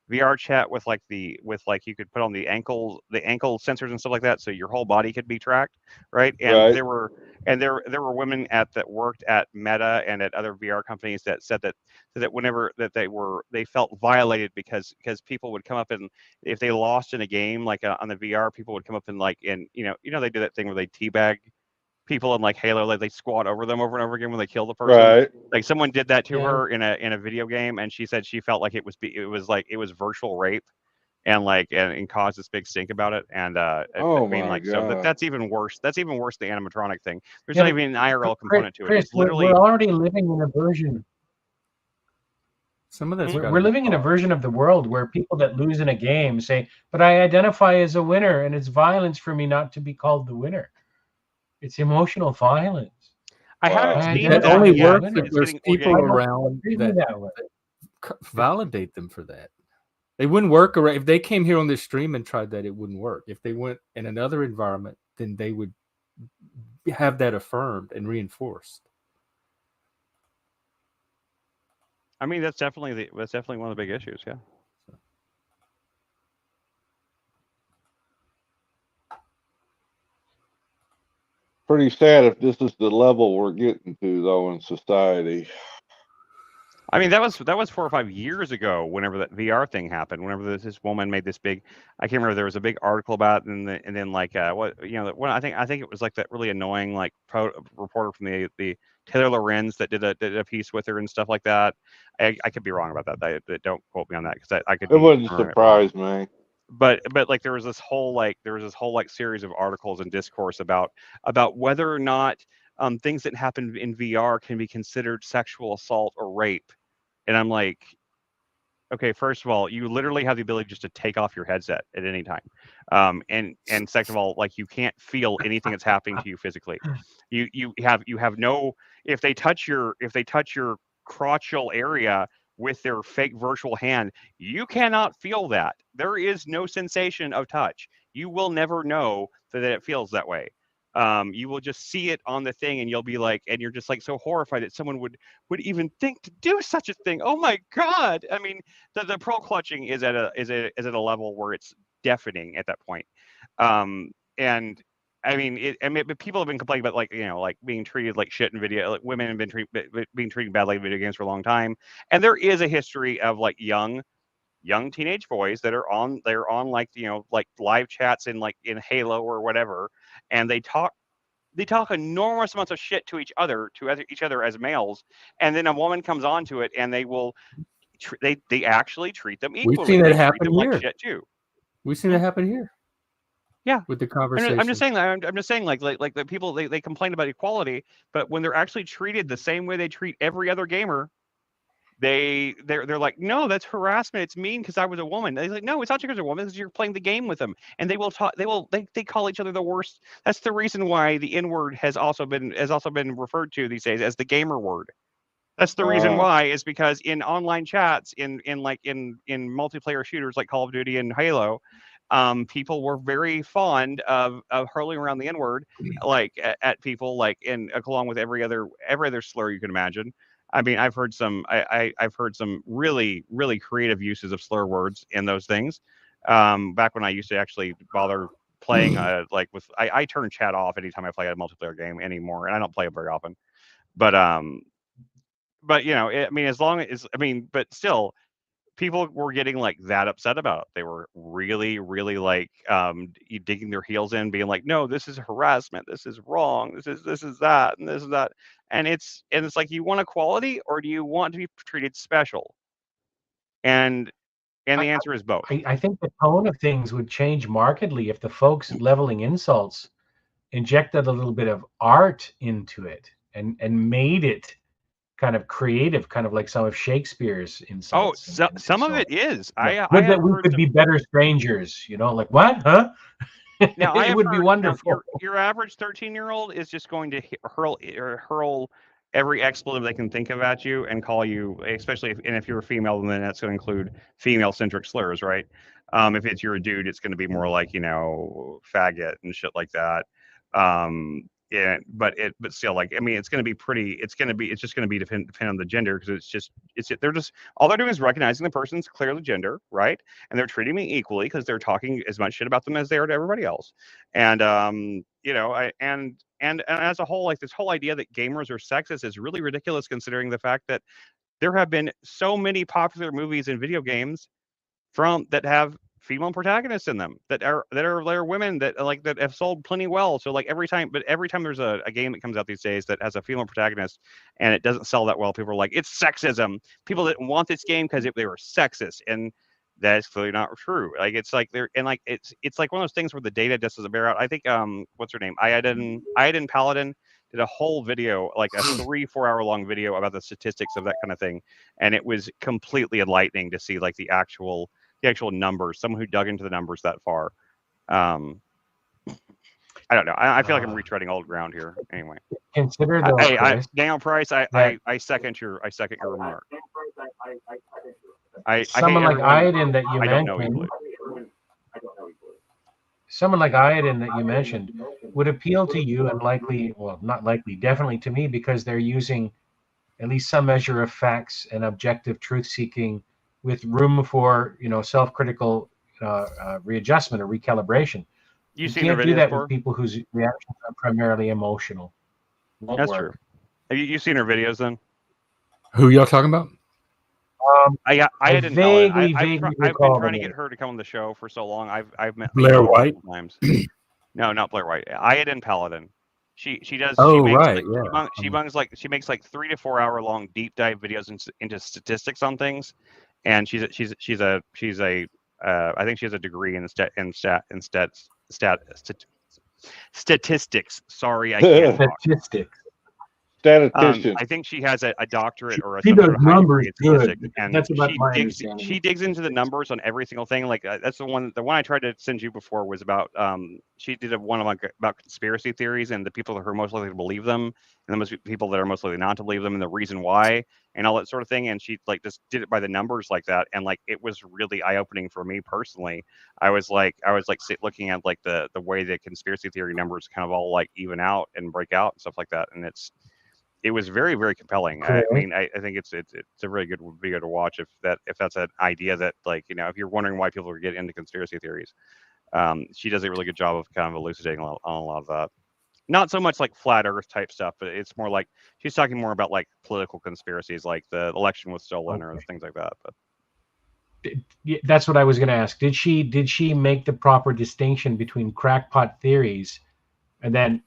VR chat with like you could put on the ankle sensors and stuff like that, so your whole body could be tracked, right? And Right. there were women that worked at Meta and at other VR companies that said that whenever that they felt violated because people would come up and if they lost in a game like on the VR, people would come up and like and they do that thing where they teabag people in like Halo, like they squat over them over and over again when they kill the person. Right. Like someone did that to Yeah. her in a video game, and she said she felt like it was virtual rape, and and caused this big stink about it. And Oh I mean, my like, so God. that's even worse. That's even worse than the animatronic thing. There's Yeah, not even an IRL Chris, component to it. Chris, It's literally we're already living in a version. some of that's We're living in a version of the world where people that lose in a game say, "But I identify as a winner, and it's violence for me not to be called the winner. It's emotional violence." I Wow. haven't I seen That identify that only as a yet. works winner. if It's there's getting we're people getting I don't around treat me that that way. validate them for that. They wouldn't work around if they came here on this stream and tried that. It wouldn't work. If they went in another environment, then they would have that affirmed and reinforced. I mean, that's definitely one of the big issues. Yeah. Pretty sad if this is the level we're getting to though in society. I mean, that was 4 or 5 years ago. Whenever that VR thing happened, whenever this woman made this big, I can't remember. There was a big article about it, and then like I think it was like that really annoying like reporter from the Taylor Lorenz that did a piece with her and stuff like that. I could be wrong about that. Don't quote me on that because I could. It wouldn't remembering it wrong. surprise me. But like there was this whole series of articles and discourse about whether or not things that happen in VR can be considered sexual assault or rape. And I'm like, okay, first of all, you literally have the ability just to take off your headset at any time. And second of all, like you can't feel anything that's happening to you physically. You have no if they touch your crotchal area with their fake virtual hand, you cannot feel that. There is no sensation of touch. You will never know that it feels that way. You will just see it on the thing and you'll be like, and you're just like so horrified that someone would even think to do such a thing. Oh my God. I mean, the pearl clutching is at a level where it's deafening at that point. And I mean, but people have been complaining about like being treated like shit in video. Like women have been being treated badly in video games for a long time, and there is a history of like young teenage boys that are on like like live chats in Halo or whatever, and they talk enormous amounts of shit to each other as males, and then a woman comes onto it and they will they actually treat them equally. We've seen They it treat happen them here. like shit too. We've seen it happen here. Yeah, with the conversation. I'm just saying that. I'm just saying like the people they complain about equality, but when they're actually treated the same way they treat every other gamer, they're like, no, that's harassment. It's mean because I was a woman. They're like, no, it's not because you're a woman. It's you're playing the game with them, and they will talk. They call each other the worst. That's the reason why the N word has also been referred to these days as the gamer word. That's the reason why, is because in online chats, in multiplayer shooters like Call of Duty and Halo, people were very fond of hurling around the N-word, like at people, like along with every other slur you can imagine. I mean, I've heard some really, really creative uses of slur words in those things. Back when I used to actually bother playing, I turn chat off anytime I play a multiplayer game anymore, and I don't play it very often. But I mean, but still, people were getting like that upset about it. They were really, really like digging their heels in, being like, "No, this is harassment. This is wrong. This is that, and this is that." And it's like, you want equality, or do you want to be treated special? And the answer is both. I think the tone of things would change markedly if the folks leveling insults injected a little bit of art into it and made it kind of creative, kind of like some of Shakespeare's insults. Some of it is. That we could be better strangers, like what, huh? Now, it would be wonderful. Your average 13-year-old is just going to hurl every expletive they can think of at you and call you, especially if you're a female, then that's going to include female-centric slurs, right? If you're a dude, it's going to be more like, faggot and shit like that. But still, like, I mean, it's just going to be depend on the gender, because all they're doing is recognizing the person's clearly gender, right? And they're treating me equally because they're talking as much shit about them as they are to everybody else. And and as a whole, like, this whole idea that gamers are sexist is really ridiculous, considering the fact that there have been so many popular movies and video games that have female protagonists in them, that are women that have sold plenty well. So like every time there's a game that comes out these days that has a female protagonist and it doesn't sell that well, people are like, it's sexism. People didn't want this game because they were sexist, and that's clearly not true. Like, it's like it's like one of those things where the data just doesn't bear out. I think what's her name, Iden Paladin, did a whole video, like a 3-4 hour long video about the statistics of that kind of thing, and it was completely enlightening to see like the actual numbers, someone who dug into the numbers that far. I don't know. I feel like I'm retreading old ground here. Anyway, consider Daniel Price. I second your remark. Someone like Iden that you mentioned. Someone like Iden that you mentioned would appeal to you, and not likely, definitely to me, because they're using at least some measure of facts and objective truth-seeking, with room for self-critical readjustment or recalibration. You can't do that with people whose reactions are primarily emotional. That's true. Have you seen her videos then? Who y'all talking about? I didn't know. I've been trying to get her to come on the show for so long. I've met Blair White. Times. No, not Blair White. Iden Paladin. She does. Oh, She makes like 3 to 4 hour long deep dive videos into statistics on things, and she's a I think she has a degree in statistics. Sorry, I can't talk. Statistics. Statistician. I think she has a doctorate or she does numbers good. And that's about my understanding. She digs into the numbers on every single thing. Like that's the one I tried to send you before was about. She did one about conspiracy theories and the people who are most likely to believe them, and the people that are most likely not to believe them, and the reason why, and all that sort of thing. And she just did it by the numbers like that, and it was really eye opening for me personally. I was looking at the way that conspiracy theory numbers kind of all even out and break out and stuff like that, and it was very, very compelling. I mean, I think it's a really good video to watch if that's an idea that if you're wondering why people are getting into conspiracy theories, she does a really good job of kind of elucidating on a lot of that. Not so much like flat Earth type stuff, but it's more like she's talking more about political conspiracies, like the election was stolen or things like that. But that's what I was going to ask. Did she make the proper distinction between crackpot theories and then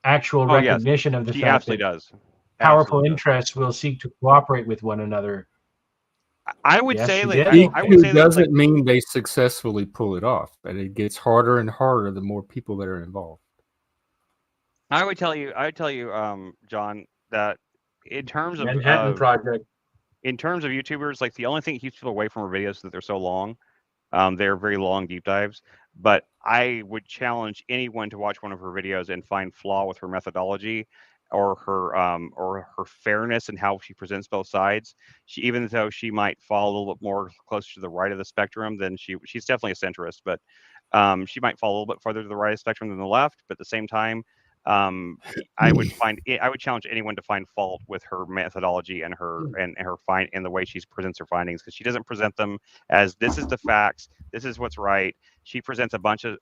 actual recognition of the she fact absolutely that does. Powerful interests will seek to cooperate with one another? I would say it doesn't mean they successfully pull it off, but it gets harder and harder the more people that are involved. I would tell you, John, that in terms of Manhattan Project, in terms of YouTubers, the only thing that keeps people away from her videos is that they're so long. They're very long deep dives, but I would challenge anyone to watch one of her videos and find flaw with her methodology. or her fairness and how she presents both sides. She, even though she might fall a little bit more closer to the right of the spectrum than she's definitely a centrist, but she might fall a little bit further to the right of the spectrum than the left. But at the same time, I would challenge anyone to find fault with her methodology and her and the way she presents her findings, because she doesn't present them as this is the facts, this is what's right. She presents a bunch of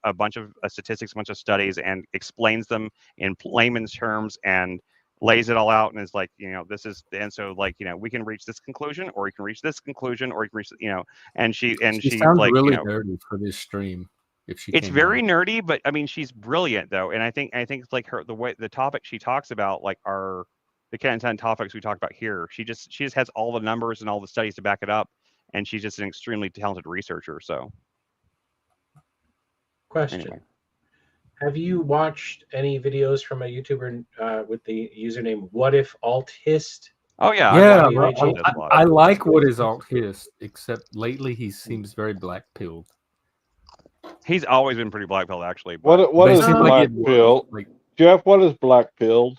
statistics, a bunch of studies, and explains them in layman's terms and lays it all out and is like, this is, and so like, we can reach this conclusion, or you can reach this conclusion, or you can reach, and she sounds like, really dirty for this stream. It's very nerdy, but I mean, she's brilliant though, and I think it's like the topic she talks about, like the kind of topics we talk about here. She just has all the numbers and all the studies to back it up, and she's just an extremely talented researcher. So, question: anyway. Have you watched any videos from a YouTuber with the username What If Althist? Oh yeah, I like What Is Althist, except lately he seems very black-pilled. He's always been pretty black-pilled, actually. What is black-pilled? Jeff, what is black-pilled?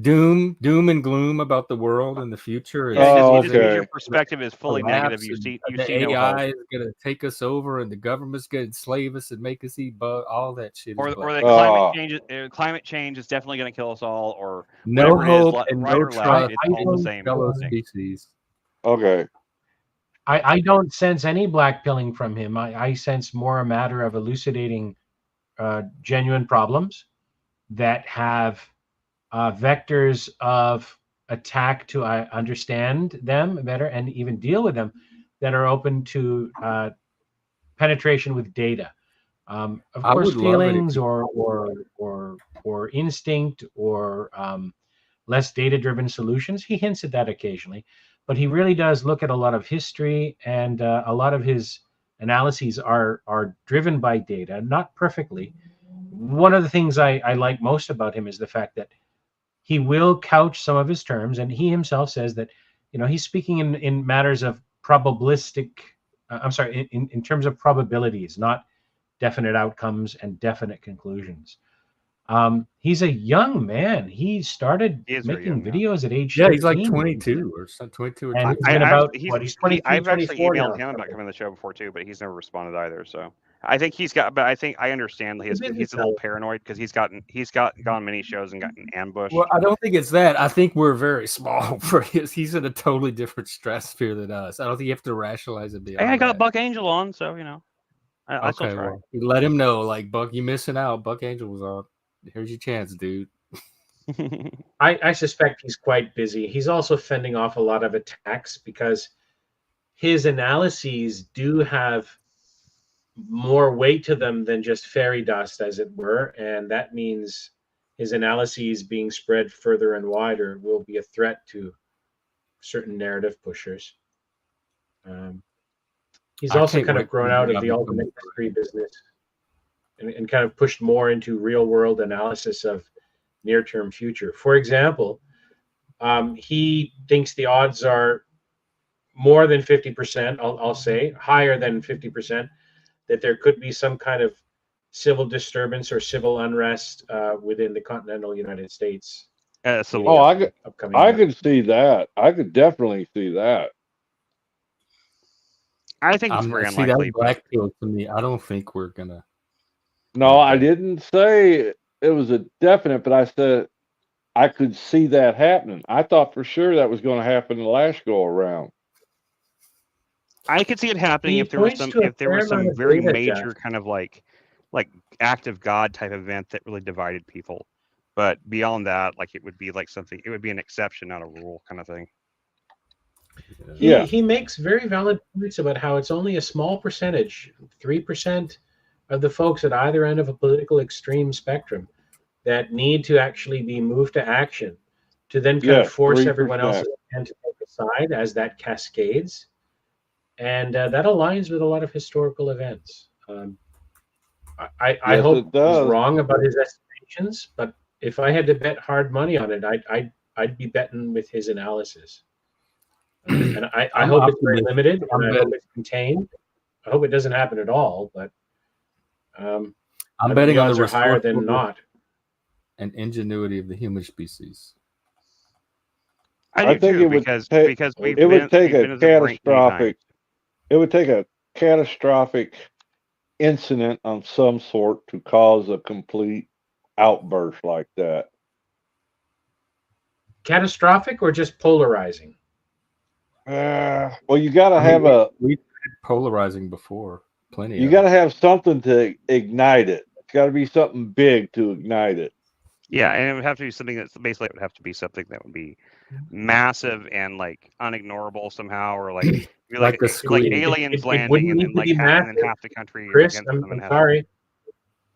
Doom and gloom about the world and the future. Your perspective is fully negative. You see AI is going to take us over, and the government's going to enslave us and make us eat all that shit. Or that climate change is definitely going to kill us all, or no hope and no trust. It's all the same. Fellow species. Okay. I don't sense any black pilling from him. I sense more a matter of elucidating genuine problems that have vectors of attack to understand them better and even deal with them that are open to penetration with data. Of course, feelings or instinct or less data-driven solutions. He hints at that occasionally. But he really does look at a lot of history, and a lot of his analyses are driven by data, not perfectly. One of the things I like most about him is the fact that he will couch some of his terms, and he himself says that he's speaking in matters of probabilistic. In terms of probabilities, not definite outcomes and definite conclusions. He's a young man. He started making videos at age 13. He's like 22 or 22 or 23. He's 23, I've actually 24 emailed now. him about coming on the show before too, but he's never responded either. So I think I understand he's a little paranoid because he's gone many shows and gotten ambushed. Well, I don't think it's that. I think we're very small for he's in a totally different stratosphere than us. I don't think you have to rationalize it beyond. Hey, I got Buck Angel on, so I still try. Well, let him know, like, Buck, you missing out. Buck Angel was on. Here's your chance, dude. I suspect he's quite busy. He's also fending off a lot of attacks because his analyses do have more weight to them than just fairy dust, as it were, and that means his analyses being spread further and wider will be a threat to certain narrative pushers. He's also kind of grown out of the ultimate history business and kind of pushed more into real-world analysis of near-term future. For example, he thinks the odds are more than 50%, I'll say, higher than 50%, that there could be some kind of civil disturbance or civil unrest within the continental United States. I could see that. I could definitely see that. I think it's very unlikely. That black pill to me. I don't think we're gonna. No, I didn't say it was a definite, but I said I could see that happening. I thought for sure that was going to happen the last go around. I could see it happening if there was some very major kind of like act of God type event that really divided people. But beyond that, like it would be an exception, not a rule kind of thing. He makes very valid points about how it's only a small percentage, 3% of the folks at either end of a political extreme spectrum that need to actually be moved to action to then kind of force 3%. Everyone else to take a side as that cascades. And that aligns with a lot of historical events. I hope he's wrong about his estimations, but if I had to bet hard money on it, I'd be betting with his analysis. And I hope it's very limited, and I hope it's contained. I hope it doesn't happen at all, but I'm betting on the odds are higher than not. and ingenuity of the human species. I do think too, it would because take because we've it would been take we've a been to the brink many times. catastrophic. It would take a catastrophic incident of some sort to cause a complete outburst like that. Catastrophic or just polarizing? Well, you got to I mean, have we've had polarizing before, plenty. you of got to it. have something to ignite it. It's got to be something big to ignite it. Yeah, and it would have to be something that's basically, it would have to be something that would be massive and like unignorable somehow, or like you're Like a like squeeze. aliens It landing wouldn't and need then to like be and then massive. half the country is Chris, against I'm them and sorry.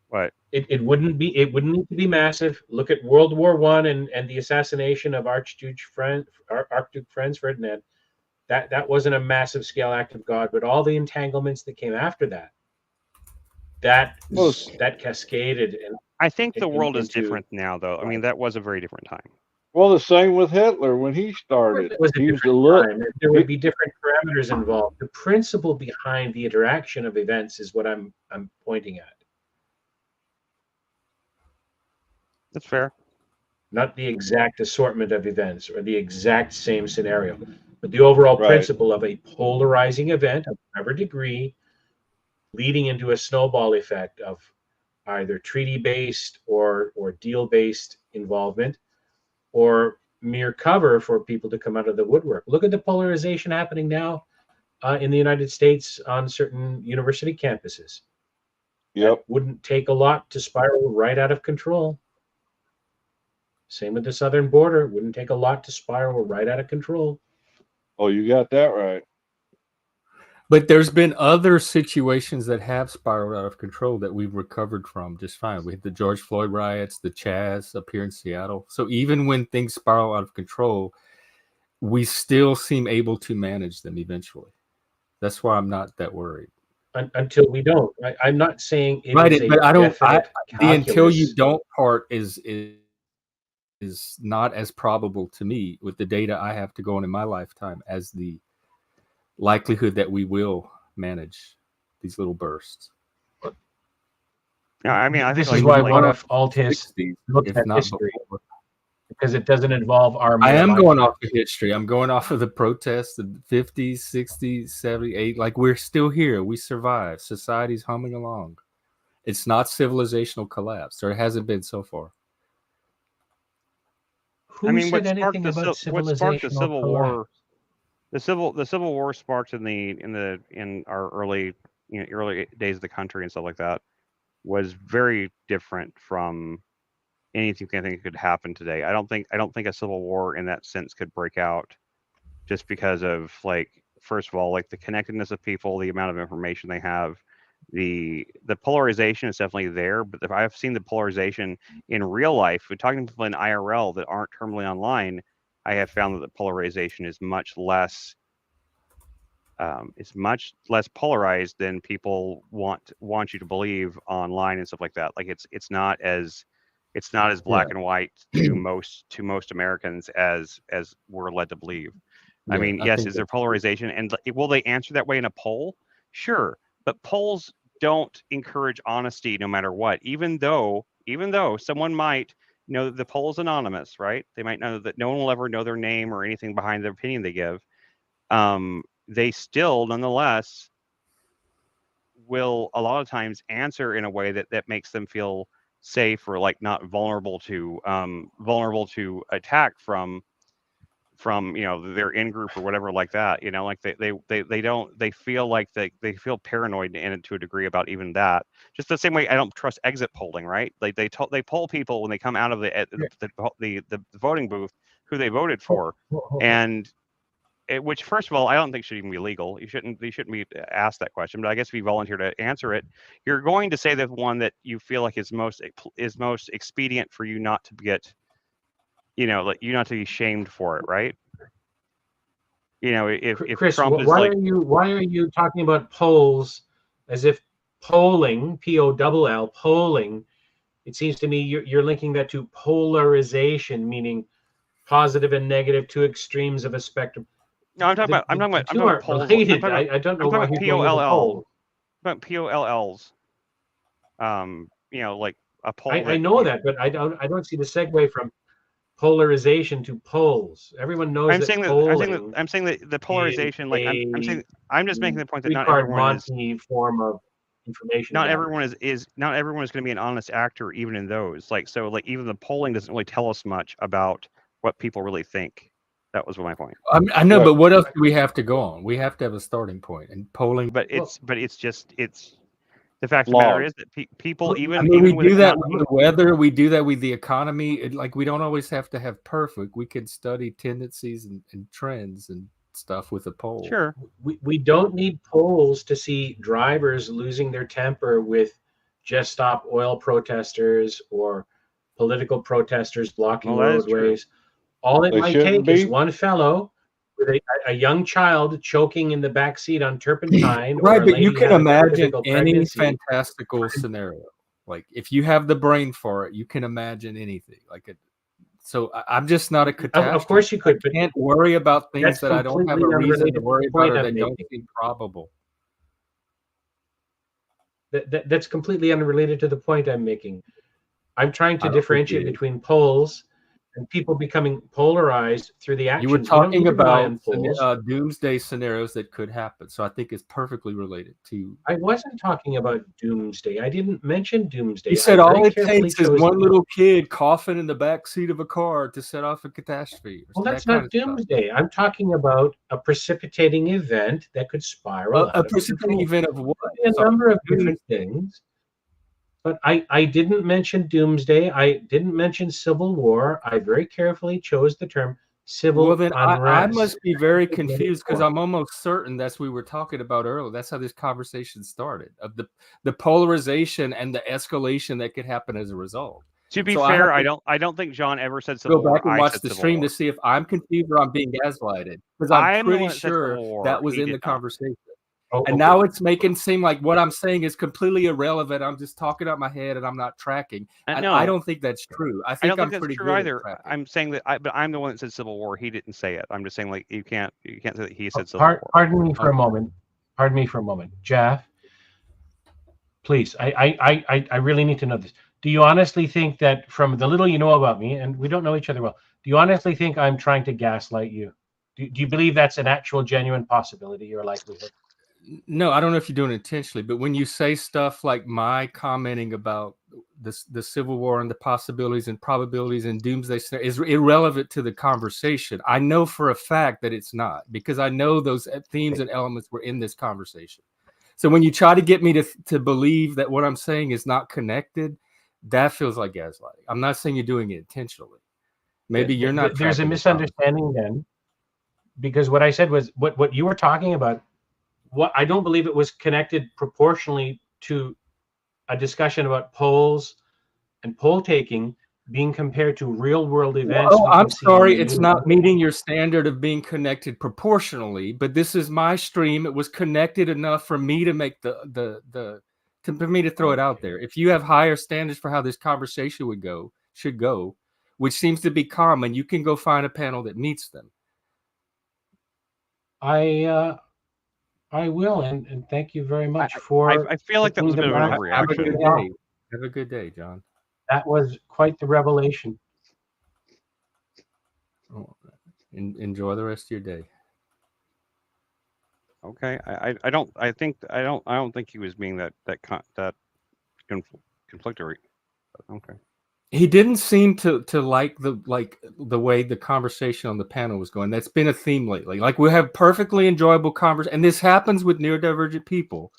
What? It wouldn't need to be massive. Look at World War I and the assassination of Archduke Franz Ferdinand. That wasn't a massive scale act of God, but all the entanglements that came after that cascaded. And I think the world is into- different now, though. I mean, that was a very different time. Well, the same with Hitler when he started. It was a He was a different little. time. There would be different parameters involved. The principle behind the interaction of events is what I'm pointing at. That's fair. Not the exact assortment of events or the exact same scenario, but the overall Right. principle of a polarizing event of whatever degree leading into a snowball effect of either treaty-based or deal-based involvement or mere cover for people to come out of the woodwork. Look at the polarization happening now in the United States on certain university campuses. Yep. That wouldn't take a lot to spiral right out of control. Same with the southern border. Wouldn't take a lot to spiral right out of control. Oh, you got that right. But there's been other situations that have spiraled out of control that we've recovered from just fine. We had the George Floyd riots, the Chaz up here in Seattle. So even when things spiral out of control, we still seem able to manage them eventually. That's why I'm not that worried. Until we don't. I'm not saying it Right, is a but I don't. The until you calculus. don't part is not as probable to me with the data I have to go on in my lifetime as the likelihood that we will manage these little bursts. No, I mean, I think This is why one of Altists 60s, look if at not history, before. because it doesn't involve our I mere am going lifetime. off of history. I'm going off of the protests, the 50s, 60s, 70s, 80s. Like, we're still here. We survive. Society's humming along. It's not civilizational collapse, or it hasn't been so far. Who I mean, said what sparked anything the about what sparked the civilizational Civil collapse? War? The Civil War sparked in our early early days of the country and stuff like that was very different from anything I think could happen today. I don't think a civil war in that sense could break out just because of, like, first of all, like the connectedness of people, the amount of information they have. The polarization is definitely there, but if I've seen the polarization in real life, we're talking to people in IRL that aren't terminally online, I have found that the polarization is much less polarized than people want you to believe online and stuff like that. Like it's not as black and white to most Americans as we're led to believe. I mean, yes, is there polarization, and will they answer that way in a poll? Sure, but polls don't encourage honesty no matter what. Even though someone might know the poll is anonymous, right? They might know that no one will ever know their name or anything behind the opinion they give. They still, nonetheless, will a lot of times answer in a way that makes them feel safe or like not vulnerable to attack from their in group or whatever like that. Like they feel like they feel paranoid to a degree about even that. Just the same way I don't trust exit polling, right? Like they poll people when they come out of the voting booth who they voted for, and which, first of all, I don't think should even be legal. You shouldn't be asked that question. But I guess if you volunteer to answer it, you're going to say the one that you feel like is most expedient for you not to get, like you not to be shamed for it, right? If Chris, Trump is why like, are you talking about polls as if polling, POLL, polling? It seems to me you're linking that to polarization, meaning positive and negative, two extremes of a spectrum. no, I'm talking about polls. Related. I don't know why he's going into polls. I'm talking about POLLs. Like a poll. I know that, but I don't see the segue from polarization to polls. Everyone knows I'm saying that the polarization, like I'm just making the point that not everyone is form of information. Not everyone is going to be an honest actor, even in those. Like even the polling doesn't really tell us much about what people really think. That was my point. I know, but what else do we have to go on? We have to have a starting point, and polling. But it's the fact of the matter is that people even we do that with the weather. We do that with the economy. Like we don't always have to have perfect. We can study tendencies and trends and stuff with a poll. Sure. We don't need polls to see drivers losing their temper with Just Stop Oil protesters or political protesters blocking roadways. All it might take is one fellow with a young child choking in the back seat on turpentine. Right, but you can imagine any fantastical scenario. Like if you have the brain for it, you can imagine anything. So I'm just not a catastrophe. Of course you could, but I can't worry about things that I don't have a reason to worry about or that don't seem probable. That's completely unrelated to the point I'm making. I'm trying to differentiate between polls and people becoming polarized through the actions. You were talking about doomsday scenarios that could happen, so I think it's perfectly related to. I wasn't talking about doomsday. I didn't mention doomsday. You said all it takes is one little kid coughing in the back seat of a car to set off a catastrophe. Well, that's not doomsday. I'm talking about a precipitating event that could spiral. A precipitating event of what? A number of different things. But I didn't mention doomsday. I didn't mention civil war. I very carefully chose the term civil unrest. I must be very confused because I'm almost certain that's what we were talking about earlier. That's how this conversation started, of the polarization and the escalation that could happen as a result. To be fair, I don't think John ever said civil war. Go back and watch the stream to see if I'm confused or I'm being gaslighted, because I'm pretty sure that was in the conversation. And now it's making it seem like what I'm saying is completely irrelevant. I'm just talking out my head and I'm not tracking. And I don't think that's true. I think I'm pretty good either. I'm saying that, but I'm the one that said civil war. He didn't say it. I'm just saying, like, you can't say that he said civil war. Pardon me for a moment. Pardon me for a moment, Jeff. Please, I really need to know this. Do you honestly think that, from the little you know about me, and we don't know each other well, do you honestly think I'm trying to gaslight you? Do you believe that's an actual, genuine possibility or likelihood? No, I don't know if you're doing it intentionally, but when you say stuff like my commenting about the Civil War and the possibilities and probabilities and doomsday is irrelevant to the conversation, I know for a fact that it's not, because I know those themes and elements were in this conversation. So when you try to get me to believe that what I'm saying is not connected, that feels like gaslighting. I'm not saying you're doing it intentionally. Maybe you're not. There's a misunderstanding then, because what I said was what you were talking about. What I don't believe it was connected proportionally to a discussion about polls and poll taking being compared to real world events. Oh, I'm sorry, it's not meeting your standard of being connected proportionally, but this is my stream. It was connected enough for me to make for me to throw it out there. If you have higher standards for how this conversation should go, which seems to be common, you can go find a panel that meets them. I will, and thank you very much for. I feel like that was a bit of an overreaction. Have a good day, John. That was quite the revelation. Oh, enjoy the rest of your day. Okay, I don't think he was being that conflictory. Okay. He didn't seem to like the way the conversation on the panel was going. That's been a theme lately. Like, we have perfectly enjoyable conversation, and this happens with neurodivergent people,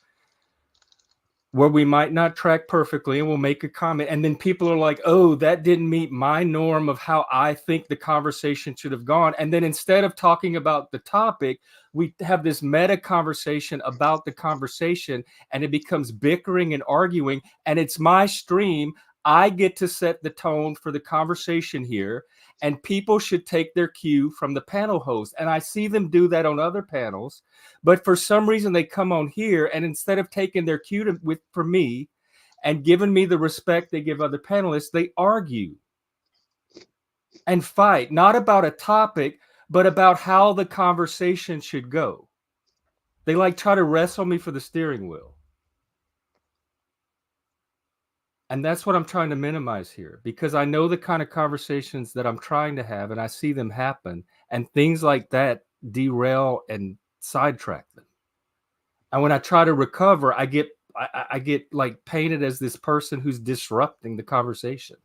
where we might not track perfectly, and we'll make a comment, and then people are like, "Oh, that didn't meet my norm of how I think the conversation should have gone." And then instead of talking about the topic, we have this meta conversation about the conversation, and it becomes bickering and arguing. And it's my stream. I get to set the tone for the conversation here, and people should take their cue from the panel host. And I see them do that on other panels, but for some reason they come on here, and instead of taking their cue for me and giving me the respect they give other panelists, they argue and fight, not about a topic, but about how the conversation should go. They try to wrestle me for the steering wheel. And that's what I'm trying to minimize here, because I know the kind of conversations that I'm trying to have, and I see them happen, and things like that derail and sidetrack them. And when I try to recover, I get like painted as this person who's disrupting the conversation.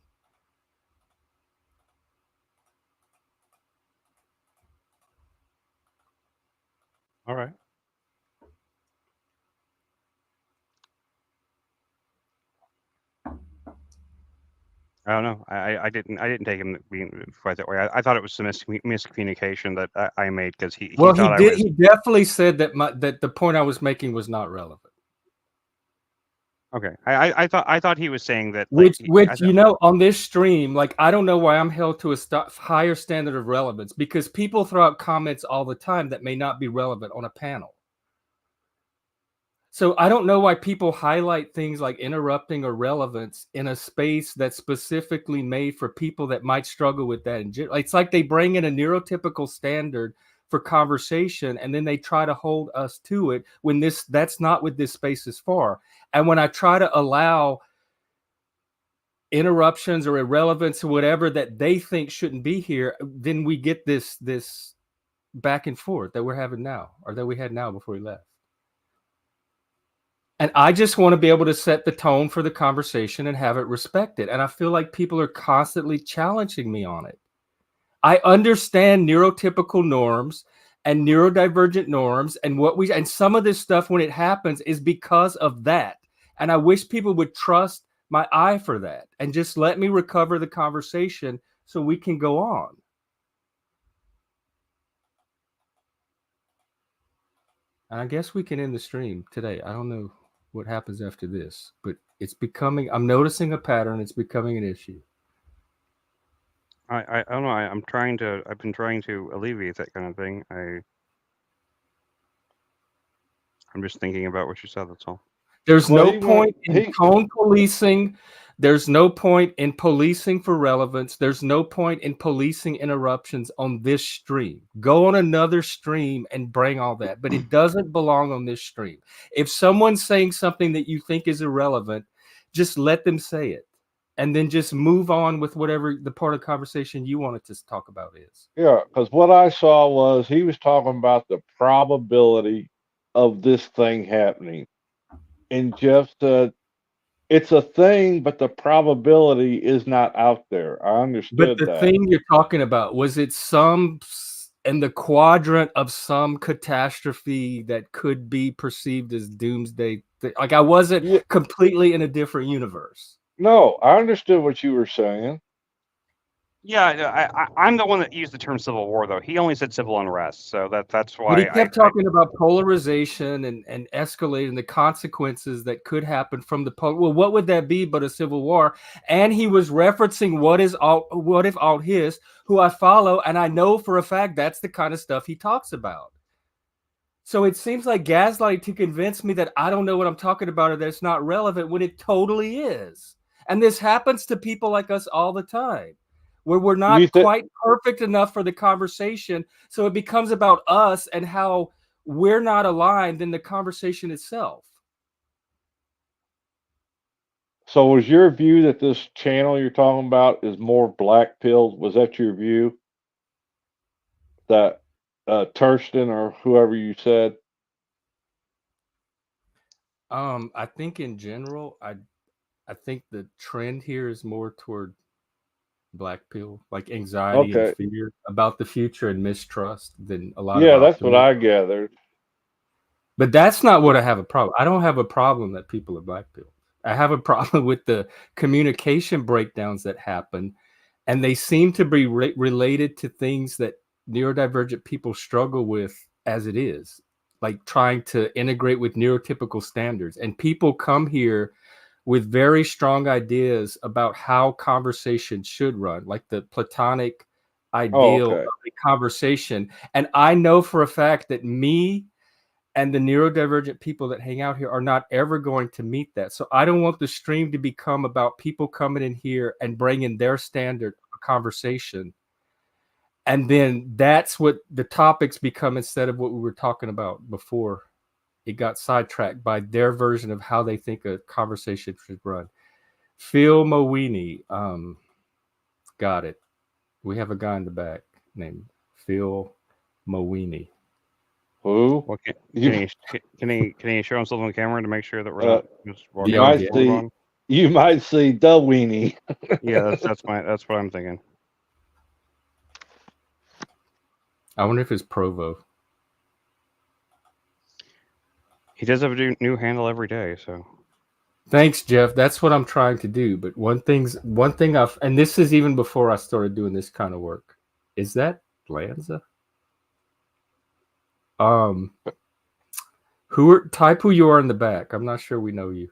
All right. I don't know. I didn't take him being quite that way. I thought it was some miscommunication that I made, because he Well, thought he definitely said that that the point I was making was not relevant. Okay, I thought he was saying that, which you know, on this stream, like, I don't know why I'm held to a higher standard of relevance, because people throw out comments all the time that may not be relevant on a panel. So I don't know why people highlight things like interrupting or relevance in a space that's specifically made for people that might struggle with that. It's like they bring in a neurotypical standard for conversation, and then they try to hold us to it when that's not what this space is for. And when I try to allow interruptions or irrelevance or whatever that they think shouldn't be here, then we get this back and forth that we're having now, or that we had now before we left. And I just want to be able to set the tone for the conversation and have it respected. And I feel like people are constantly challenging me on it. I understand neurotypical norms and neurodivergent norms, and some of this stuff, when it happens, is because of that. And I wish people would trust my eye for that and just let me recover the conversation so we can go on. And I guess we can end the stream today. I don't know what happens after this, but I'm noticing a pattern. It's becoming an issue. I don't know. I've been trying to alleviate that kind of thing. I'm just thinking about what you said. That's all. There's no point in tone policing. There's no point in policing for relevance. There's no point in policing interruptions on this stream. Go on another stream and bring all that, but it doesn't belong on this stream. If someone's saying something that you think is irrelevant, just let them say it, and then just move on with whatever the part of the conversation you wanted to talk about is. Yeah, because what I saw was he was talking about the probability of this thing happening. And Jeff said, it's a thing, but the probability is not out there. I understood that. But the thing you're talking about, was it some in the quadrant of some catastrophe that could be perceived as doomsday? Like, I wasn't completely in a different universe. No, I understood what you were saying. Yeah, I'm the one that used the term civil war, though. He only said civil unrest, so that's why. But he kept talking about polarization and escalating the consequences that could happen from the well, what would that be but a civil war? And he was referencing what if Alt-His, who I follow, and I know for a fact that's the kind of stuff he talks about. So it seems like gaslighting to convince me that I don't know what I'm talking about, or that it's not relevant, when it totally is. And this happens to people like us all the time, where we're not quite perfect enough for the conversation. So it becomes about us and how we're not aligned in the conversation itself. So was your view that this channel you're talking about is more black pilled? Was that your view? That Thurston or whoever you said? I think in general, I think the trend here is more toward black pill, like anxiety and fear about the future and mistrust than a lot of optimism. That's what I gathered. But that's not what I have a problem. I don't have a problem that people are black pill. I have a problem with the communication breakdowns that happen, and they seem to be related to things that neurodivergent people struggle with as it is, like trying to integrate with neurotypical standards. And people come here with very strong ideas about how conversation should run, like the Platonic ideal of the conversation. And I know for a fact that me and the neurodivergent people that hang out here are not ever going to meet that. So I don't want the stream to become about people coming in here and bringing their standard of conversation. And then that's what the topics become, instead of what we were talking about before it got sidetracked by their version of how they think a conversation should run. Phil Moweenie. Got it. We have a guy in the back named Phil Moweenie. Who? Well, can he show himself on camera to make sure that we're not just walking You on might the see. wrong? You might see the weenie. Yeah, that's what I'm thinking. I wonder if it's Provo. He does have a new handle every day, so. Thanks, Jeff. That's what I'm trying to do. But one thing I've, and this is even before I started doing this kind of work. Is that Lanza? Type who you are in the back. I'm not sure we know you.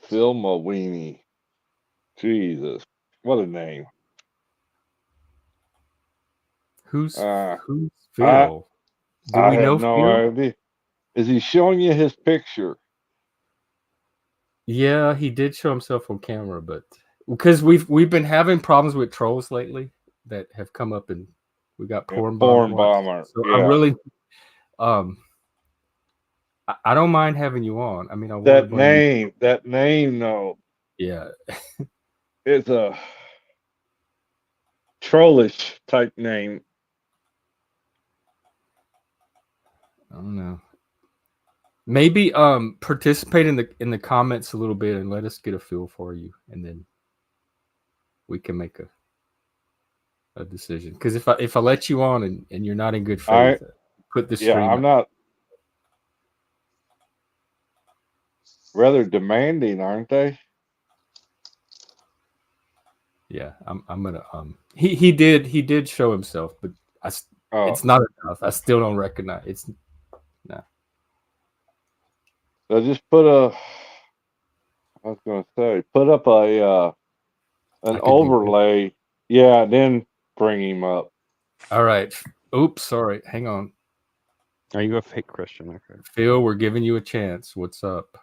Phil Moweenie. Jesus, what a name. Who's I- Phil? Do we have know no Phil? idea. Is he showing you his picture? Yeah, he did show himself on camera, but because we've been having problems with trolls lately that have come up, and we got porn bomber. So yeah. I really, I don't mind having you on. I mean, that name, though. Yeah, It's a trollish type name. I don't know. Maybe participate in the comments a little bit and let us get a feel for you, and then we can make a decision. Because if I let you on and you're not in good faith, put the stream. I'm not. Rather demanding, aren't they? Yeah, I'm gonna he did show himself, but it's not enough. I still don't recognize it's no. So just put up an overlay. Yeah, then bring him up. All right. Oops, sorry. Hang on. Are you a fake Christian? Okay. Phil, we're giving you a chance. What's up?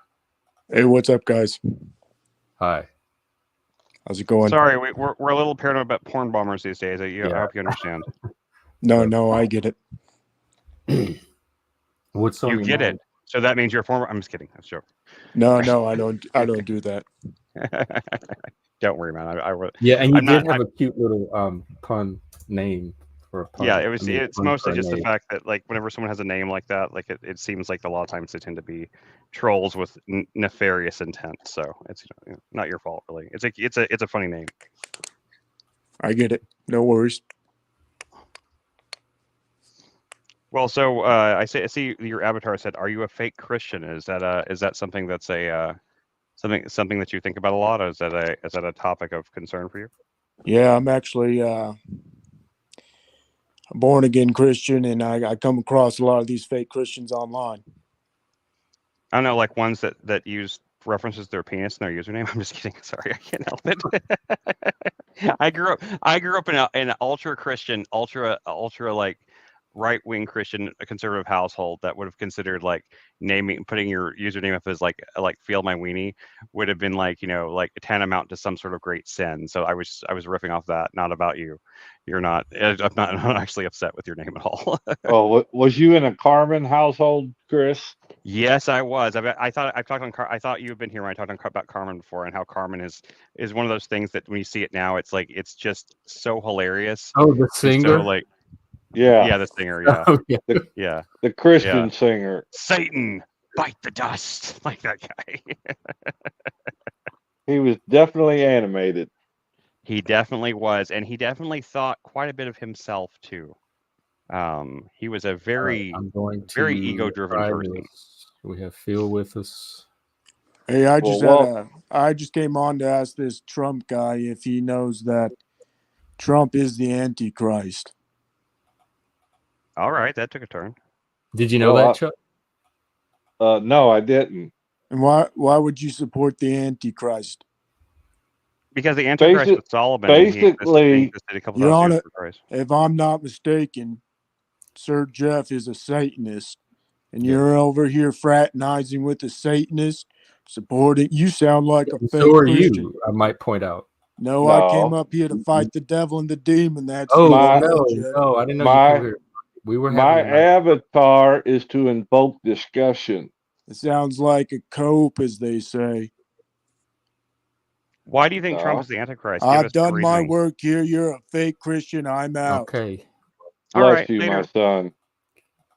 Hey, what's up, guys? Hi. How's it going? Sorry, we're a little paranoid about porn bombers these days. I hope you understand. No, I get it. What's on you your get mind? it? So that means you're a former. I'm just kidding. That's a joke. No, I don't do that. Don't worry, man. Yeah, and you I'm did not, have a cute little pun name for a pun. Yeah, it's mostly just the fact that like whenever someone has a name like that, like it seems like a lot of times they tend to be trolls with nefarious intent. So it's not your fault really. It's a funny name. I get it. No worries. Well, so I see your avatar said, "Are you a fake Christian?" Is that something that's something that you think about a lot? Or is that a topic of concern for you? Yeah, I'm actually a born again Christian, and I come across a lot of these fake Christians online. I don't know, like ones that use references to their penis in their username. I'm just kidding. Sorry, I can't help it. I grew up in an ultra Christian, ultra like right-wing Christian, a conservative household that would have considered like putting your username up as like feel my weenie would have been like like tantamount to some sort of great sin. So I was riffing off that, not about you. I'm not actually upset with your name at all. Oh, was you in a Carmen household, Chris? Yes, I was. I thought you had been here when I talked about Carmen before, and how Carmen is one of those things that when you see it now, it's like it's just so hilarious. Oh, the singer. So like, yeah, the singer. Yeah, okay. The Christian singer. Satan, bite the dust, like that guy. He was definitely animated. He definitely was, and he definitely thought quite a bit of himself too. He was a very ego-driven person. We have Phil with us. Hey, I just came on to ask this Trump guy if he knows that Trump is the Antichrist. All right, that took a turn. Did you know that, Chuck? No, I didn't. And why would you support the Antichrist? Because the Antichrist was Solomon. Basically, Your Honor, if I'm not mistaken, Sir Jeff is a Satanist, and you're over here fraternizing with a Satanist, supporting. You sound like a fake Christian. You, I might point out. No, I came up here to fight the devil and the demon. That's no, I didn't know you came here. We were My having a nice avatar is to invoke discussion. It sounds like a cope, as they say. Why do you think Trump is the Antichrist? Give I've us the done my reasoning. work here. You're a fake Christian. I'm out. Okay. All Bless right, you, later. my son.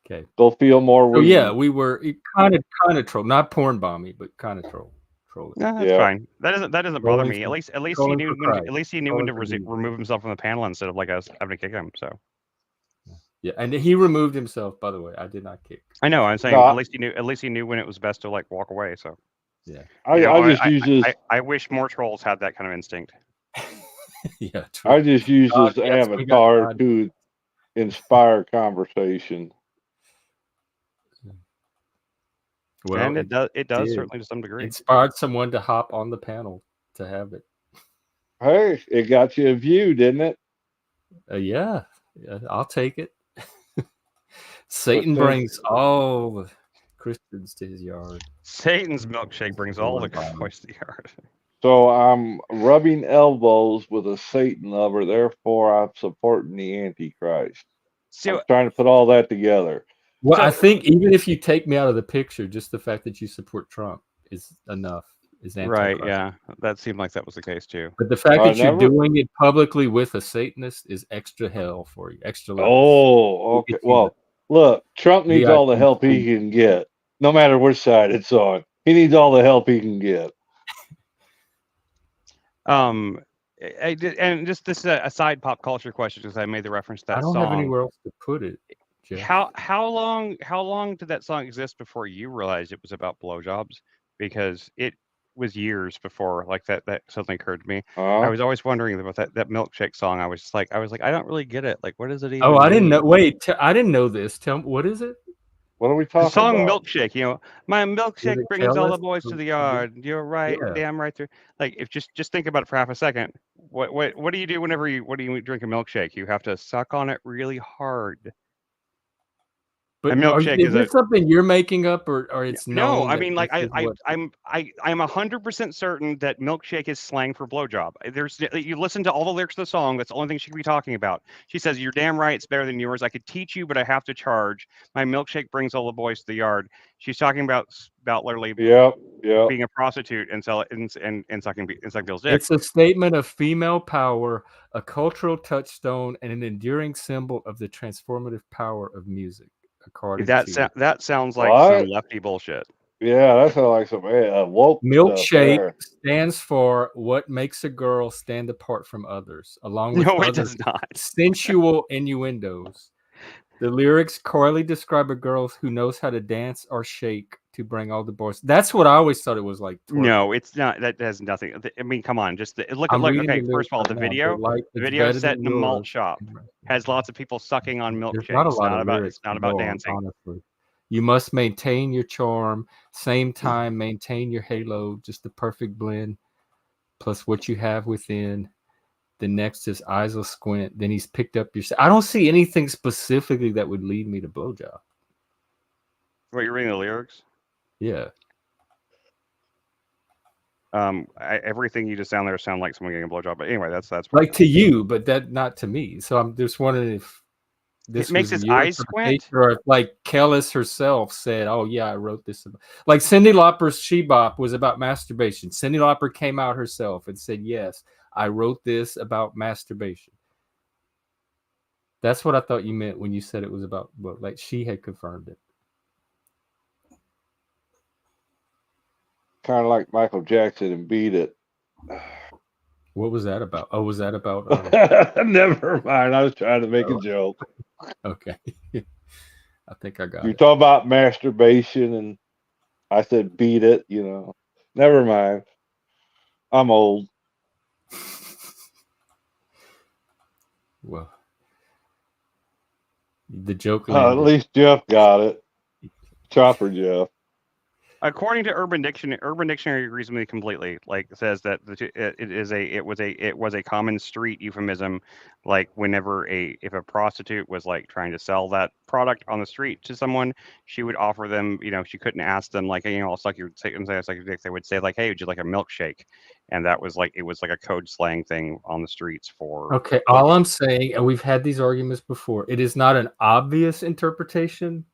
Okay. Go feel more So weed. yeah, we were kind of troll, not porn bomby, but kind of troll. No, that's Yeah. fine. That doesn't bother Trolling me. for- At least he trolling knew for when Christ. at least he knew when to Trolling for Jesus. remove himself from the panel instead of like us having to kick him. So Yeah, and he removed himself. By the way, I did not kick. I know. I'm saying No, at least he knew when it was best to like walk away. So Yeah. I just use this. I wish more trolls had that kind of instinct. Yeah. True. I just use God, this yes, we got avatar God. to inspire conversation. And it does did. certainly to some degree. Inspired someone to hop on the panel to have it. Hey, it got you a view, didn't it? Yeah, I'll take it. Satan But brings all the Christians to his yard. Satan's milkshake brings all the good boys to the yard. So I'm rubbing elbows with a Satan lover, therefore I'm supporting the Antichrist. So I'm trying to put all that together. Well, So- I think even if you take me out of the picture, just the fact that you support Trump is enough. Is right, Antichrist. yeah, that seemed like that was the case too. But the fact I that you're never- doing it publicly with a Satanist is extra hell for you. Extra level. Oh, okay. Well, look, Trump needs all the VIP help he can get, no matter which side it's on. He needs all the help he can get. I did, and just this is a side pop culture question because I made the reference to that I don't song. have anywhere else to put it. Jeff. How long did that song exist before you realized it was about blowjobs? Because it was years before like that suddenly occurred to me. I was always wondering about that milkshake song. I was like I don't really get it. Like what does it even? Oh, I didn't know. mean? Wait, I didn't know this. Tell me, what is it? What are we talking The song about? Milkshake, my milkshake it brings all the jealous? boys to the yard. You're right, Yeah. damn right there. Like if just think about it for half a second. What do you do whenever you drink a milkshake? You have to suck on it really hard. But A milkshake is this something you're making up, or it's no? known? I that mean, like this is what- I'm 100% certain that milkshake is slang for blowjob. You listen to all the lyrics of the song. That's the only thing she could be talking about. She says, "You're damn right. It's better than yours. I could teach you, but I have to charge. My milkshake brings all the boys to the yard." She's talking about literally being a prostitute and sucking people's dick. It's a statement of female power, a cultural touchstone, and an enduring symbol of the transformative power of music. According to That sounds like What? some lefty bullshit. Yeah, that sounds like some woke Milkshake stuff there. stands for what makes a girl stand apart from others, along with No, it other does not. sensual innuendos. The lyrics clearly describe a girl who knows how to dance or shake to bring all the boys. That's what I always thought it was like. Twerking. No, it's not. That has nothing. I mean, come on. Just look. I'm Look. reading Okay, the first of all, lyrics the right now. video. They're like, The it's video better set than in a malt yours. shop has lots of people sucking on milkshakes. There's not a lot of about. lyrics It's not to about go on, dancing. honestly. You must maintain your charm. Same time, maintain your halo. Just the perfect blend. Plus what you have within. The next is eyes will squint. Then he's picked up your. I don't see anything specifically that would lead me to blowjob. What, you're reading the lyrics? Yeah. Everything you just sound there sound like someone getting a blowjob. But anyway, that's like to you, but that not to me. So I'm just wondering if this it makes was his your eyes squint, or if like Kellis herself said, "Oh yeah, I wrote this." Like Cyndi Lauper's "She Bop" was about masturbation. Cyndi Lauper came out herself and said, "Yes, I wrote this about masturbation." That's what I thought you meant when you said it was about. Well, like she had confirmed it. Kind of like Michael Jackson and Beat It. What was that about? Oh, was that about? Never mind. I was trying to make a joke. Okay. I think I got You it. talk about masturbation, and I said beat it. Never mind. I'm old. Well, the joke. At least Jeff got it. Chopper Jeff. According to Urban Dictionary agrees with me completely. Like says that it was a common street euphemism, like whenever if a prostitute was like trying to sell that product on the street to someone, she would offer them. She couldn't ask them like I'll suck your dick. They would say like, hey, would you like a milkshake? and that was like, it was like a code slang thing on the streets for. Okay, all I'm saying, and we've had these arguments before, it is not an obvious interpretation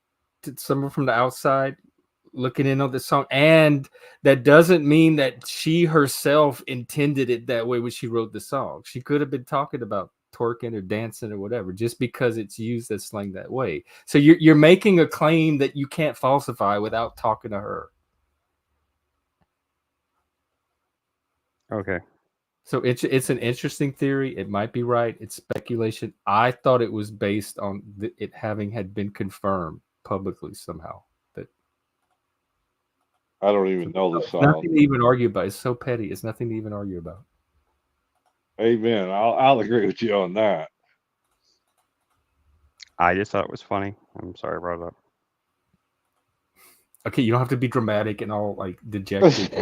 to someone from the outside looking in on the song, and that doesn't mean that she herself intended it that way when she wrote the song. She could have been talking about twerking or dancing or whatever, just because it's used as slang that way. So you're making a claim that you can't falsify without talking to her. Okay. So it's an interesting theory. It might be right. It's speculation. I thought it was based on it having had been confirmed publicly somehow. That I don't even know the song. Nothing to even argue about. It's so petty. It's nothing to even argue about. Amen. I'll agree with you on that. I just thought it was funny. I'm sorry I brought it up. Okay, you don't have to be dramatic and all like dejected.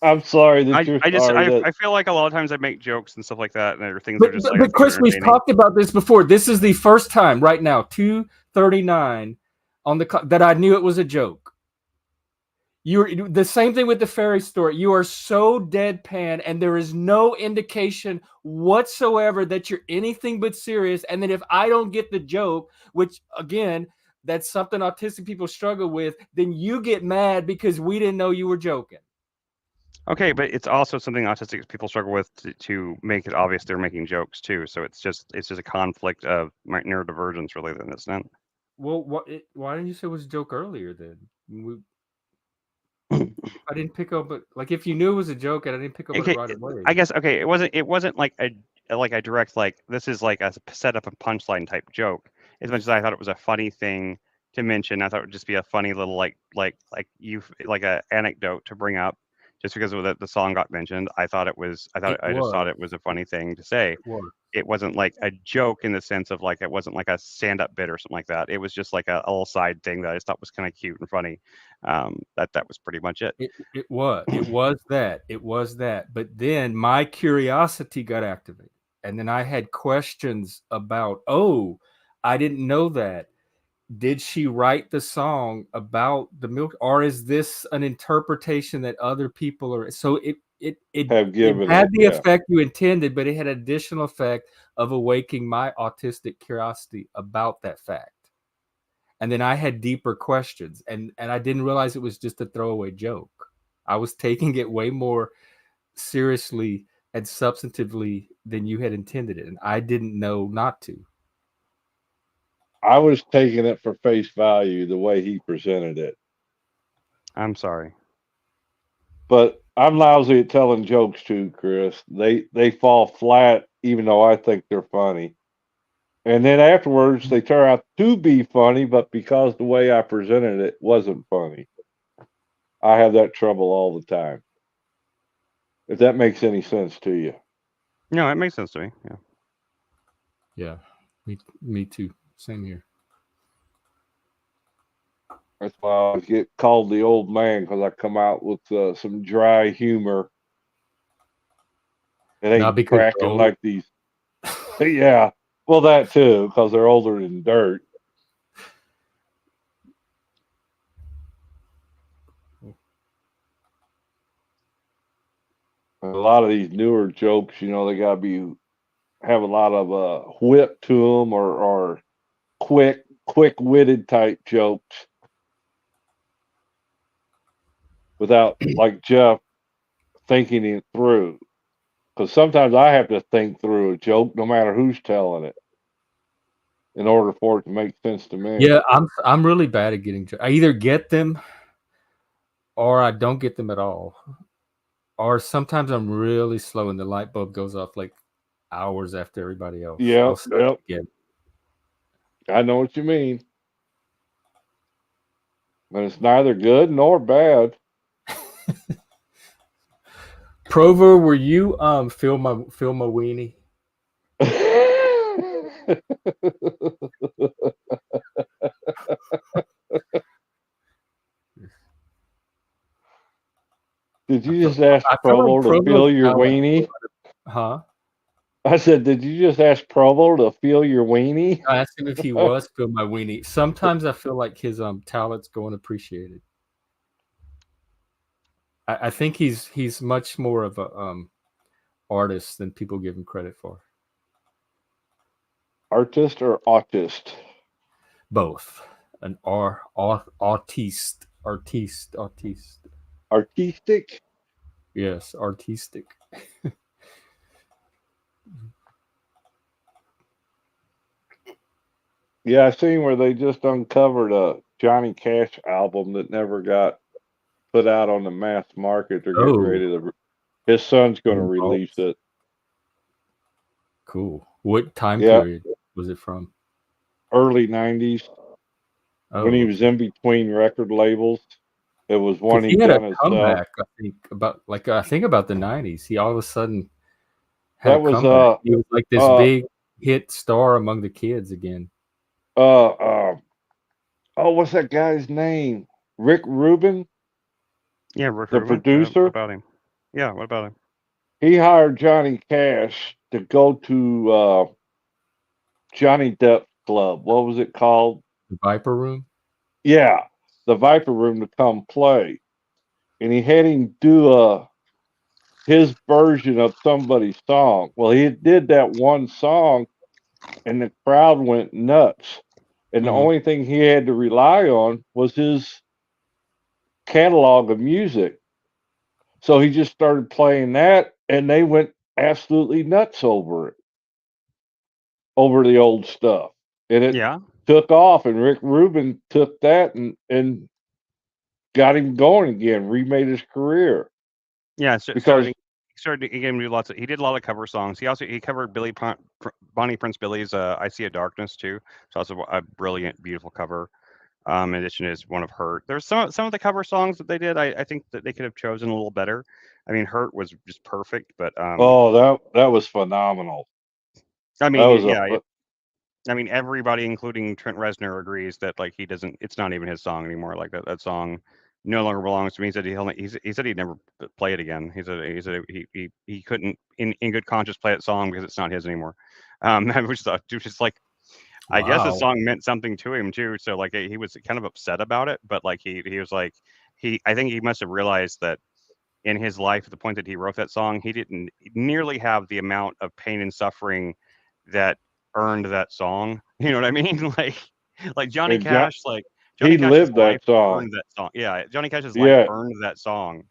I'm sorry that you're I feel like a lot of times I make jokes and stuff like that, and there are things that are just like. But Chris, we've talked about this before. This is the first time right now, 2:39 on the clock, that I knew it was a joke. You're the same thing with the fairy story. You are so deadpan, and there is no indication whatsoever that you're anything but serious. And then if I don't get the joke, which again, that's something autistic people struggle with, then you get mad because we didn't know you were joking. Okay, but it's also something autistic people struggle with to make it obvious they're making jokes too. So it's just a conflict of neurodivergence, really, then, isn't it? Well, why didn't you say it was a joke earlier then? I didn't pick up, but like if you knew it was a joke and I didn't pick up it right away. I guess it wasn't like a direct like this is like a setup and punchline type joke. As much as I thought it was a funny thing to mention, I thought it would just be a funny little like a anecdote to bring up, just because of the song got mentioned. I just thought it was a funny thing to say. It wasn't like a joke in the sense of like it wasn't like a stand-up bit or something like that. It was just like a little side thing that I just thought was kind of cute and funny. That was pretty much it. It was that. But then my curiosity got activated, and then I had questions about, oh, I didn't know that. Did she write the song about the milk, or is this an interpretation that other people are? So it had the effect you intended, but it had additional effect of awakening my autistic curiosity about that fact. And then I had deeper questions, and I didn't realize it was just a throwaway joke. I was taking it way more seriously and substantively than you had intended it, and I didn't know not to. I was taking it for face value the way he presented it. I'm sorry. But I'm lousy at telling jokes too, Chris. They fall flat even though I think they're funny. And then afterwards they turn out to be funny, but because the way I presented it wasn't funny. I have that trouble all the time. If that makes any sense to you. No, it makes sense to me. Yeah. Me too. Same here. That's why I get called the old man, because I come out with some dry humor. It ain't cracking like these. Yeah, well, that too, because they're older than dirt. A lot of these newer jokes, they gotta have a lot of whip to them, or quick-witted type jokes, without, like Jeff, thinking it through. Because sometimes I have to think through a joke, no matter who's telling it, in order for it to make sense to me. Yeah, I'm really bad at getting jokes. I either get them, or I don't get them at all. Or sometimes I'm really slow, and the light bulb goes off like hours after everybody else. Yep. Again. I know what you mean. But it's neither good nor bad. Provo, were you Phil Moweenie? Did you just ask Provo to feel your weenie? Huh? I said, did you just ask Provo to feel your weenie? I asked him if he was Phil my weenie. Sometimes I feel like his talents go unappreciated. I think he's much more of a artist than people give him credit for. Artist or autist? Both. An artiste. Artistic? Yes, artistic. Yeah, I seen where they just uncovered a Johnny Cash album that never got put out on the mass market. They're getting ready to. His son's going to release it. Cool. What time period was it from? Early 90s. When he was in between record labels. It was one he he had done a himself. comeback. I think about the 90s. He all of a sudden had a comeback. He was like this big hit star among the kids again. What's that guy's name? Rick Rubin? Yeah, Rick the Rubin. producer. What about him? Yeah, what about him? He hired Johnny Cash to go to Johnny Depp's club. What was it called? The Viper Room? Yeah, the Viper Room to come play. And he had him do his version of somebody's song. Well, he did that one song, and the crowd went nuts. And the only thing he had to rely on was his catalog of music. So he just started playing that, and they went absolutely nuts over it, over the old stuff. And it took off, and Rick Rubin took that and got him going again, remade his career. Yeah, because he started again do lots of. He did a lot of cover songs. He covered Bonnie Prince Billy's "I See a Darkness" too. It's also a brilliant, beautiful cover. In addition is one of Hurt. There's some of the cover songs that they did. I think that they could have chosen a little better. I mean, Hurt was just perfect, but that was phenomenal. I mean, I mean, everybody, including Trent Reznor, agrees that like he doesn't. It's not even his song anymore. Like that song no longer belongs to me. He said he'd never play it again. He said he couldn't in good conscience play that song because it's not his anymore. Which is like. Wow. I guess the song meant something to him too. So like he was kind of upset about it, but like he was like I think he must have realized that in his life at the point that he wrote that song, he didn't nearly have the amount of pain and suffering that earned that song. You know what I mean? like Johnny Cash, Johnny Cash's lived life that song. earned that song. Yeah, Johnny Cash's life earned that song.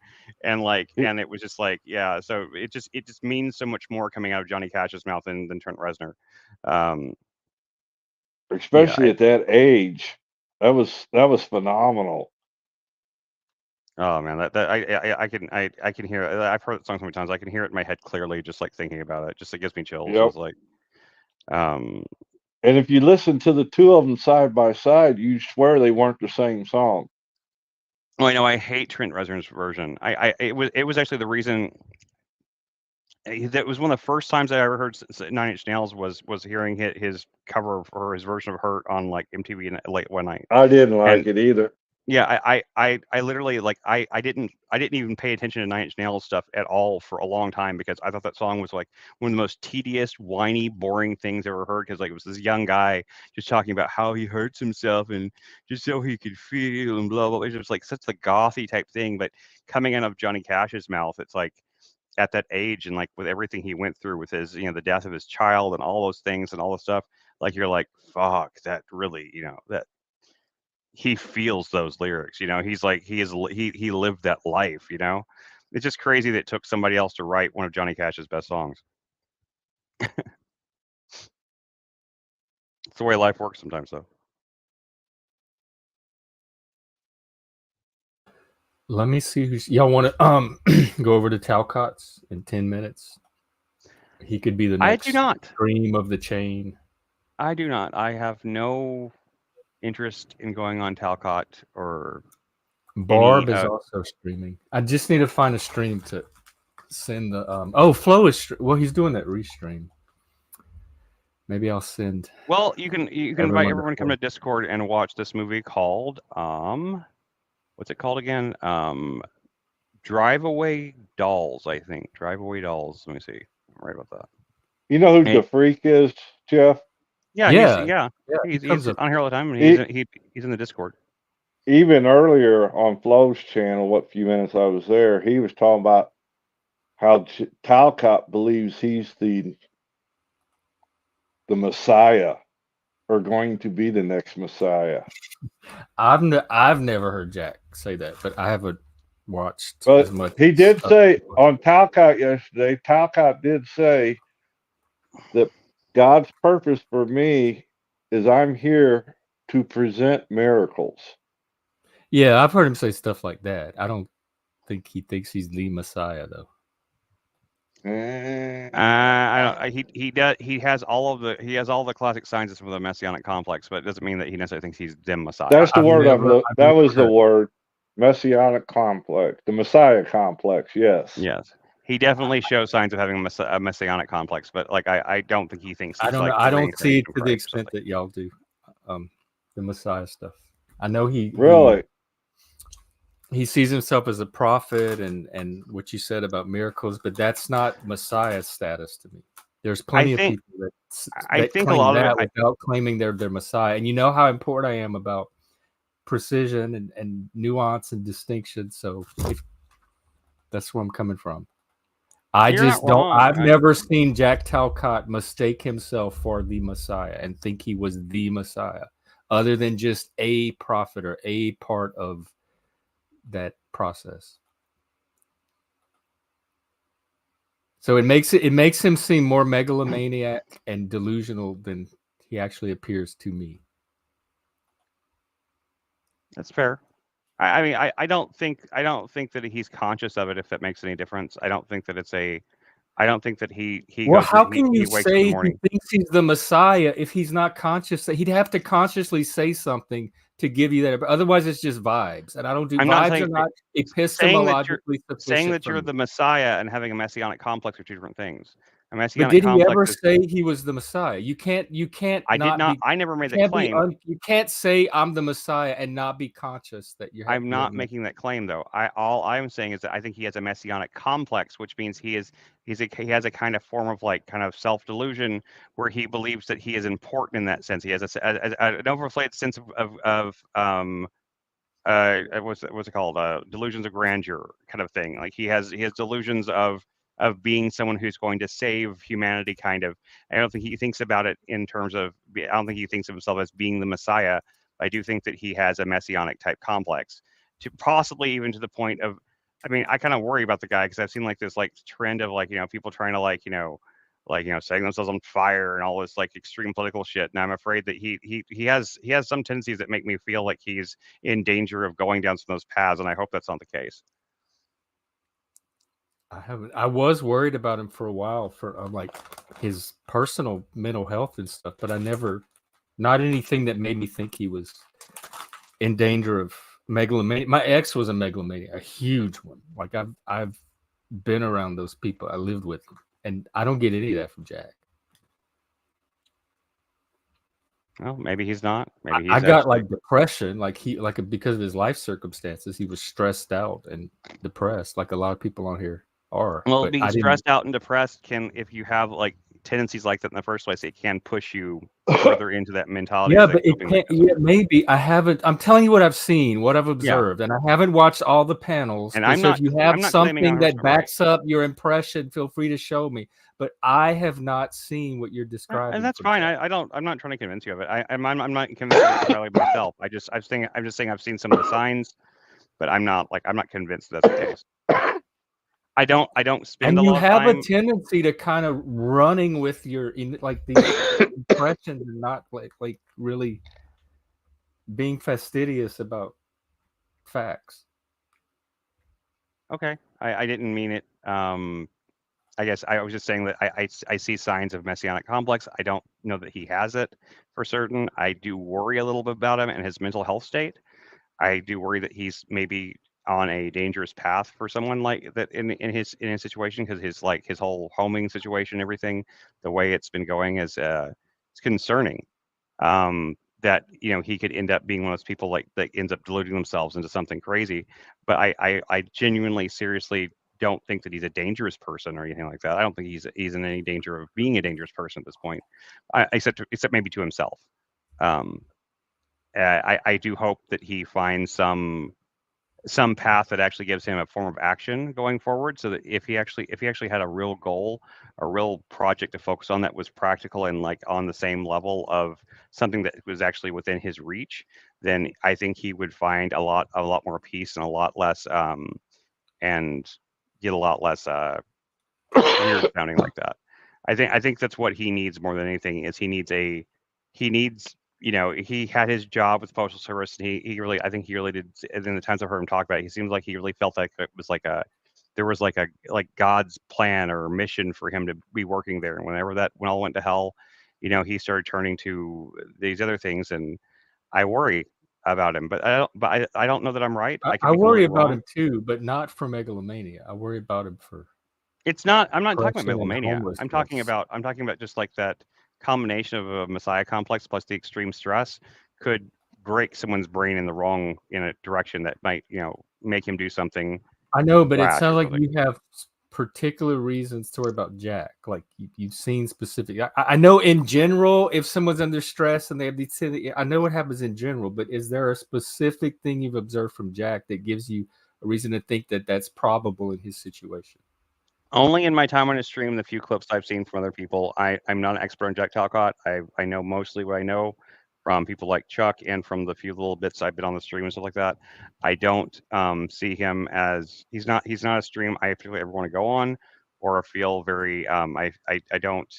And and it was just like, yeah, so it just means so much more coming out of Johnny Cash's mouth than Trent Reznor. Especially at that age, that was phenomenal. Oh man, I can hear it. I've heard that song so many times. I can hear it in my head clearly, just like thinking about it. Just it gives me chills. Yep. It's like, and if you listen to the two of them side by side, you swear they weren't the same song. Oh, I know. I hate Trent Reznor's version. It was actually the reason. That was one of the first times I ever heard Nine Inch Nails was hearing his cover or his version of Hurt on like MTV late one night. I didn't like it either. Yeah, I literally like I didn't even pay attention to Nine Inch Nails stuff at all for a long time because I thought that song was like one of the most tedious, whiny, boring things I ever heard because like it was this young guy just talking about how he hurts himself and just so he could feel and blah blah. It was like such a gothy type thing, but coming out of Johnny Cash's mouth, it's like at that age and like with everything he went through with his the death of his child and all those things and all the stuff, like you're like fuck, that really that he feels those lyrics. He's like he lived that life. It's just crazy that it took somebody else to write one of Johnny Cash's best songs. It's the way life works sometimes, though. Let me see who's. Y'all want to go over to Talcott's in 10 minutes? He could be the next. I do not. Cream of the chain. I do not. I have no interest in going on Talcott or. Barb is also streaming. I just need to find a stream to send the. Flo is. Well, he's doing that restream. Maybe I'll send. Well, you can invite everyone to come to Discord and watch this movie called what's it called again? Drive Away Dolls, I think. Drive Away Dolls. Let me see. I'm right about that. You know who the freak is, Jeff? Yeah. He's on here all the time, and he's in the Discord. even earlier on Flo's channel, what few minutes I was there, he was talking about how Talcott believes he's the Messiah, or going to be the next Messiah. I've never heard Jack say that, but I haven't watched But as much. he did say on Talcott yesterday, Talcott did say that God's purpose for me is I'm here to present miracles. Yeah, I've heard him say stuff like that. I don't think he thinks he's the Messiah, though. He does. He has all the classic signs of the messianic complex, but it doesn't mean that he necessarily thinks he's the Messiah. That's the word. That was the word. Messianic complex, the Messiah complex. Yes. Yes. He definitely shows signs of having a messianic complex, but like I don't think he thinks. He's I don't see it to the extent that y'all do. The Messiah stuff. I know he sees himself as a prophet and what you said about miracles, but that's not Messiah status to me. There's plenty of people that claim that without claiming they're Messiah. And you know how important I am about precision and nuance and distinction. So that's where I'm coming from. I've never seen Jack Talcott mistake himself for the Messiah and think he was the Messiah, other than just a prophet or a part of that process. So it makes him seem more megalomaniac and delusional than he actually appears to me. That's fair. I mean, I don't think that he's conscious of it. If that makes any difference, I don't think that he. Well, how can you say he thinks he's the Messiah if he's not conscious? He'd have to consciously say something to give you that. Otherwise, it's just vibes, and I don't do vibes. Are not epistemologically sufficient. Saying that you're the Messiah and having a messianic complex are two different things. But did he ever say he was the Messiah? You can't. I did not. I never made that claim. You can't say I'm the Messiah and not be conscious that you're. I'm not making that claim, though. All I'm saying is that I think he has a messianic complex, which means he has a kind of form of kind of self delusion where he believes that he is important in that sense. He has an overplayed sense of what's it called? Delusions of grandeur kind of thing. Like he has delusions of being someone who's going to save humanity, kind of. I don't think he thinks about it in terms of. I don't think he thinks of himself as being the Messiah. I do think that he has a messianic type complex, to possibly even to the point of. I mean, I kind of worry about the guy because I've seen this trend of people trying to setting themselves on fire and all this extreme political shit. And I'm afraid that he has some tendencies that make me feel like he's in danger of going down some of those paths, and I hope that's not the case. I was worried about him for a while for his personal mental health and stuff, but not anything that made me think he was in danger of megalomania. My ex was a megalomania, a huge one. I've been around those people. I lived with them, and I don't get any of that from Jack. Well, maybe he's not. Maybe I got depression, because of his life circumstances. He was stressed out and depressed, like a lot of people on here are. Well, being stressed out and depressed if you have tendencies like that in the first place, it can push you further into that mentality. Yeah, but it can't. Yeah, maybe I haven't. I'm telling you what I've seen, what I've observed, and I haven't watched all the panels. And if you have something that backs up your impression, feel free to show me. But I have not seen what you're describing, and that's fine. I'm not trying to convince you of it. I'm not convinced entirely myself. I'm just saying I've seen some of the signs, but I'm not convinced that's the case. I don't spend a lot of time. And you have a tendency to kind of running with your these impressions and not really being fastidious about facts. Okay, I didn't mean it. I guess I was just saying that I see signs of messianic complex. I don't know that he has it for certain. I do worry a little bit about him and his mental health state. I do worry that he's maybe on a dangerous path for someone like that in his situation, because his whole homing situation, everything, the way it's been going is it's concerning. That he could end up being one of those people that ends up deluding themselves into something crazy. But I genuinely, seriously don't think that he's a dangerous person or anything like that. I don't think he's in any danger of being a dangerous person at this point, except maybe to himself. I do hope that he finds some path that actually gives him a form of action going forward, so that if he actually had a real goal, a real project to focus on that was practical and like on the same level of something that was actually within his reach, then I think he would find a lot more peace and a lot less and get a lot less weird sounding like that. I think that's what he needs more than anything. Is he needs he had his job with the Postal Service, and he really, I think he really did. In the times I've heard him talk about it, he seems like he really felt like it was like there was like God's plan or mission for him to be working there. And when all went to hell, he started turning to these other things, and I worry about him. But I don't know that I'm right. I worry about him too, but not for megalomania. I worry about him for. It's not. I'm not talking about depression and megalomania. I'm talking homelessness. about just like that combination of a messiah complex plus the extreme stress could break someone's brain in a direction that might make him do something. I know, but it rash or sounds like something. you have particular reasons to worry about Jack. Like you've seen specific. I know in general, if someone's under stress and they have these, I know what happens in general. But is there a specific thing you've observed from Jack that gives you a reason to think that that's probable in his situation? Only in my time on his stream, the few clips I've seen from other people. I'm not an expert on Jack Talcott. I know mostly what I know from people like Chuck and from the few little bits I've been on the stream and stuff like that. I don't see him as he's not a stream I particularly ever want to go on or feel very I don't,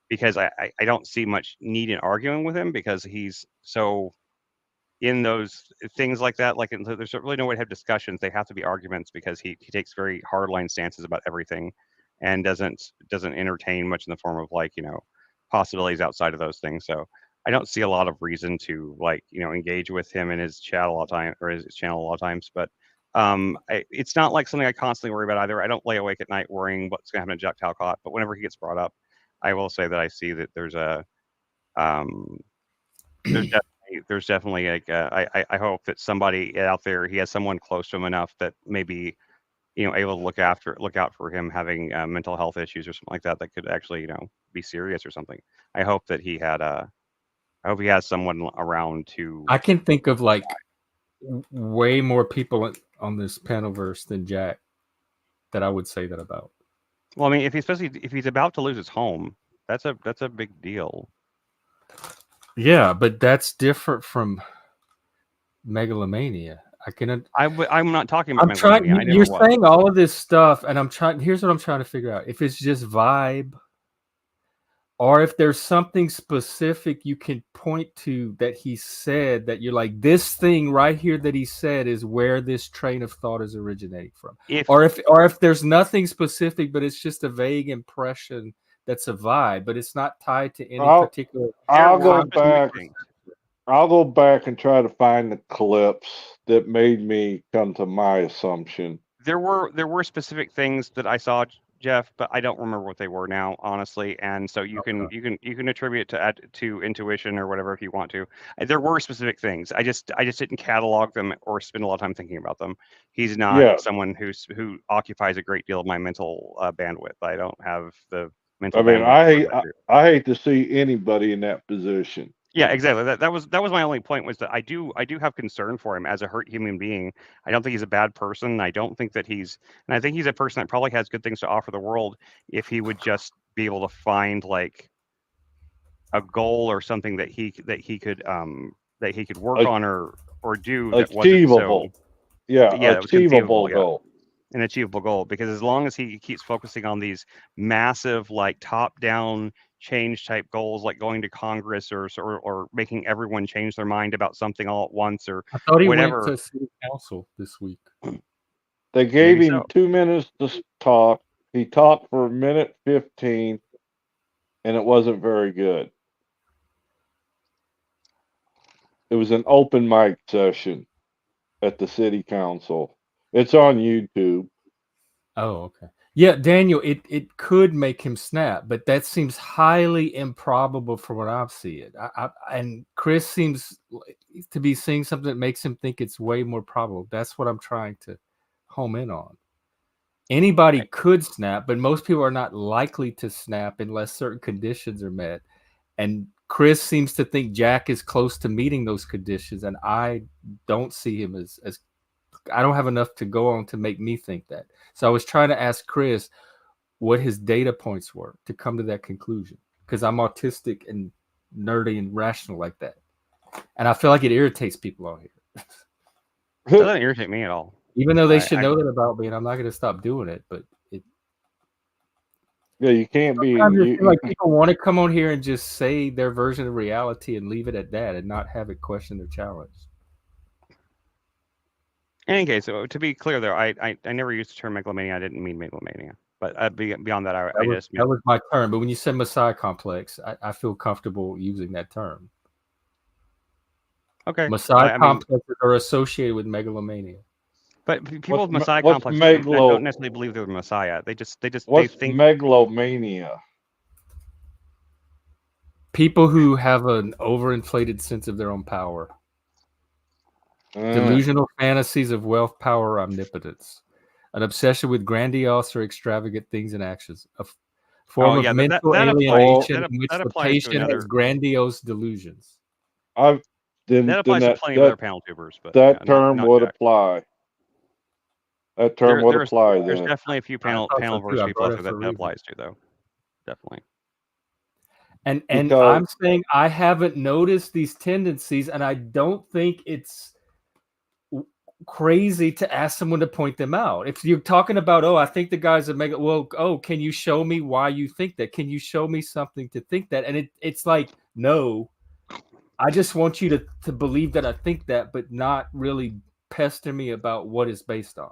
because I don't see much need in arguing with him because he's so in those things like that. Like there's really no way to have discussions. They have to be arguments because he takes very hardline stances about everything and doesn't entertain much in the form of possibilities outside of those things. So I don't see a lot of reason to engage with him in his chat a lot of time or his channel a lot of times. But it's not like something I constantly worry about either. I don't lay awake at night worrying what's going to happen to Jack Talcott. But whenever he gets brought up, I will say that I see that there's a there's definitely like I hope that somebody out there, he has someone close to him enough that maybe able to look out for him having mental health issues or something like that could actually be serious or something. I hope that he has someone around to. I can think of like way more people on this panelverse than Jack that I would say that about. Well, I mean, especially if he's about to lose his home, that's a big deal. Yeah, but that's different from megalomania. I'm not talking about megalomania. You're saying all of this stuff, and here's what I'm trying to figure out. If it's just vibe, or if there's something specific you can point to that he said that you're like, this thing right here that he said is where this train of thought is originating from. Or if there's nothing specific, but it's just a vague impression that's a vibe, but it's not tied to any particular. I'll go back and try to find the clips that made me come to my assumption. There were specific things that I saw, Jeff, but I don't remember what they were now, honestly. And so you can attribute to intuition or whatever if you want to. There were specific things. I just didn't catalog them or spend a lot of time thinking about them. He's not someone who occupies a great deal of my mental bandwidth. I don't have the mental. I mean, I hate to see anybody in that position. Yeah, exactly. That was my only point, was that I do have concern for him as a hurt human being. I don't think he's a bad person. I don't think that and I think he's a person that probably has good things to offer the world if he would just be able to find like a goal or something that he could work on or do that achievable. Achievable goal. An achievable goal, because as long as he keeps focusing on these massive like top-down change type goals, like going to Congress or making everyone change their mind about something all at once, or I thought he whatever. went to city council this week. They gave him 2 minutes to talk. He talked for 1:15, and it wasn't very good. It was an open mic session at the city council. It's on YouTube. Oh, okay. Yeah, Daniel, it could make him snap, but that seems highly improbable from what I've seen. And Chris seems to be seeing something that makes him think it's way more probable. That's what I'm trying to home in on. Anybody could snap, but most people are not likely to snap unless certain conditions are met. And Chris seems to think Jack is close to meeting those conditions, and I don't see him as I don't have enough to go on to make me think that. So I was trying to ask Chris what his data points were to come to that conclusion, because I'm autistic and nerdy and rational like that, and I feel like it irritates people on here. It doesn't irritate me at all. Even though they should know that about me, and I'm not going to stop doing it. But yeah, you can't be. Like people want to come on here and just say their version of reality and leave it at that, and not have it questioned or challenged. In any case, so to be clear, though, I never used the term megalomania. I didn't mean megalomania. But beyond that, that was my term. But when you said Messiah complex, I feel comfortable using that term. Okay. Messiah complexes are associated with megalomania. But people with Messiah complexes don't necessarily believe they're the Messiah. They think megalomania. People who have an overinflated sense of their own power. Delusional fantasies of wealth, power, omnipotence. An obsession with grandiose or extravagant things and actions. A form of mental alienation in which the patient has grandiose delusions. That applies to plenty of other panel tubers. But that term would apply. That term would apply. There's definitely a few panel-verse people that applies to, though. Definitely. And I'm saying I haven't noticed these tendencies, and I don't think it's crazy to ask someone to point them out. If you're talking about, I think the guy's a mega, can you show me why you think that? Can you show me something to think that? And it's like, no, I just want you to believe that I think that, but not really pester me about what it's based on.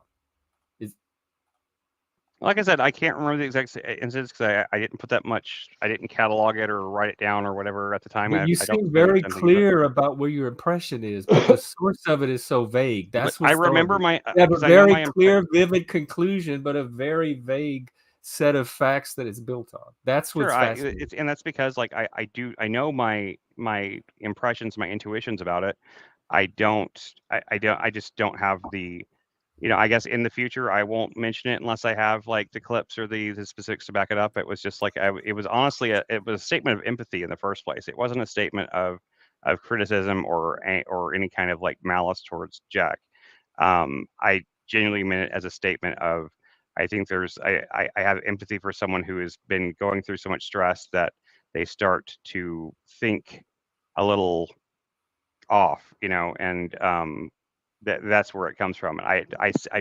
Like I said, I can't remember the exact instance because I didn't put that much. I didn't catalog it or write it down or whatever at the time. But you seem very clear about where your impression is, but the source of it is so vague. That's what I remember you have a very clear, vivid conclusion, but a very vague set of facts that it's built on. That's what's fascinating. And that's because, like, I know my impressions, my intuitions about it. I just don't have the. I guess in the future I won't mention it unless I have like the clips or the specifics to back it up. It was just like it was honestly it was a statement of empathy in the first place. It wasn't a statement of criticism or any kind of like malice towards Jack. I genuinely meant it as a statement of I think I have empathy for someone who has been going through so much stress that they start to think a little off, and that's where it comes from. I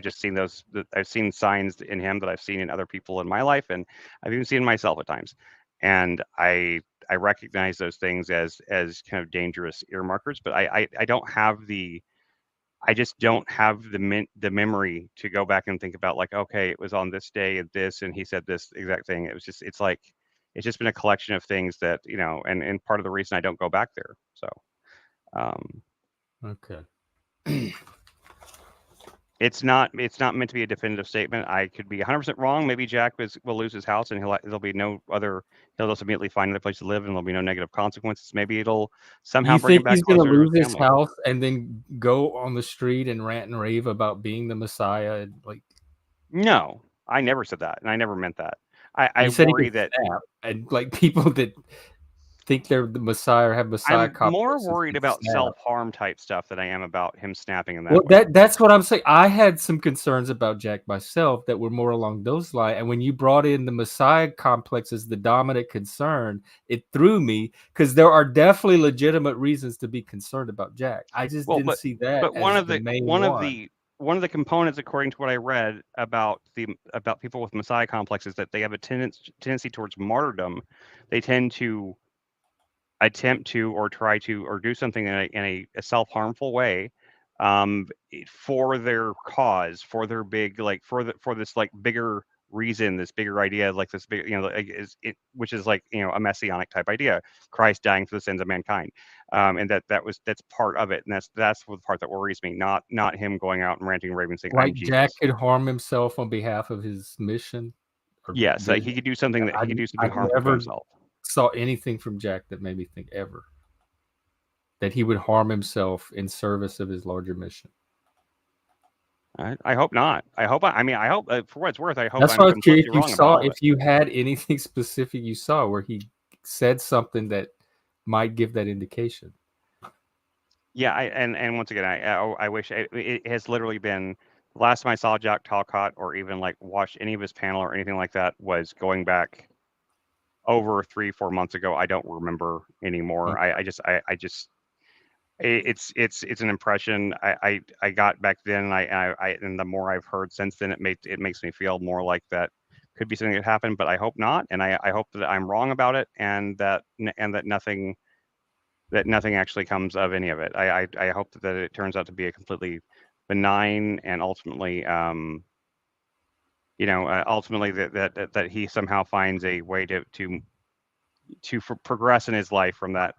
just seen those. I've seen signs in him that I've seen in other people in my life, and I've even seen in myself at times. And I recognize those things as kind of dangerous earmarkers. But I don't have I just don't have the memory to go back and think about like, okay, it was on this day and this, and he said this exact thing. It was just it's just been a collection of things that and part of the reason I don't go back there. So, okay. It's not meant to be a definitive statement. I could be 100% wrong. Maybe Jack will lose his house and he'll just immediately find another place to live and there'll be no negative consequences. Maybe it'll somehow bring him back. He's going to lose his house and then go on the street and rant and rave about being the Messiah? No, I never said that, and I never meant that. I worry that and like people that think they're the Messiah or have Messiah. I'm more worried about self-harm type stuff than I am about him snapping in that way. That's what I'm saying. I had some concerns about Jack myself that were more along those lines. And when you brought in the Messiah complex as the dominant concern, it threw me because there are definitely legitimate reasons to be concerned about Jack. I just didn't see that. But one of the components, according to what I read about people with Messiah complexes, that they have a tendency towards martyrdom. They tend to attempt to or try to or do something in a self-harmful way for their cause, for their big for this like bigger reason, this bigger idea, like this big which is like a messianic type idea, Christ dying for the sins of mankind, and that's part of it, and that's the part that worries me, not him going out and ranting and raving saying like Jack could harm himself on behalf of his mission. Yes, like he could do something harmful to himself. Saw anything from Jack that made me think ever that he would harm himself in service of his larger mission. I hope not. I hope for what it's worth, I hope that's I'm why I was curious completely wrong about it. If you had anything specific you saw where he said something that might give that indication. Yeah, and once again, I wish it has literally been the last time I saw Jack Talcott or even like watched any of his panel or anything like that was going back over 3-4 months ago. I don't remember anymore. It's an impression I got back then, and the more I've heard since then, it makes me feel more like that could be something that happened, but I hope not, and I hope that I'm wrong about it, and that nothing actually comes of any of it. I hope that it turns out to be a completely benign and ultimately ultimately that he somehow finds a way to progress in his life from that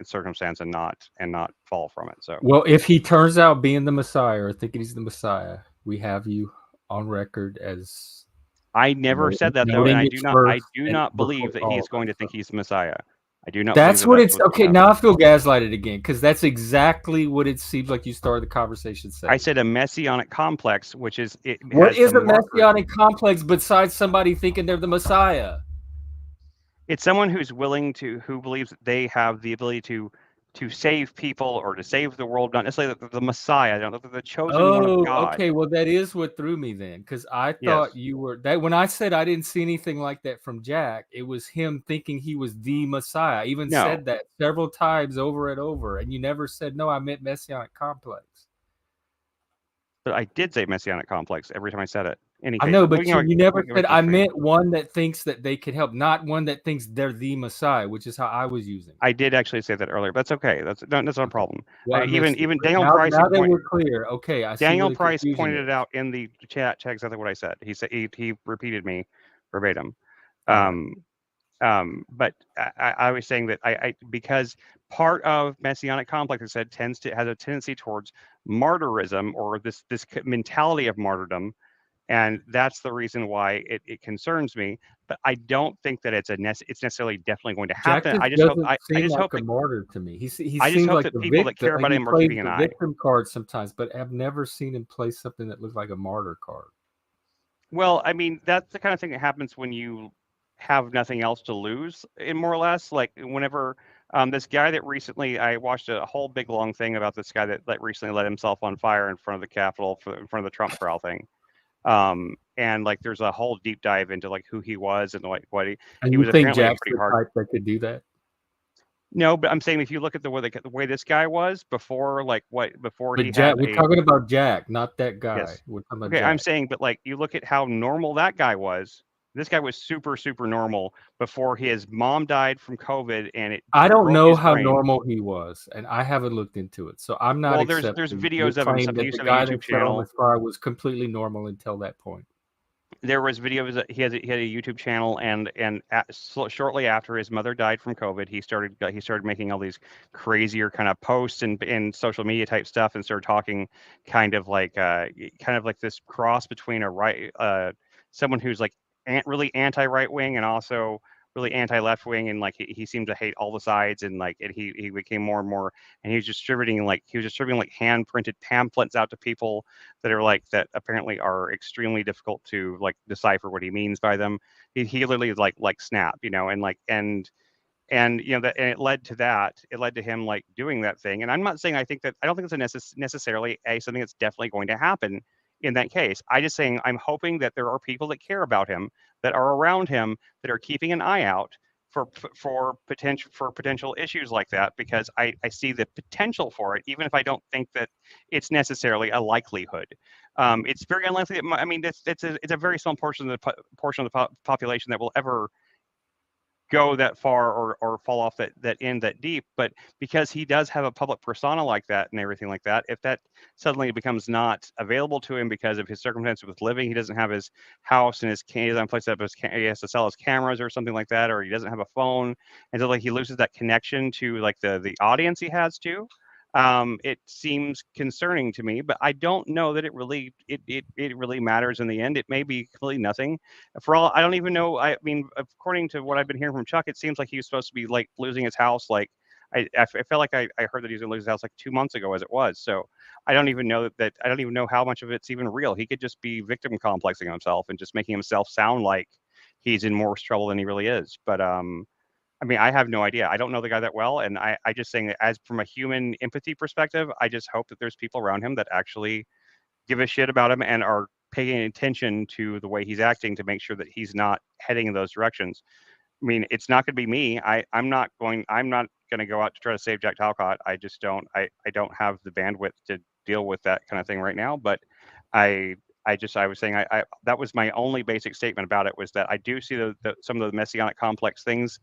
circumstance and not fall from it. So, well, if he turns out being the Messiah or thinking he's the Messiah, we have you on record as I never said that though, and I do not believe that he's going to think he's the Messiah. I do not. That's what it's okay. Now I happen. feel gaslighted again because that's exactly what it seems like you started the conversation saying. I said a messianic complex, which is it. What is a messianic complex besides somebody thinking they're the Messiah? It's someone who believes that they have the ability to save people or to save the world, not necessarily the Messiah, the chosen one of God. Okay, well that is what threw me then, because I thought you were that when I said I didn't see anything like that from Jack, it was him thinking he was the Messiah. I even said that several times over and over, and you never said no, I meant messianic complex. But I did say messianic complex every time I said it. I know, but you never said I meant one that thinks that they could help, not one that thinks they're the Messiah, which is how I was using. I did actually say that earlier. That's okay. That's not a problem. Well, even Daniel Price. Now that we're clear, okay. I Daniel see Price pointed it out in the chat. Check exactly what I said. He said he repeated me verbatim. But I was saying that I because part of messianic complex, I said, has a tendency towards martyrism or this mentality of martyrdom. And that's the reason why it concerns me. But I don't think that it's necessarily definitely going to happen. Jack I just hope like a martyr to me. He I just seems hope like that the people victim, that care about him are plays keeping an the eye. victim card sometimes, but I've never seen him play something that looks like a martyr card. Well, I mean, that's the kind of thing that happens when you have nothing else to lose, more or less. Like whenever this guy that recently, I watched a whole big long thing about this guy that recently lit himself on fire in front of the Capitol, in front of the Trump trial thing. And like there's a whole deep dive into like who he was and like what he was apparently Jack's pretty hard type that could do that. No, but I'm saying if you look at the way this guy was before, he Jack, had we're talking about Jack, not that guy. Yes. We're talking about Okay, Jack. I'm saying, but like you look at how normal that guy was. This guy was super, super normal before his mom died from COVID, and I don't know how normal he was, and I haven't looked into it, so I'm not. Well, there's videos of him. He used to have a YouTube channel. Was completely normal until that point. There was videos. He had a YouTube channel, and shortly after his mother died from COVID, he started making all these crazier kind of posts and social media type stuff, and started talking kind of like this cross between someone who's like really anti right wing and also really anti left wing, and like he seemed to hate all the sides, and like he became more and more, and he was distributing hand printed pamphlets out to people that apparently are extremely difficult to like decipher what he means by them. He literally like snap, and it led to him like doing that thing. And I'm not saying I don't think it's necessarily something that's definitely going to happen in that case. I just saying I'm hoping that there are people that care about him, that are around him, that are keeping an eye out for potential issues like that, because I see the potential for it, even if I don't think that it's necessarily a likelihood. It's very unlikely. It's a very small portion of the population that will ever go that far or fall off that end that deep, but because he does have a public persona like that and everything like that, if that suddenly becomes not available to him because of his circumstances with living, he doesn't have his house and he doesn't place up he has to sell his cameras or something like that, or he doesn't have a phone, and so like he loses that connection to like the audience he has too. It seems concerning to me, but I don't know that it really matters in the end. It may be completely nothing. For all I don't even know. I mean, according to what I've been hearing from Chuck, it seems like he was supposed to be like losing his house. Like I felt like I heard that he was going to lose his house like 2 months ago, as it was. So I don't even know that. I don't even know how much of it's even real. He could just be victim complexing himself and just making himself sound like he's in more trouble than he really is. But I mean, I have no idea. I don't know the guy that well, and I just saying that as from a human empathy perspective, I just hope that there's people around him that actually give a shit about him and are paying attention to the way he's acting to make sure that he's not heading in those directions. I mean, it's not going to be me. I'm not going to go out to try to save Jack Talcott. I just don't. I don't have the bandwidth to deal with that kind of thing right now. But I was saying I that was my only basic statement about it, was that I do see some of the messianic complex things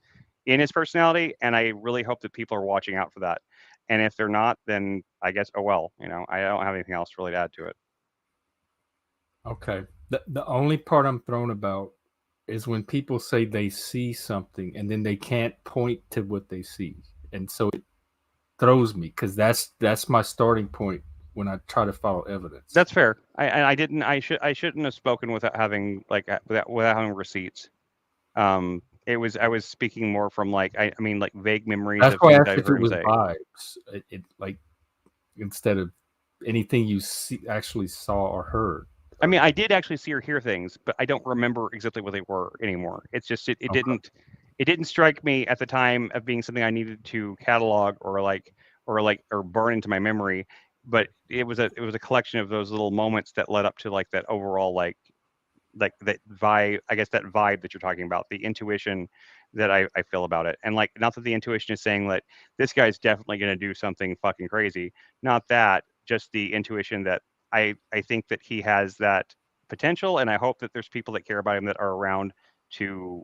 in his personality, and I really hope that people are watching out for that. And if they're not, then I guess, oh well, I don't have anything else really to add to it. Okay. The only part I'm thrown about is when people say they see something and then they can't point to what they see, and so it throws me, because that's my starting point when I try to follow evidence. That's fair. I shouldn't have spoken without having without having receipts. I was speaking more from like I mean like vague memories. That's of why I things asked I've if heard it him was say. vibes, it like instead of anything you actually saw or heard. I mean, I did actually see or hear things, but I don't remember exactly what they were anymore. It's just it didn't strike me at the time of being something I needed to catalog or burn into my memory. But it was a collection of those little moments that led up to like that overall like that vibe. I guess that vibe that you're talking about, the intuition that I feel about it. And like, not that the intuition is saying that this guy's definitely going to do something fucking crazy. Not that, just the intuition that I think that he has that potential, and I hope that there's people that care about him that are around to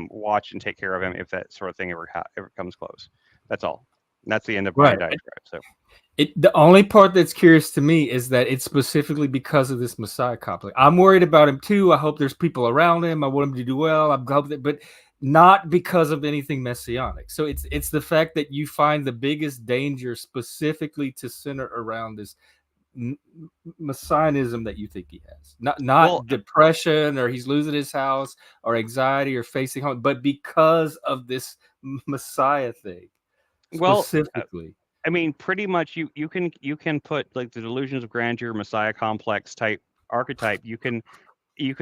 watch and take care of him if that sort of thing ever comes close. That's all. And that's the end of my diatribe. So the only part that's curious to me is that it's specifically because of this Messiah complex. I'm worried about him too. I hope there's people around him. I want him to do well. I'm hoping, but not because of anything messianic. So it's the fact that you find the biggest danger specifically to center around this messianism that you think he has, not depression or he's losing his house or anxiety or facing home, but because of this Messiah thing specifically. I mean, pretty much you can put like the delusions of grandeur, Messiah complex type archetype. You can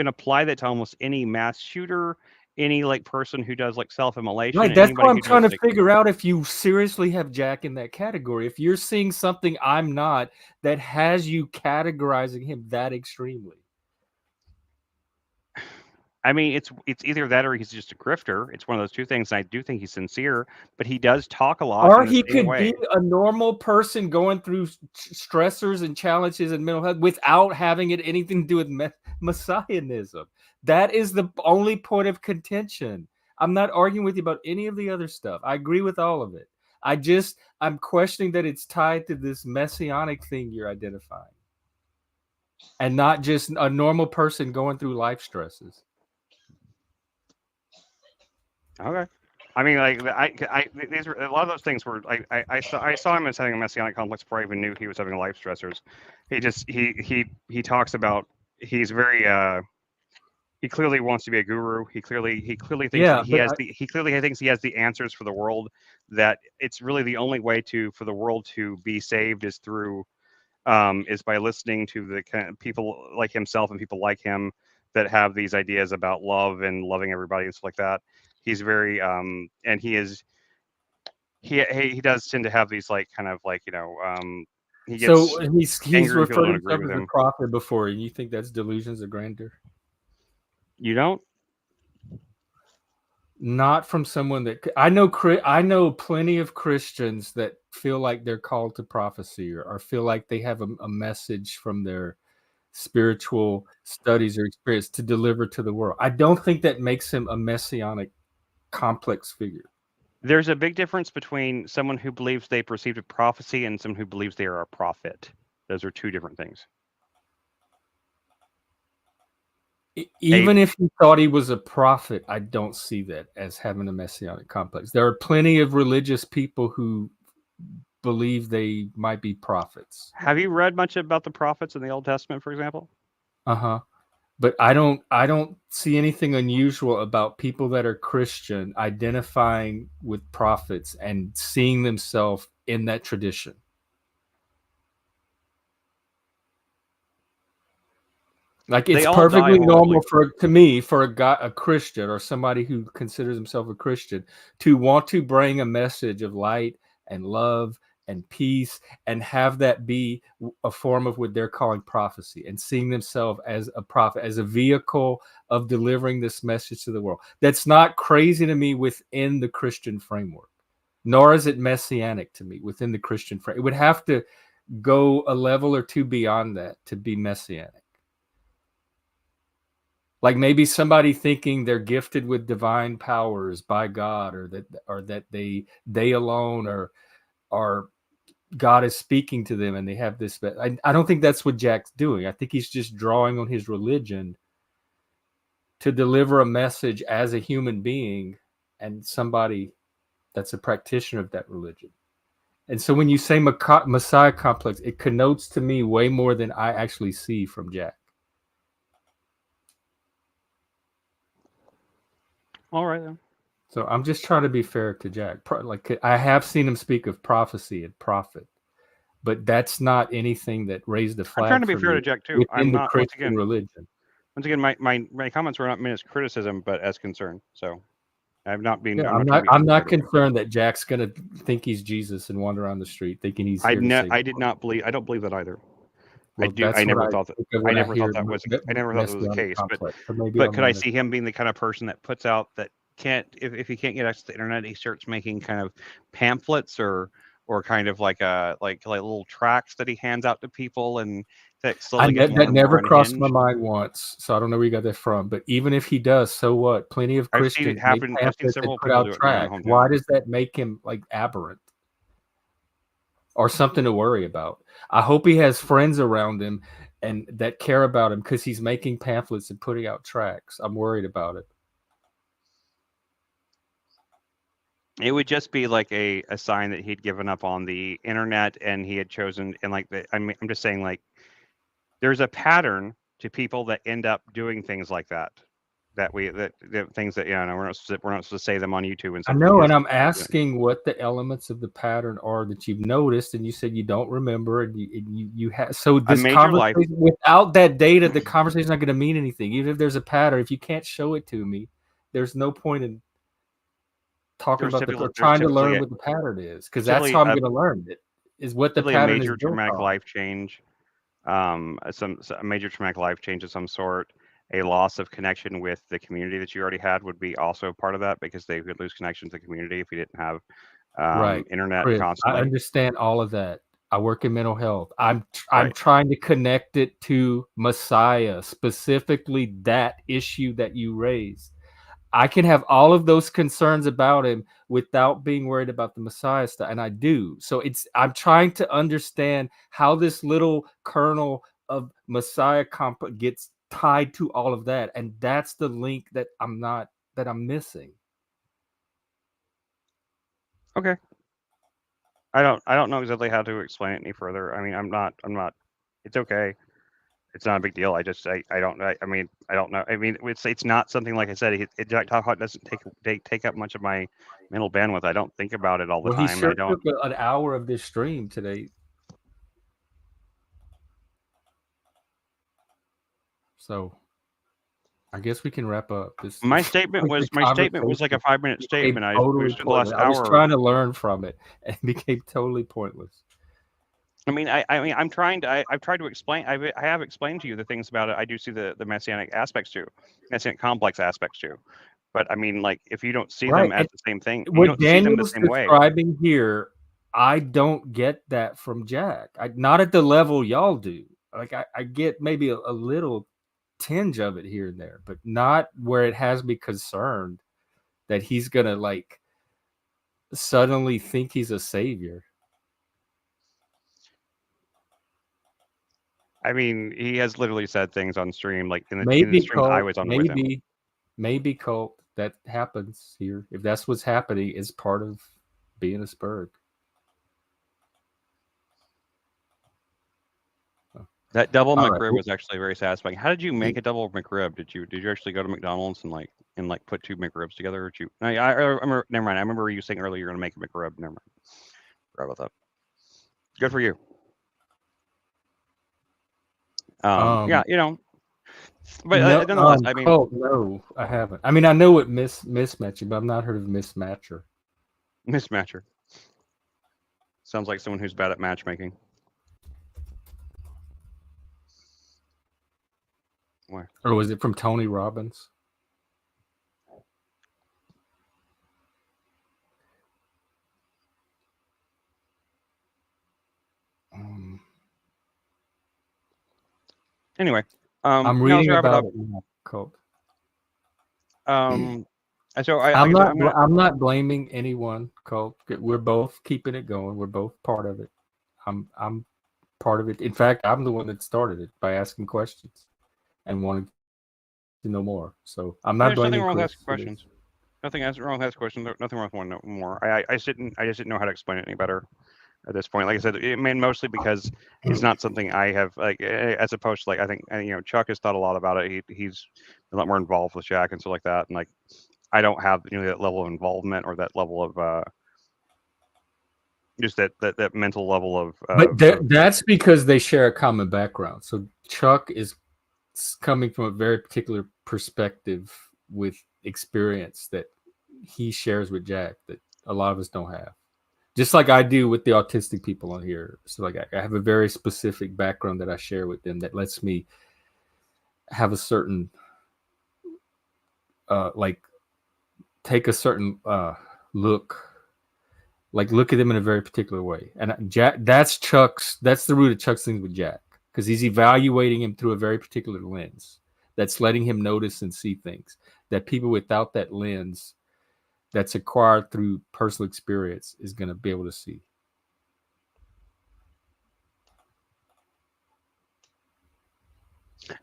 apply that to almost any mass shooter, any like person who does like self-immolation. Right, that's what I'm trying to figure out, if you seriously have Jack in that category. If you're seeing something I'm not that has you categorizing him that extremely. I mean, it's either that or he's just a grifter. It's one of those two things. And I do think he's sincere, but he does talk a lot. Or he could be a normal person going through stressors and challenges and mental health without having it anything to do with messianism. That is the only point of contention. I'm not arguing with you about any of the other stuff. I agree with all of it. I'm questioning that it's tied to this messianic thing you're identifying, and not just a normal person going through life stresses. Okay. I mean, like these were a lot of those things were I saw him as having a messianic complex before I even knew he was having life stressors. He talks about, he's very he clearly wants to be a guru. He clearly thinks he clearly thinks he has the answers for the world. That it's really the only way for the world to be saved is through is by listening to the kind of people like himself and people like him that have these ideas about love and loving everybody and stuff like that. He's very and he does tend to have these like kind of like he gets so he's referred to himself as a prophet before, and you think that's delusions of grandeur? You don't? Not from someone that I know. I know plenty of Christians that feel like they're called to prophecy or feel like they have a message from their spiritual studies or experience to deliver to the world. I don't think that makes him a messianic complex figure. There's a big difference between someone who believes they perceived a prophecy and someone who believes they are a prophet. Those are two different things. Even if he thought he was a prophet, I don't see that as having a messianic complex. There are plenty of religious people who believe they might be prophets. Have you read much about the prophets in the Old Testament, for example? But I don't see anything unusual about people that are Christian identifying with prophets and seeing themselves in that tradition. Like it's They all die perfectly normal horribly. for a Christian or somebody who considers himself a Christian to want to bring a message of light and love and peace and have that be a form of what they're calling prophecy and seeing themselves as a prophet, as a vehicle of delivering this message to the world. That's not crazy to me within the Christian framework, nor is it messianic to me within the Christian framework. It would have to go a level or two beyond that to be messianic. Like maybe somebody thinking they're gifted with divine powers by God, or that they alone are God is speaking to them and they have this. I don't think that's what Jack's doing. I think he's just drawing on his religion to deliver a message as a human being and somebody that's a practitioner of that religion. And so when you say Messiah complex, it connotes to me way more than I actually see from Jack. All right then. So I'm just trying to be fair to Jack. Like I have seen him speak of prophecy and prophet, but that's not anything that raised the flag. I'm trying to be fair to Jack too. I'm the not Christian religion. Once again, my comments were not meant as criticism, but as concern. So I've not been. Yeah, I'm not concerned that Jack's gonna think he's Jesus and wander around the street thinking he's. I did not believe. I don't believe that either. Well, I never thought that. I never thought that was the case. But could I see him being the kind of person that puts out that can't, if he can't get access to the internet, he starts making kind of pamphlets or kind of like little tracts that he hands out to people, and that slowly that never crossed my mind once. So I don't know where you got that from. But even if he does, so what? Plenty of Christians I've seen several people do it in my own hometown. Why does that make him like aberrant? Or something to worry about. I hope he has friends around him and that care about him because he's making pamphlets and putting out tracts. I'm worried about it. It would just be like a sign that he'd given up on the internet and he had chosen, and like I'm just saying, like there's a pattern to people that end up doing things like that. Things that we're not supposed to say them on YouTube and stuff. I know, and I'm asking what the elements of the pattern are that you've noticed, and you said you don't remember, and you have. So this conversation, without that data, the conversation is not going to mean anything. Even if there's a pattern, if you can't show it to me, there's no point in talking about trying to learn what the pattern is, because that's how I'm going to learn it. Is what the pattern is. A major traumatic life change, a major traumatic life change of some sort. A loss of connection with the community that you already had would be also part of that, because they would lose connection to the community if you didn't have internet Chris, constantly. I understand all of that. I work in mental health. I'm trying to connect it to Messiah, specifically that issue that you raised. I can have all of those concerns about him without being worried about the Messiah stuff, and I do. So I'm trying to understand how this little kernel of Messiah gets tied to all of that, and that's the link that I'm missing. Okay. I don't know exactly how to explain it any further. I mean, I'm not. It's okay. It's not a big deal. I don't know. I mean, I don't know. I mean, it's not something, like I said. Jack Talk doesn't take up much of my mental bandwidth. I don't think about it all the time. He sure took an hour of this stream today. So I guess we can wrap up. My statement was like a 5-minute statement. I was trying to learn from it and it became totally pointless. I mean, I've tried to explain. I have explained to you the things about it. I do see the messianic aspects too, messianic complex aspects too. But I mean, like, if you don't see them as the same thing, you don't see them the same way. What Daniel's describing here, I don't get that from Jack. Not at the level y'all do. Like I get maybe a little tinge of it here and there, but not where it has me concerned that he's gonna like suddenly think he's a savior. I mean, he has literally said things on stream, like in the stream I was on with him. Maybe cult that happens here. If that's what's happening, is part of being a Spurg. That double McRib was actually very satisfying. How did you make a double McRib? Did you actually go to McDonald's and put 2 McRibs together? Or I remember. Never mind. I remember you saying earlier you're going to make a McRib. Never mind. Forgot about that. Good for you. Yeah, But No, nonetheless, I mean, no, I haven't. I mean, I know what mismatching, but I've not heard of mismatcher. mismatcher sounds like someone who's bad at matchmaking. Why? Or was it from Tony Robbins? Anyway, I'm reading about it now, Colt. And so I'm like not. I'm not blaming anyone, Colt. We're both keeping it going. We're both part of it. I'm part of it. In fact, I'm the one that started it by asking questions and wanting to know more. So I'm not There's blaming nothing wrong with Chris asking questions. Nothing wrong with asking questions. Nothing wrong with wanting to know more. I just didn't know how to explain it any better at this point. Like I said, it mostly because it's not something I have like, as opposed to like, I think, Chuck has thought a lot about it. He's a lot more involved with Jack and stuff like that. And like, I don't have that level of involvement or that level of just that mental level of. But that's because they share a common background. So Chuck is coming from a very particular perspective with experience that he shares with Jack that a lot of us don't have. Just like I do with the autistic people on here. So like I have a very specific background that I share with them that lets me have a certain like take a certain look at them in a very particular way. And Jack, that's the root of Chuck's thing with Jack, because he's evaluating him through a very particular lens that's letting him notice and see things that people without that lens that's acquired through personal experience is going to be able to see.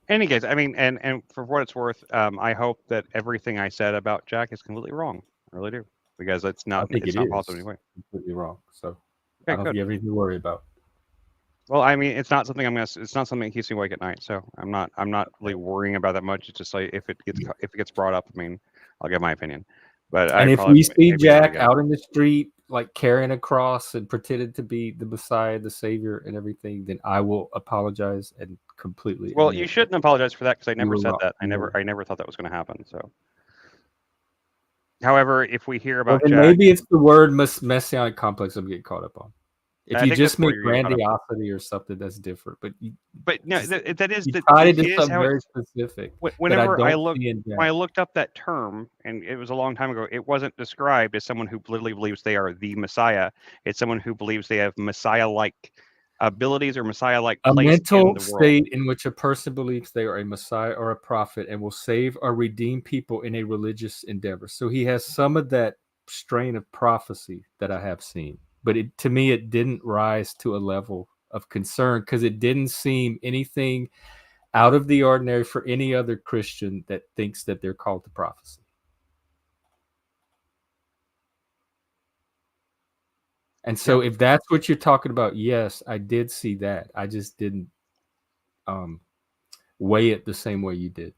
Any case, I mean, and for what it's worth, I hope that everything I said about Jack is completely wrong. I really do, because it's not positive anyway. Completely wrong. So okay, I don't think you have anything to worry about. Well, I mean, it's not something it's not something that keeps me awake at night. So I'm not really worrying about that much. It's just like if it gets brought up, I mean, I'll give my opinion. But and if we see Jack out in the street, like carrying a cross and pretended to be the Messiah, the Savior, and everything, then I will apologize and completely. Well, you shouldn't apologize for that, because I never said that. I wrong. never thought that was going to happen. So, however, if we hear about Jack, maybe it's the word messianic complex I'm getting caught up on. If you just make grandiosity or something, that's different. But no, that is tied it to something very specific. Whenever when I looked up that term, and it was a long time ago, it wasn't described as someone who literally believes they are the Messiah. It's someone who believes they have Messiah-like abilities or Messiah-like place mental in the world. State in which a person believes they are a Messiah or a prophet and will save or redeem people in a religious endeavor. So he has some of that strain of prophecy that I have seen. But to me, it didn't rise to a level of concern, because it didn't seem anything out of the ordinary for any other Christian that thinks that they're called to prophecy. And so if that's what you're talking about, yes, I did see that. I just didn't weigh it the same way you did.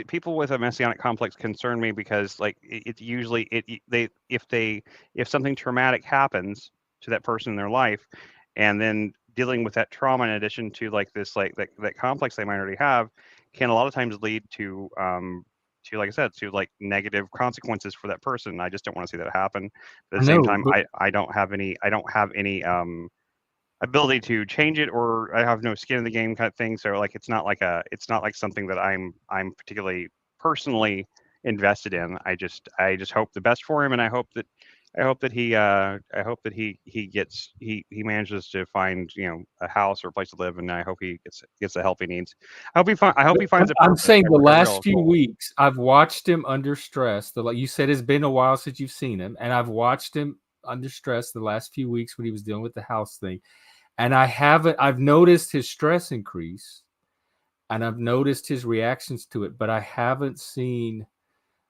People with a messianic complex concern me, because like it's usually if something traumatic happens to that person in their life, and then dealing with that trauma in addition to like this like that complex they might already have, can a lot of times lead to like I said, to like negative consequences for that person. I just don't want to see that happen. But at the same time, I don't have any ability to change it, or I have no skin in the game kind of thing. So like it's not like something that I'm particularly personally invested in. I just hope the best for him, and I hope that he manages to find a house or a place to live, and I hope he gets the help he needs. I hope he finds a purpose. I'm saying the last few weeks I've watched him under stress. Like you said, it's been a while since you've seen him, and I've watched him under stress the last few weeks when he was dealing with the house thing. And I've noticed his stress increase, and I've noticed his reactions to it, but I haven't seen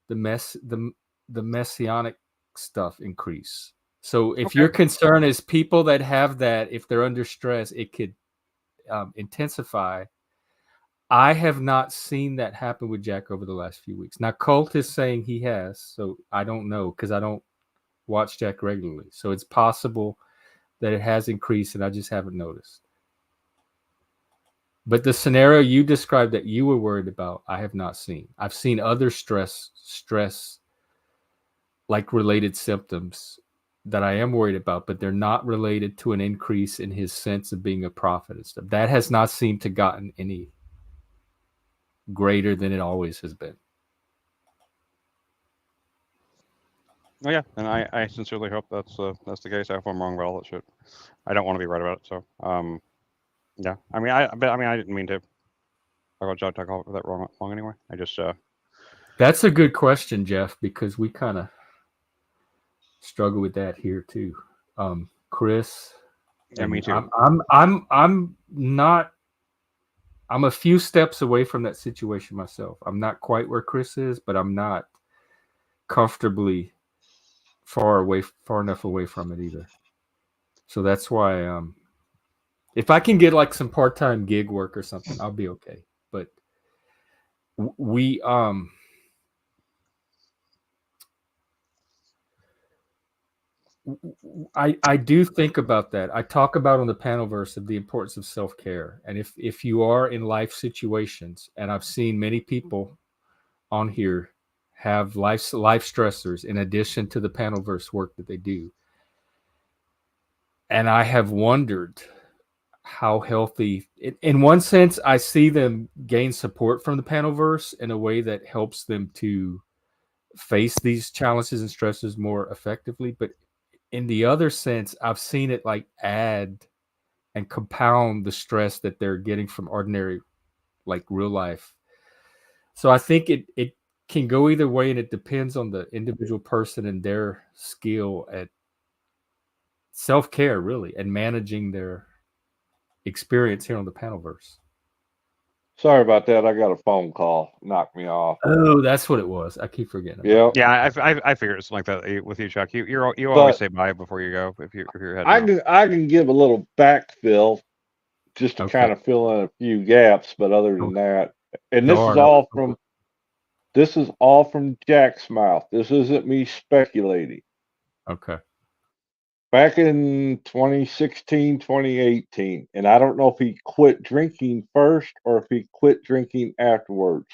the messianic stuff increase. So if your concern is people that have that, if they're under stress, it could intensify. I have not seen that happen with Jack over the last few weeks. Now, Colt is saying he has, so I don't know, because I don't watch Jack regularly. So it's possible that it has increased and I just haven't noticed. But the scenario you described that you were worried about, I have not seen. I've seen other stress like related symptoms that I am worried about, but they're not related to an increase in his sense of being a prophet and stuff. That has not seemed to gotten any greater than it always has been. Oh yeah, and I sincerely hope that's the case. I hope I'm wrong about all that shit. I don't want to be right about it. So yeah. I mean I didn't mean to talk about that wrong anyway. I just That's a good question, Jeff, because we kind of struggle with that here too. Chris. Yeah, me too. I'm not. I'm a few steps away from that situation myself. I'm not quite where Chris is, but I'm not comfortably far enough away from it either. So that's why if I can get like some part-time gig work or something, I'll be okay. But we I do think about that. I talk about on the Panelverse of the importance of self-care. And if you are in life situations, and I've seen many people on here have life stressors in addition to the Panelverse work that they do. And I have wondered how healthy, in one sense, I see them gain support from the Panelverse in a way that helps them to face these challenges and stresses more effectively. But in the other sense, I've seen it like add and compound the stress that they're getting from ordinary, like real life. So I think it can go either way, and it depends on the individual person and their skill at self-care, really, and managing their experience here on the Panelverse. Sorry about that. I got a phone call. Knocked me off. Oh, that's what it was. I keep forgetting. Yeah, I figured it's like that with you, Chuck. You always say bye before you go if you're heading out. I can give a little backfill just to kind of fill in a few gaps, but other than that, and this is all from Jack's mouth. This isn't me speculating. Okay. Back in 2016, 2018, and I don't know if he quit drinking first or if he quit drinking afterwards,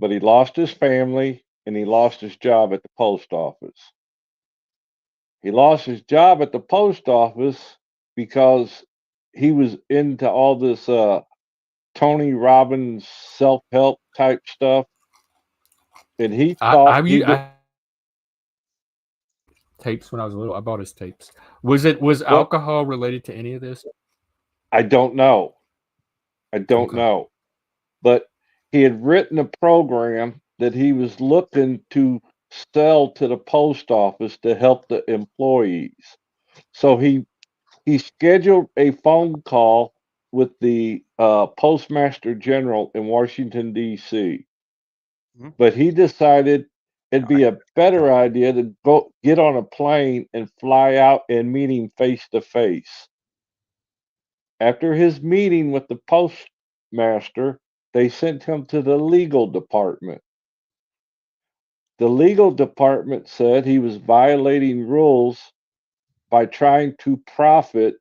but he lost his family and he lost his job at the post office. He lost his job at the post office because he was into all this Tony Robbins self-help type stuff, and he thought tapes when I was little. I bought his tapes. Was alcohol related to any of this? I don't know. But he had written a program that he was looking to sell to the post office to help the employees. So he scheduled a phone call with the Postmaster General in Washington, D.C. But he decided it'd be a better idea to go get on a plane and fly out and meet him face to face. After his meeting with the postmaster, they sent him to the legal department. The legal department said he was violating rules by trying to profit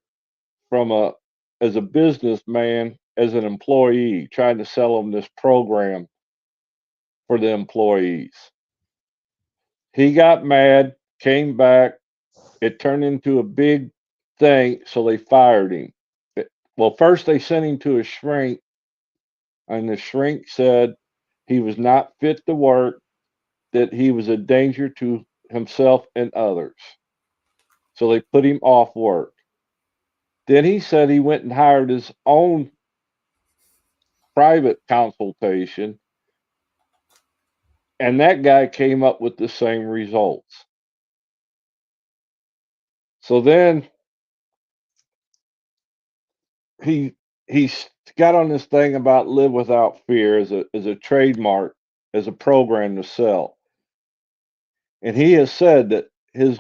from as a businessman, as an employee, trying to sell them this program for the employees. He got mad, came back. It turned into a big thing, so they fired him. Well, first they sent him to a shrink, and the shrink said he was not fit to work, that he was a danger to himself and others. So they put him off work. Then he said he went and hired his own private consultation, and that guy came up with the same results. So then he got on this thing about live without fear as a trademark, as a program to sell. And he has said that his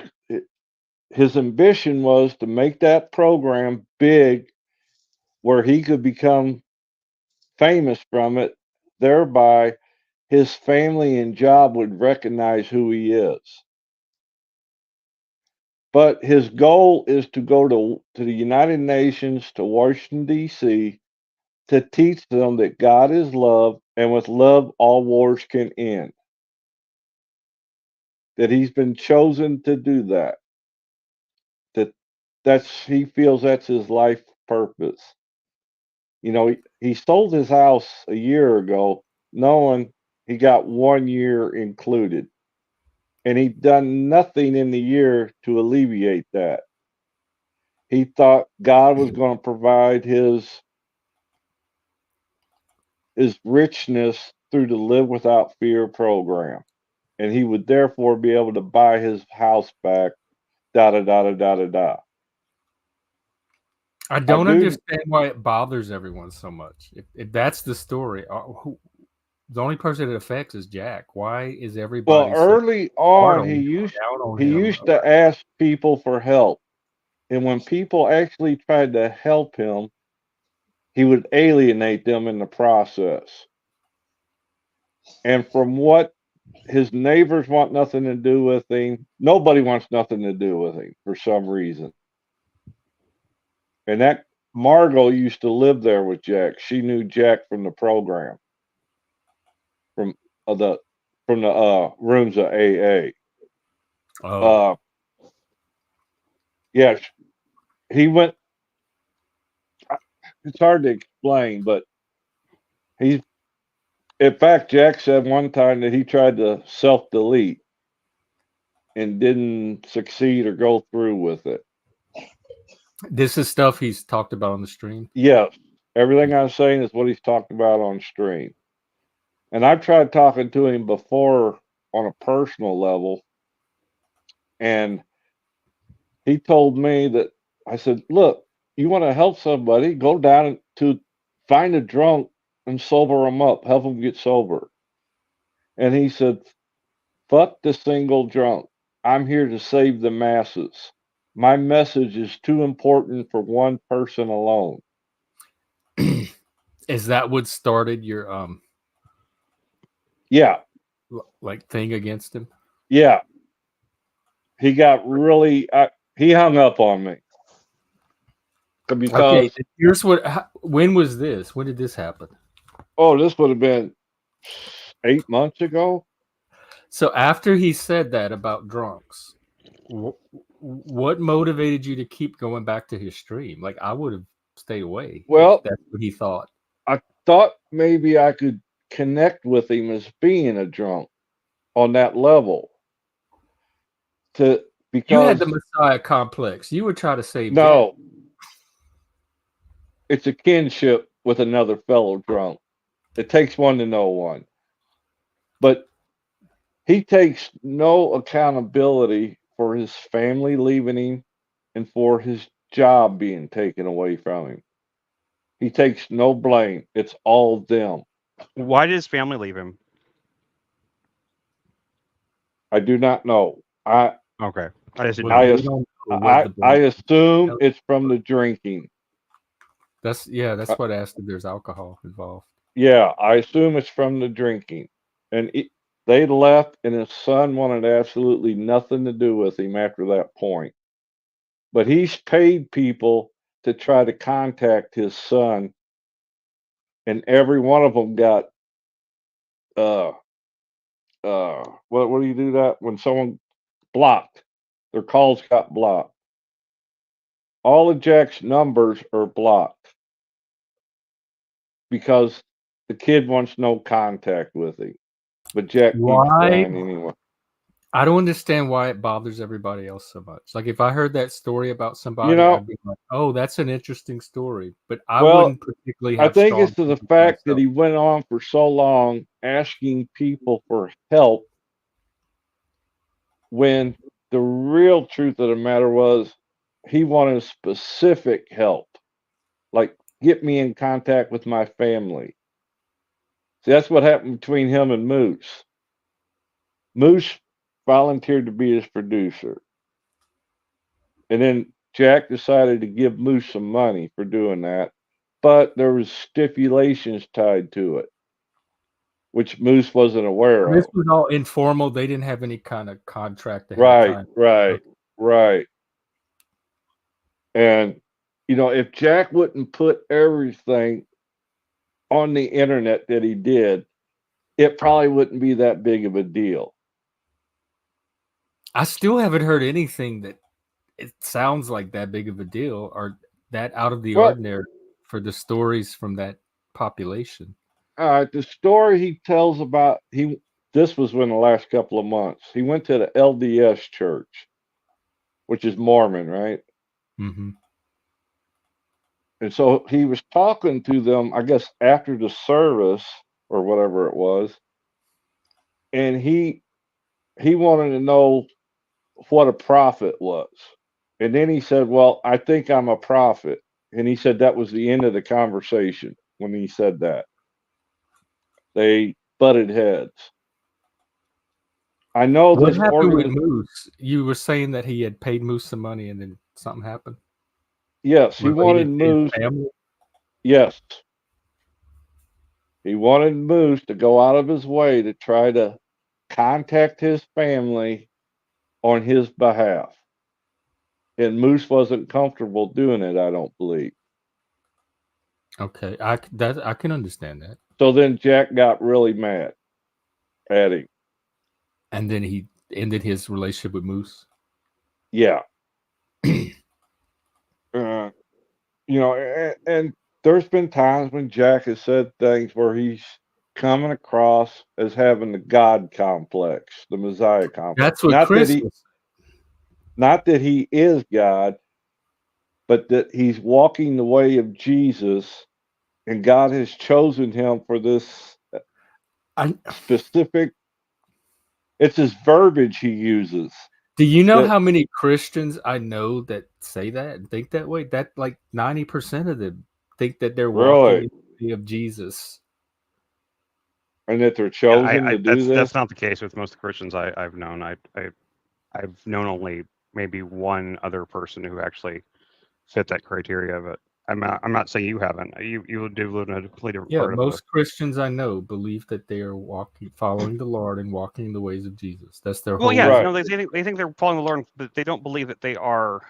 ambition was to make that program big where he could become famous from it, thereby his family and job would recognize who he is. But his goal is to go to the United Nations, to Washington, D.C., to teach them that God is love, and with love, all wars can end. That he's been chosen to do that. He feels that's his life purpose. You know, he sold his house a year ago, knowing he got 1 year included, and he'd done nothing in the year to alleviate that. He thought God was going to provide his richness through the Live Without Fear program, and he would therefore be able to buy his house back. Da da da da da da da. I don't understand why it bothers everyone so much. If that's the story, the only person it affects is Jack. Why is everybody? Well, early on, he used to ask people for help, and when people actually tried to help him, he would alienate them in the process. And from what his neighbors want nothing to do with him, nobody wants nothing to do with him for some reason. And that Margot used to live there with Jack. She knew Jack from the program, from the rooms of AA. Oh. Yeah, he went. It's hard to explain, but in fact, Jack said one time that he tried to self-delete and didn't succeed or go through with it. This is stuff he's talked about on the stream? Yes. Everything I'm saying is what he's talked about on stream. And I've tried talking to him before on a personal level, and he told me that, I said, look, you want to help somebody, go down to find a drunk and sober them up, help them get sober. And he said, fuck the single drunk. I'm here to save the masses. My message is too important for one person alone. Is that what started your yeah, like thing against him? Yeah. He got really he hung up on me. Because okay, here's when was this? When did this happen? Oh, this would have been 8 months ago. So after he said that about drunks, what motivated you to keep going back to his stream? Like, I would have stayed away. Well, if that's what he thought. I thought maybe I could connect with him as being a drunk on that level. Because you had the Messiah complex. You would try to save. No. Jack. It's a kinship with another fellow drunk. It takes one to know one. But he takes no accountability for his family leaving him and for his job being taken away from him. He takes no blame. It's all them. Why did his family leave him? I do not know. Okay. I assume it's from the drinking. That's what I asked if there's alcohol involved. Yeah, I assume it's from the drinking. And they left, and his son wanted absolutely nothing to do with him after that point. But he's paid people to try to contact his son, and every one of them got what do you do that when someone blocked? Their calls got blocked. All of Jack's numbers are blocked because the kid wants no contact with him. But Jack keeps trying anyway. I don't understand why it bothers everybody else so much. Like, if I heard that story about somebody, I'd be like, "Oh, that's an interesting story." But I wouldn't particularly. I think it's to the fact that he went on for so long asking people for help, when the real truth of the matter was he wanted specific help, like get me in contact with my family. See, that's what happened between him and Moose. Moose volunteered to be his producer. And then Jack decided to give Moose some money for doing that. But there was stipulations tied to it, which Moose wasn't aware of. This was all informal. They didn't have any kind of contract. Right. And, if Jack wouldn't put everything on the internet that he did, it probably wouldn't be that big of a deal. I still haven't heard anything that it sounds like that big of a deal or that out of the ordinary for the stories from that population. The story he tells about this was in the last couple of months. He went to the LDS church, which is Mormon, right? Mm-hmm. And so he was talking to them, I guess, after the service or whatever it was, and he wanted to know what a prophet was. And then he said, well, I think I'm a prophet. And he said that was the end of the conversation when he said that. They butted heads. I know What this happened with Moose? You were saying that he had paid Moose some money and then something happened? Yes, he wanted Moose. Yes. He wanted Moose to go out of his way to try to contact his family on his behalf. And Moose wasn't comfortable doing it, I don't believe. Okay, I can understand that. So then Jack got really mad at him. And then he ended his relationship with Moose? Yeah. You know, and there's been times when Jack has said things where he's coming across as having the God complex, the Messiah complex. That's what Chris was. Not that he is God, but that he's walking the way of Jesus, and God has chosen him for this specific. It's his verbiage he uses. Do you know how many Christians I know that say that and think that way? That like 90% of them think that they're walking the way of Jesus. And that they're chosen to do this? That's not the case with most Christians I've known. I've known only maybe one other person who actually fit that criteria, but I'm not saying you haven't. You do live in a completely different part of most Christians I know believe that they are following the Lord and walking the ways of Jesus. That's their whole life. No, they think they're following the Lord, but they don't believe that they are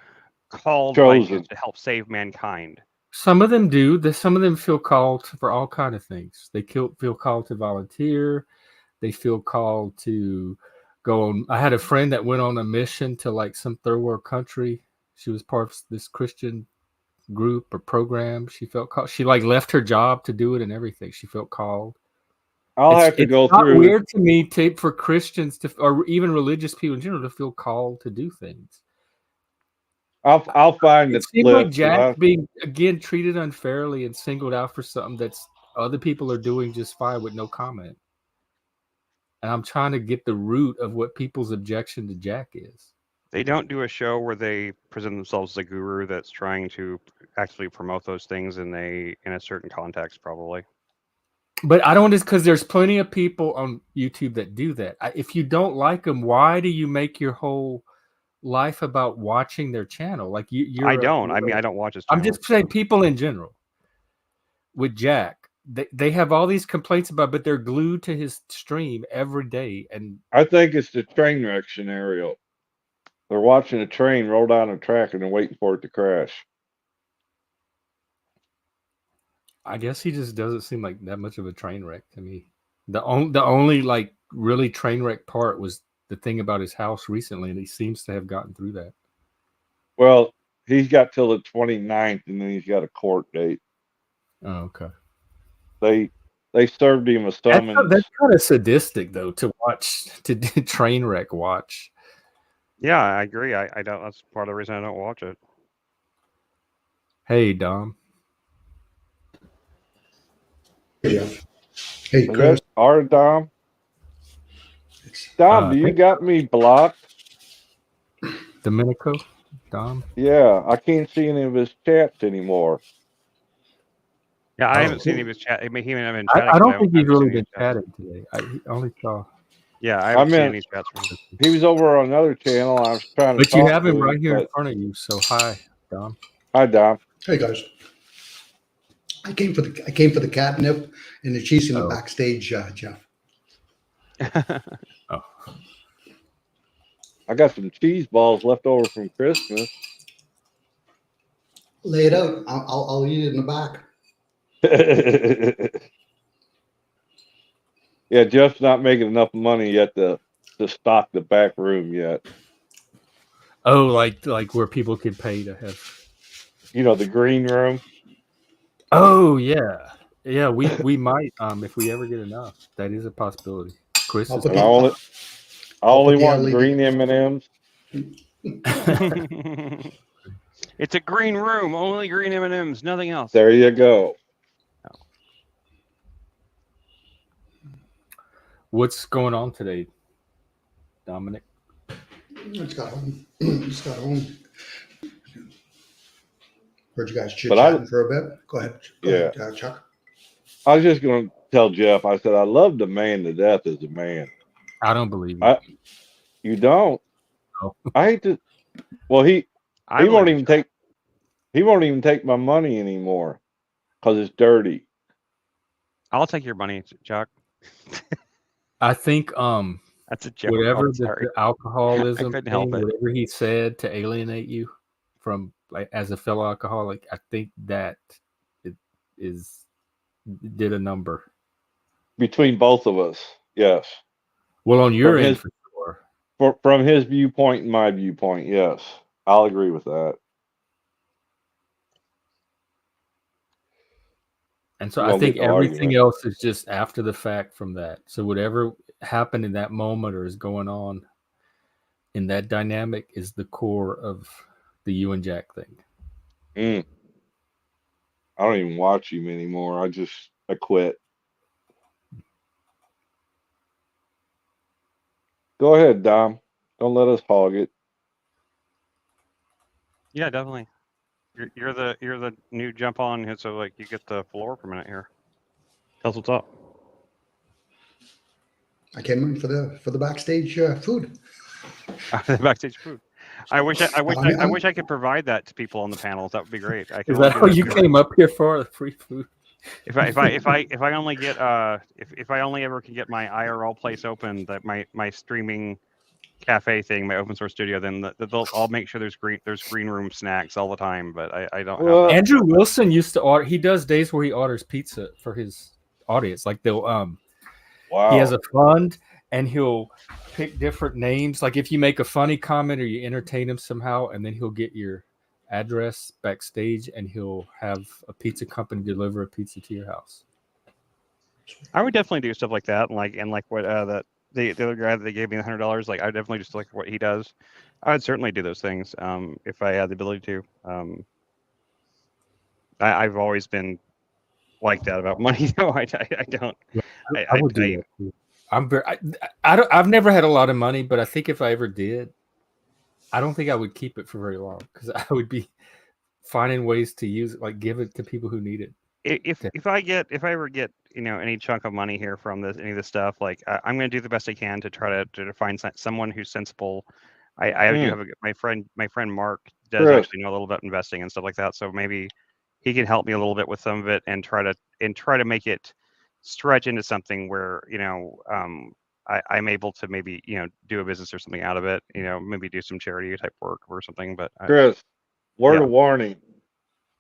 called by Jesus to help save mankind. Some of them do. Some of them feel called for all kinds of things. They feel called to volunteer. They feel called to go on. I had a friend that went on a mission to like some third world country. She was part of this Christian group or program. She felt called. She like left her job to do it and everything. She felt called. It's not weird to me for Christians to, or even religious people in general, to feel called to do things. I'll find it. It seems like Jack being again treated unfairly and singled out for something that's other people are doing just fine with no comment. And I'm trying to get the root of what people's objection to Jack is. They don't do a show where they present themselves as a guru that's trying to actually promote those things in a certain context, probably. But I don't, just because there's plenty of people on YouTube that do that. If you don't like them, why do you make your whole life about watching their channel? Like you're I don't. I mean, I don't watch his channel. I'm just saying people in general. With Jack, they have all these complaints about, but they're glued to his stream every day. And I think it's the train wreck scenario. They're watching a train roll down a track and they're waiting for it to crash. I guess he just doesn't seem like that much of a train wreck to me. The only like really train wreck part was the thing about his house recently, and he seems to have gotten through that. Well, he's got till the 29th, and then he's got a court date. Oh, okay. They served him a summons. That's kind of sadistic, though, to watch, to train wreck watch. Yeah, I agree. I don't. That's part of the reason I don't watch it. Hey, Dom. Yeah. Hey, Chris. Our Dom. Dom, do you got me blocked? Domenico? Dom? Yeah, I can't see any of his chats anymore. Yeah, I haven't seen any of his chat. I mean, he hasn't been chatting. I don't think he's really been chatting today. I only saw. Yeah, I haven't seen any chats from him. He was over on another channel. I was trying to. But you have him right here in front of you. So hi, Dom. Hi, Dom. Hey guys. I came for the catnip and the cheese in the backstage, Jeff. Oh. I got some cheese balls left over from Christmas. Lay it out. I'll eat it in the back. Yeah, Jeff's not making enough money yet to stock the back room yet. Oh, like where people could pay to have. The green room. Oh yeah, yeah. We might if we ever get enough. That is a possibility. Chris I'll is. put And I only want LED. green M&Ms. It's a green room, only green M&Ms, nothing else. There you go. What's going on today, Dominic? Just got home. Just got home. Heard you guys But chit-chatting for a bit. Go ahead. Go Yeah. ahead, Chuck. I was just going to tell Jeff, I said, I love the man to death as a man. I don't believe you. You don't? No. I hate to. Well, he won't even take my money anymore because it's dirty. I'll take your money, Chuck. I think That's a joke. whatever I'm sorry. the alcoholism I couldn't thing, help it. whatever he said to alienate you from as a fellow alcoholic, I think that it did a number Between both of us, yes. Well, on your end, for sure. From his viewpoint and my viewpoint, yes. I'll agree with that. And so I think everything else is just after the fact from that. So whatever happened in that moment or is going on in that dynamic is the core of the you and Jack thing. I don't even watch him anymore. I quit. Go ahead, Dom. Don't let us hog it. Yeah, definitely. You're the new jump on here, so like you get the floor for a minute here. Tell us what's up. I came in for the backstage food. The backstage food. I wish I could provide that to people on the panels. That would be great. Is that how you came up here for, the free food? If I only get if I only ever can get my IRL place open, that my streaming cafe thing, my open source studio, then I'll make sure there's green room snacks all the time. But I don't have that. Andrew Wilson used to order. He does days where he orders pizza for his audience. Like they'll wow. He has a fund and he'll pick different names. Like if you make a funny comment or you entertain him somehow, and then he'll get your address backstage and he'll have a pizza company deliver a pizza to your house. I would definitely do stuff like that, and like what the other guy that they gave me $100, like I definitely just like what he does. I would certainly do those things if I had the ability to. I've always been like that about money, though. I don't. I would do that. I've never had a lot of money, but I think if I ever did, I don't think I would keep it for very long because I would be finding ways to use it, like give it to people who need it. If I ever get any chunk of money here from any of this stuff, like I'm going to do the best I can to try to find someone who's sensible. I do have my friend Mark does actually know a little bit investing and stuff like that, so maybe he can help me a little bit with some of it and try to make it stretch into something where I'm able to maybe do a business or something out of it. Maybe do some charity type work or something. But Chris, word of warning.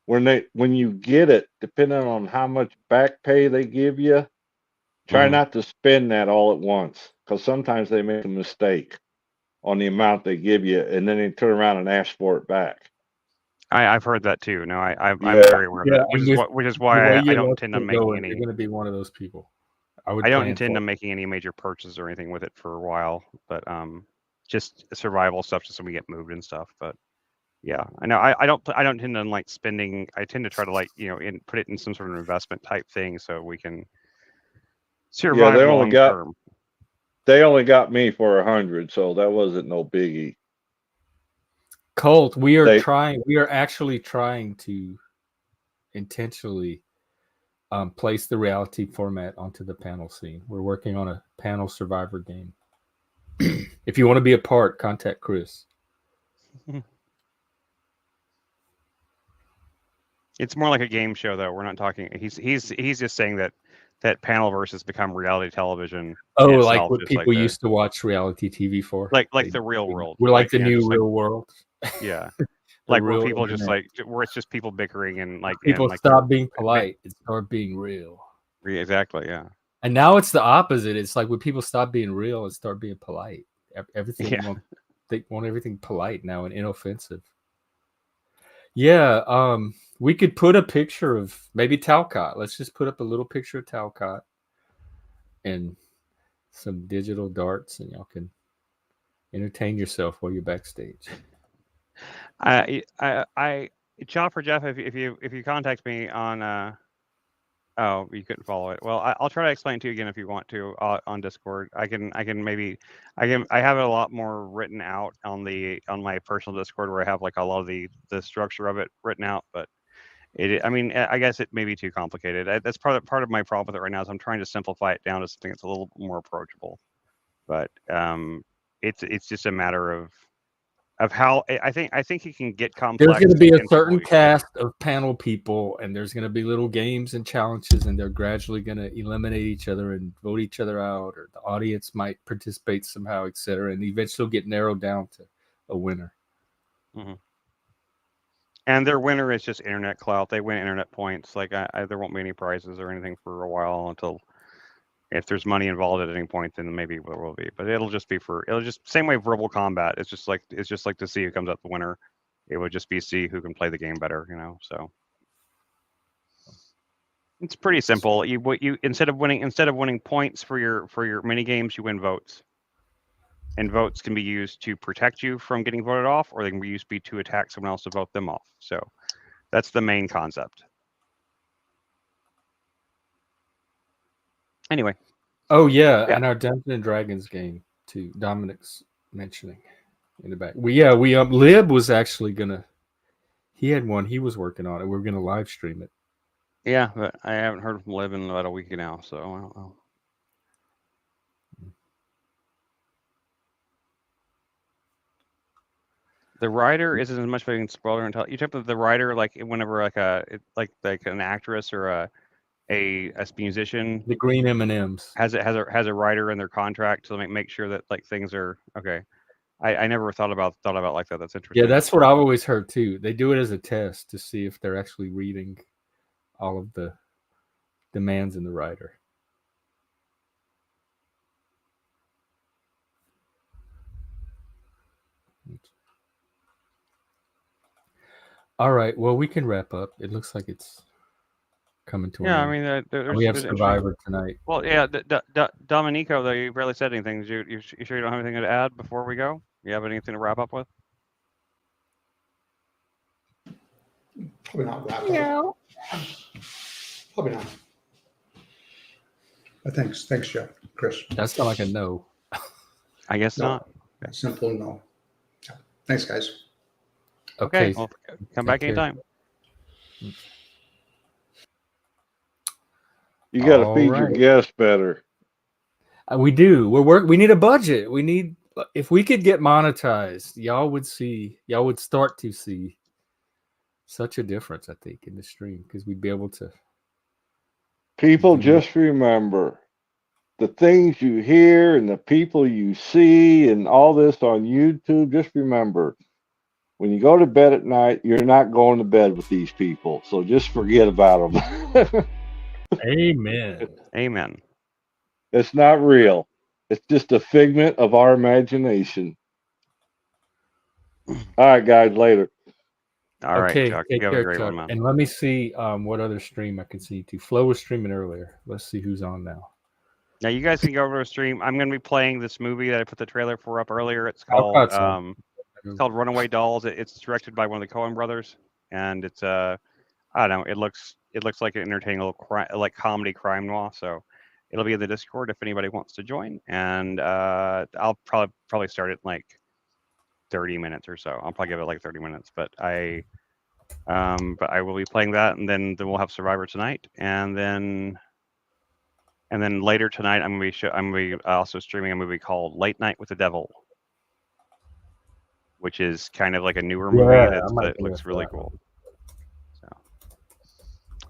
When you get it, depending on how much back pay they give you, try not to spend that all at once, because sometimes they make a mistake on the amount they give you, and then they turn around and ask for it back. I've heard that too. No, I'm very aware of that, which is why I don't intend on making any. You're going to be one of those people. I don't intend on making any major purchases or anything with it for a while, but just survival stuff, just so we get moved and stuff. But yeah, I know I don't tend to like spending. I tend to try to put it in some sort of investment type thing so we can survive long term. They only got me for 100, so that wasn't no biggie. Colt, we are actually trying to intentionally place the reality format onto the panel scene. We're working on a panel survivor game. If you want to be a part, contact Chris. It's more like a game show, though. We're not talking. He's just saying that panel versus become reality television. Oh, like what people used to watch reality TV for, like the real world. We're like the new real world. Yeah. like where real people just internet. like where it's just people bickering and like People and like stop being polite and start being real. Exactly, yeah. And now it's the opposite. It's like when people stop being real and start being polite. Everything they want everything polite now and inoffensive. Yeah, we could put a picture of maybe Talcott. Let's just put up a little picture of Talcott and some digital darts, and y'all can entertain yourself while you're backstage. Chopper Jeff, if you contact me on oh, you couldn't follow it. Well, I'll try to explain to you again if you want to on Discord. I have it a lot more written out on my personal Discord where I have like a lot of the structure of it written out. But I guess it may be too complicated. That's part of my problem with it right now is I'm trying to simplify it down to something that's a little more approachable. But it's just a matter of how I think he can get complex. There's going to be a certain cast of panel people, and there's going to be little games and challenges, and they're gradually going to eliminate each other and vote each other out, or the audience might participate somehow, etc. And eventually get narrowed down to a winner. Mm-hmm. And their winner is just internet clout. They win internet points. Like there won't be any prizes or anything for a while until. If there's money involved at any point, then maybe there will be. But it'll just same way verbal combat. It's just like to see who comes out the winner. It would just be see who can play the game better, So it's pretty simple. You instead of winning points for your mini games, you win votes. And votes can be used to protect you from getting voted off, or they can be used to attack someone else to vote them off. So that's the main concept. Anyway. Oh yeah, and our Dungeons and Dragons game too. Dominic's mentioning in the back. Lib was actually gonna. He had one. He was working on it. We're gonna live stream it. Yeah, but I haven't heard from Lib in about a week now, so I don't know. The writer isn't as much of a spoiler until you type of the writer like whenever like an actress or a musician, the green M&Ms has a writer in their contract to make sure that like things are okay. I never thought about like that. That's interesting. Yeah, that's what I've always heard too. They do it as a test to see if they're actually reading all of the demands in the writer. All right. Well, we can wrap up. It looks like it's coming to an end. I mean, we have Survivor tonight. Well, yeah, Domenico, though, you barely said anything. You sure you don't have anything to add before we go? You have anything to wrap up with? Probably not wrap up. No. Probably not. Thanks, Jeff, Chris. That's not like a no. I guess not. Simple no. Yeah. Thanks, guys. Okay. Well, come back anytime. You got to feed your guests better. We do. We need a budget. If we could get monetized, y'all would start to see such a difference, I think, in the stream, because we'd be able to. People, just remember the things you hear and the people you see and all this on YouTube. Just remember, when you go to bed at night, you're not going to bed with these people. So just forget about them. Amen. Amen. It's not real. It's just a figment of our imagination. All right, guys, later. All right, Chuck. Take You have care, a great Chuck. one, man. And let me see what other stream I can see too. Flo was streaming earlier. Let's see who's on now. Now you guys can go over to stream. I'm going to be playing this movie that I put the trailer for up earlier. It's called Runaway Dolls. It's directed by one of the Coen brothers, and it's I don't know. It looks like an entertaining little comedy crime noir. So it'll be in the Discord if anybody wants to join, and I'll probably start it in like 30 minutes or so. I'll probably give it like 30 minutes, but I will be playing that, and then we'll have Survivor tonight, and then later tonight I'm gonna be also streaming a movie called Late Night with the Devil, which is kind of like a newer movie that looks really cool. So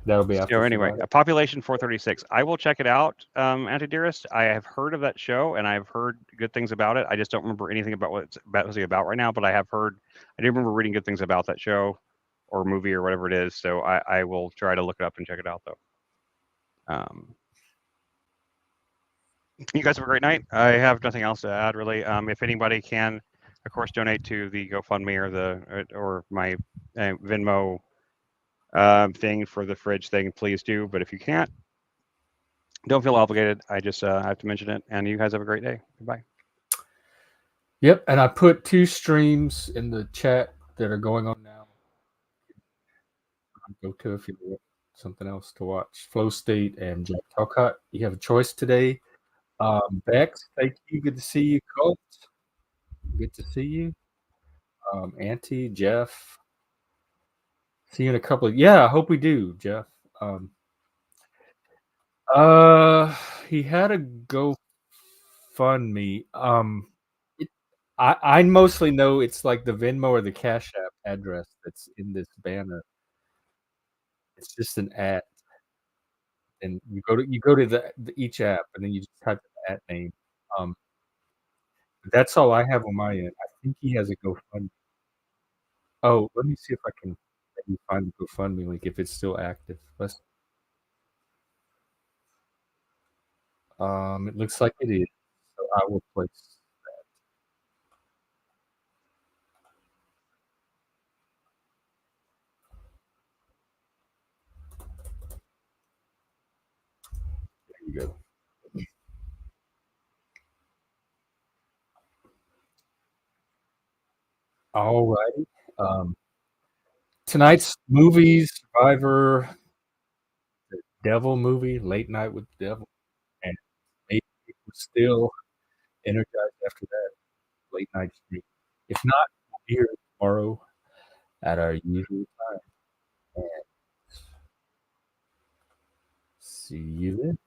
That'll be after. So anyway, a population 436. I will check it out, Anti Dearest. I have heard of that show and I've heard good things about it. I just don't remember anything about what it's about right now. But I do remember reading good things about that show or movie or whatever it is. So I will try to look it up and check it out though. You guys have a great night. I have nothing else to add really. If anybody can, of course, donate to the GoFundMe or my Venmo thing for the fridge thing, please do. But if you can't, don't feel obligated. I just have to mention it. And you guys have a great day. Goodbye. Yep, and I put 2 streams in the chat that are going on now. Go to if you want something else to watch. Flow State and Jack Talcott. You have a choice today. Bex, thank you. Good to see you. Colt, good to see you. Auntie, Jeff. See you in a couple of. Yeah, I hope we do, Jeff. He had a GoFundMe. I mostly know it's like the Venmo or the Cash App address that's in this banner. It's just an @ and you go to the each app and then you just type the @ name. That's all I have on my end. I think he has a GoFundMe. Oh, let me see if I can maybe find the GoFundMe link if it's still active. It looks like it is. So I will place that. There you go. All righty. Tonight's movies, Survivor, the Devil movie, Late Night with the Devil, and maybe we're still energized after that late night stream. If not, we'll be here tomorrow at our usual time. And see you then.